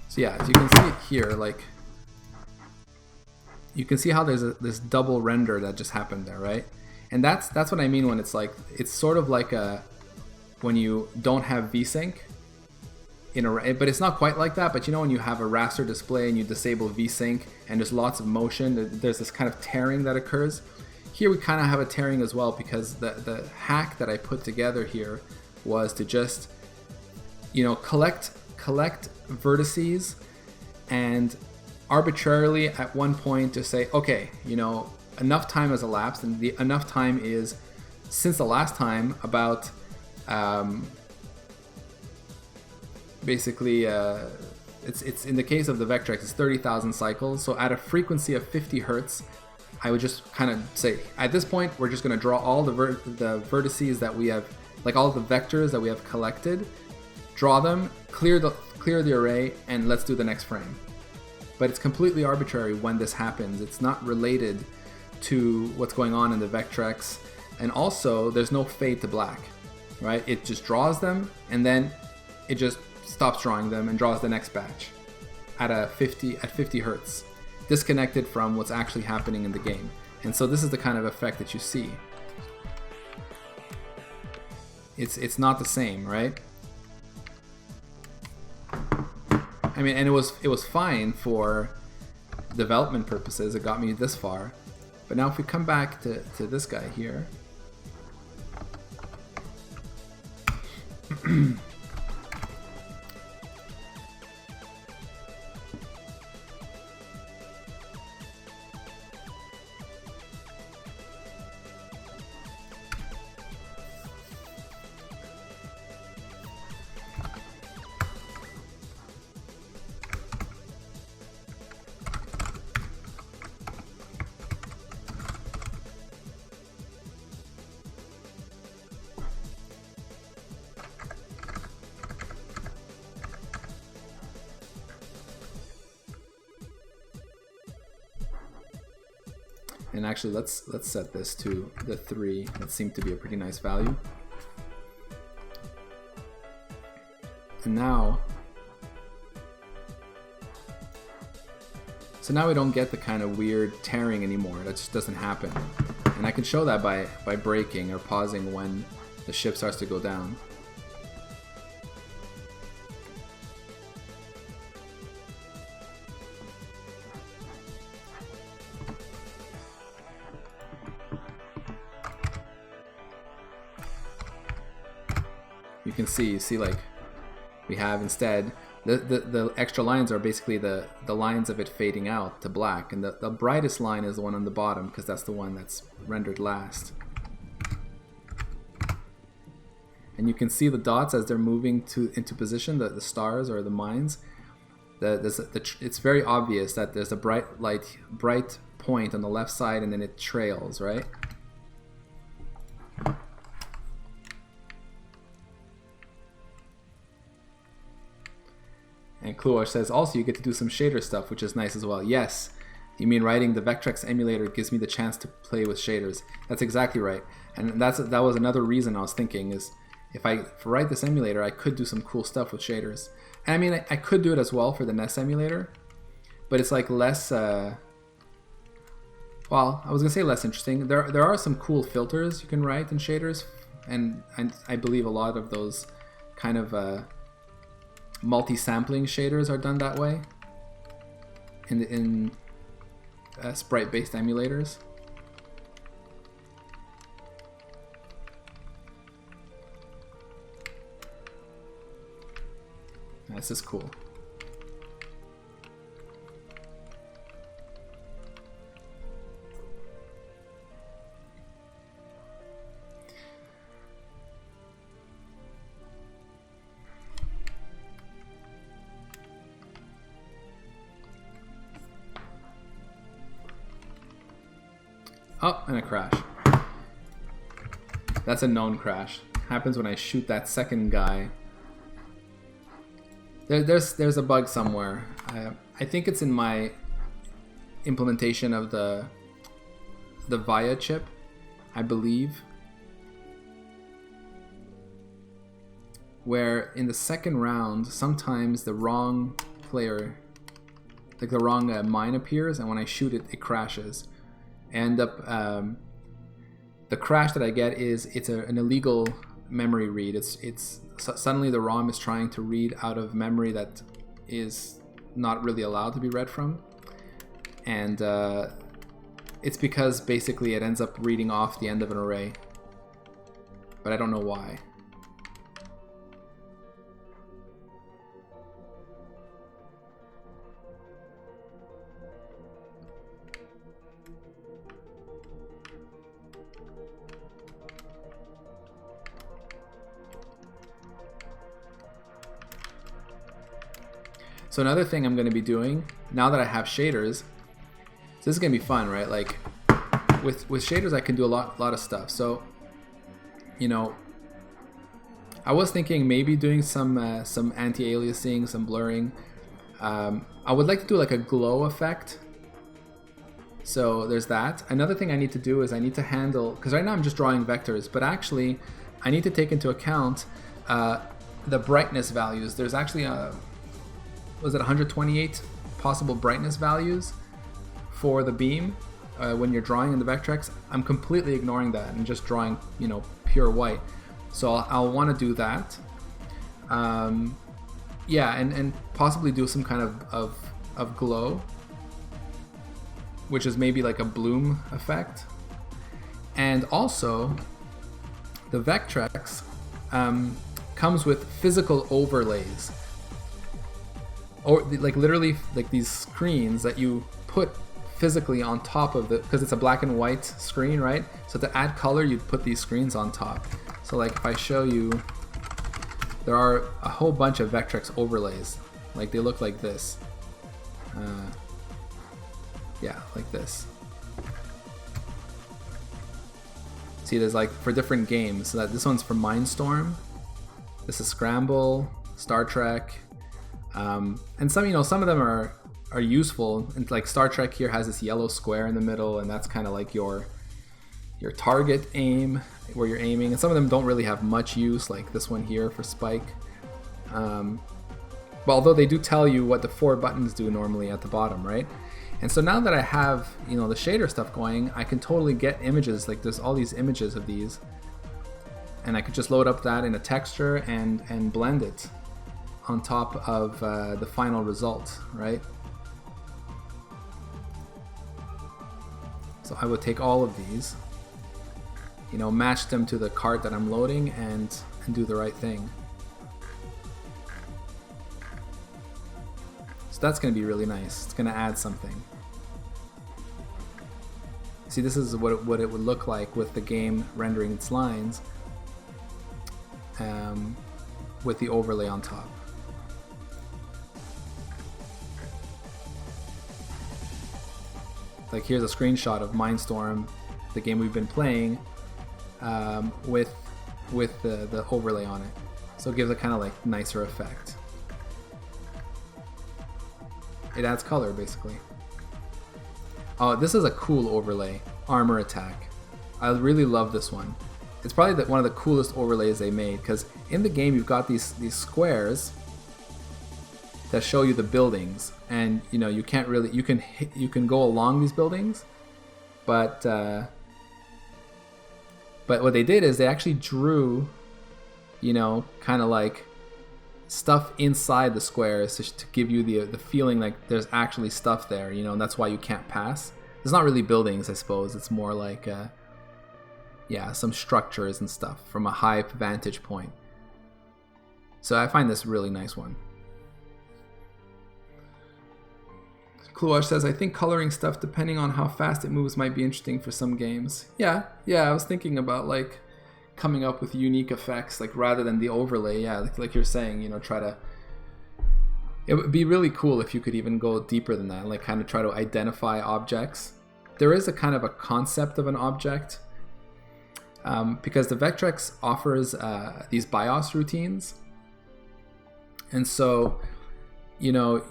So yeah, as you can see it here, like, you can see how there's this double render that just happened there, right? And that's what I mean when it's like, it's sort of like when you don't have VSync in a, but it's not quite like that. But you know, when you have a raster display and you disable VSync and there's lots of motion, there's this kind of tearing that occurs. Here we kind of have a tearing as well, because the hack that I put together here was to just, you know, collect vertices and arbitrarily at one point to say, okay, you know, enough time has elapsed, and the enough time is since the last time about basically it's in the case of the Vectrex, it's 30,000 cycles. So at a frequency of 50 hertz, I would just kind of say, at this point, we're just going to draw all the vertices that we have, like all the vectors that we have collected, draw them, clear the array, and let's do the next frame. But it's completely arbitrary when this happens. It's not related to what's going on in the Vectrex, and also there's no fade to black, right? It just draws them and then it just stops drawing them and draws the next batch at 50 hertz, disconnected from what's actually happening in the game. And so this is the kind of effect that you see. It's not the same, right? I mean, and it was fine for development purposes. It got me this far. But now if we come back to this guy here, and actually let's set this to the 3. That seemed to be a pretty nice value. And now, so now we don't get the kind of weird tearing anymore. That just doesn't happen. And I can show that by breaking or pausing when the ship starts to go down. you can see, like we have instead the extra lines are basically the lines of it fading out to black, and the brightest line is the one on the bottom because that's the one that's rendered last. And you can see the dots as they're moving into position, the stars or the mines. It's very obvious that there's a bright point on the left side, and then it trails, right? And Kluar says, also you get to do some shader stuff, which is nice as well. Yes, you mean writing the Vectrex emulator gives me the chance to play with shaders. That's exactly right. And that was another reason I was thinking is, if I write this emulator, I could do some cool stuff with shaders. And I mean, I could do it as well for the NES emulator, but it's like less, well, I was gonna say less interesting. There are some cool filters you can write in shaders, and I believe a lot of those kind of multi-sampling shaders are done that way in sprite-based emulators. This is cool. Oh, and a crash. That's a known crash. Happens when I shoot that second guy. There's a bug somewhere. I think it's in my implementation of the VIA chip, I believe, where in the second round sometimes the wrong player, like the wrong mine appears, and when I shoot it, it crashes. I end up the crash that I get is it's an illegal memory read. It's suddenly the ROM is trying to read out of memory that is not really allowed to be read from, and it's because basically it ends up reading off the end of an array, but I don't know why. So another thing I'm going to be doing, now that I have shaders, so this is going to be fun, right? Like, with shaders I can do a lot of stuff. So, you know, I was thinking maybe doing some anti-aliasing, some blurring. I would like to do like a glow effect. So there's that. Another thing I need to do is I need to handle, because right now I'm just drawing vectors, but actually I need to take into account the brightness values. There's actually was it 128 possible brightness values for the beam when you're drawing in the Vectrex. I'm completely ignoring that and just drawing, you know, pure white. So I'll want to do that. Yeah, and possibly do some kind of glow, which is maybe like a bloom effect. And also, the Vectrex comes with physical overlays. Or like literally like these screens that you put physically on top of it, because it's a black and white screen, right? So to add color, you'd put these screens on top. So like if I show you, there are a whole bunch of Vectrex overlays. Like they look like this. Yeah, like this. See, there's like for different games. So that this one's for Mindstorm. This is Scramble, Star Trek. And some, you know, some of them are useful, and like Star Trek here has this yellow square in the middle, and that's kind of like your target aim, where you're aiming. And some of them don't really have much use, like this one here for Spike. But although they do tell you what the 4 buttons do normally at the bottom, right? And so now that I have, you know, the shader stuff going, I can totally get images. Like there's all these images of these, and I could just load up that in a texture and blend it on top of the final result, right? So I would take all of these, you know, match them to the cart that I'm loading and do the right thing. So that's going to be really nice. It's going to add something. See, this is what it would look like with the game rendering its lines with the overlay on top. Like here's a screenshot of Mindstorm, the game we've been playing, with the overlay on it. So it gives a kind of like nicer effect. It adds color basically. Oh, this is a cool overlay, armor attack. I really love this one. It's probably one of the coolest overlays they made, because in the game you've got these squares that show you the buildings, and you know you can't really you can go along these buildings, but what they did is they actually drew, you know, kind of like stuff inside the squares to give you the feeling like there's actually stuff there, you know, and that's why you can't pass. It's not really buildings, I suppose. It's more like yeah, some structures and stuff from a high vantage point. So I find this a really nice one. Kluash says, I think coloring stuff depending on how fast it moves might be interesting for some games. Yeah, I was thinking about like coming up with unique effects, like rather than the overlay. Yeah, like you're saying, you know, try to. It would be really cool if you could even go deeper than that, like kind of try to identify objects. There is a kind of a concept of an object, because the Vectrex offers these BIOS routines, and so, you know,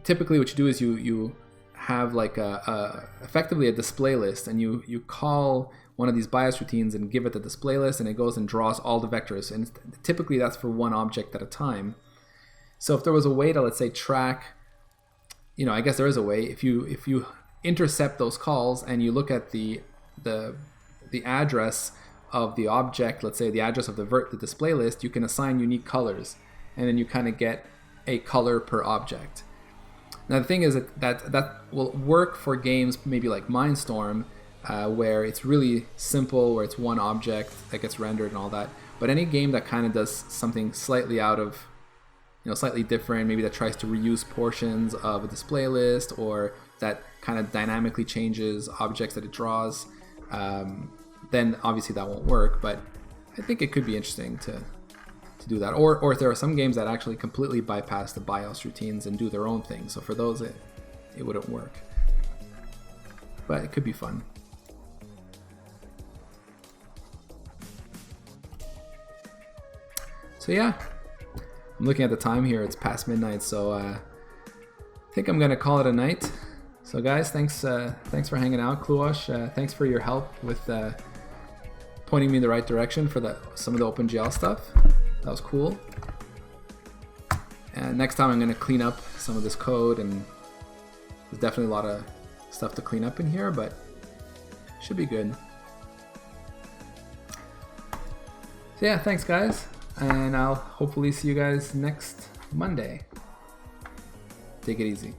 typically what you do is you have like effectively a display list, and you call one of these BIOS routines and give it the display list, and it goes and draws all the vectors, and typically that's for one object at a time. So if there was a way to, let's say, track, you know, I guess there is a way, if you intercept those calls and you look at the address of the object, let's say the address of the display list, you can assign unique colors, and then you kind of get a color per object. Now the thing is that will work for games maybe like Mindstorm, where it's really simple, where it's one object that gets rendered and all that. But any game that kind of does something slightly out of, you know, slightly different, maybe that tries to reuse portions of a display list, or that kind of dynamically changes objects that it draws, then obviously that won't work. But I think it could be interesting to do that. Or if there are some games that actually completely bypass the BIOS routines and do their own thing. So for those, it wouldn't work. But it could be fun. So yeah, I'm looking at the time here. It's past midnight, so I think I'm gonna call it a night. So guys, thanks for hanging out. Kluash, thanks for your help with pointing me in the right direction for some of the OpenGL stuff. That was cool. And next time I'm gonna clean up some of this code, and there's definitely a lot of stuff to clean up in here, but should be good. So yeah, thanks guys. And I'll hopefully see you guys next Monday. Take it easy.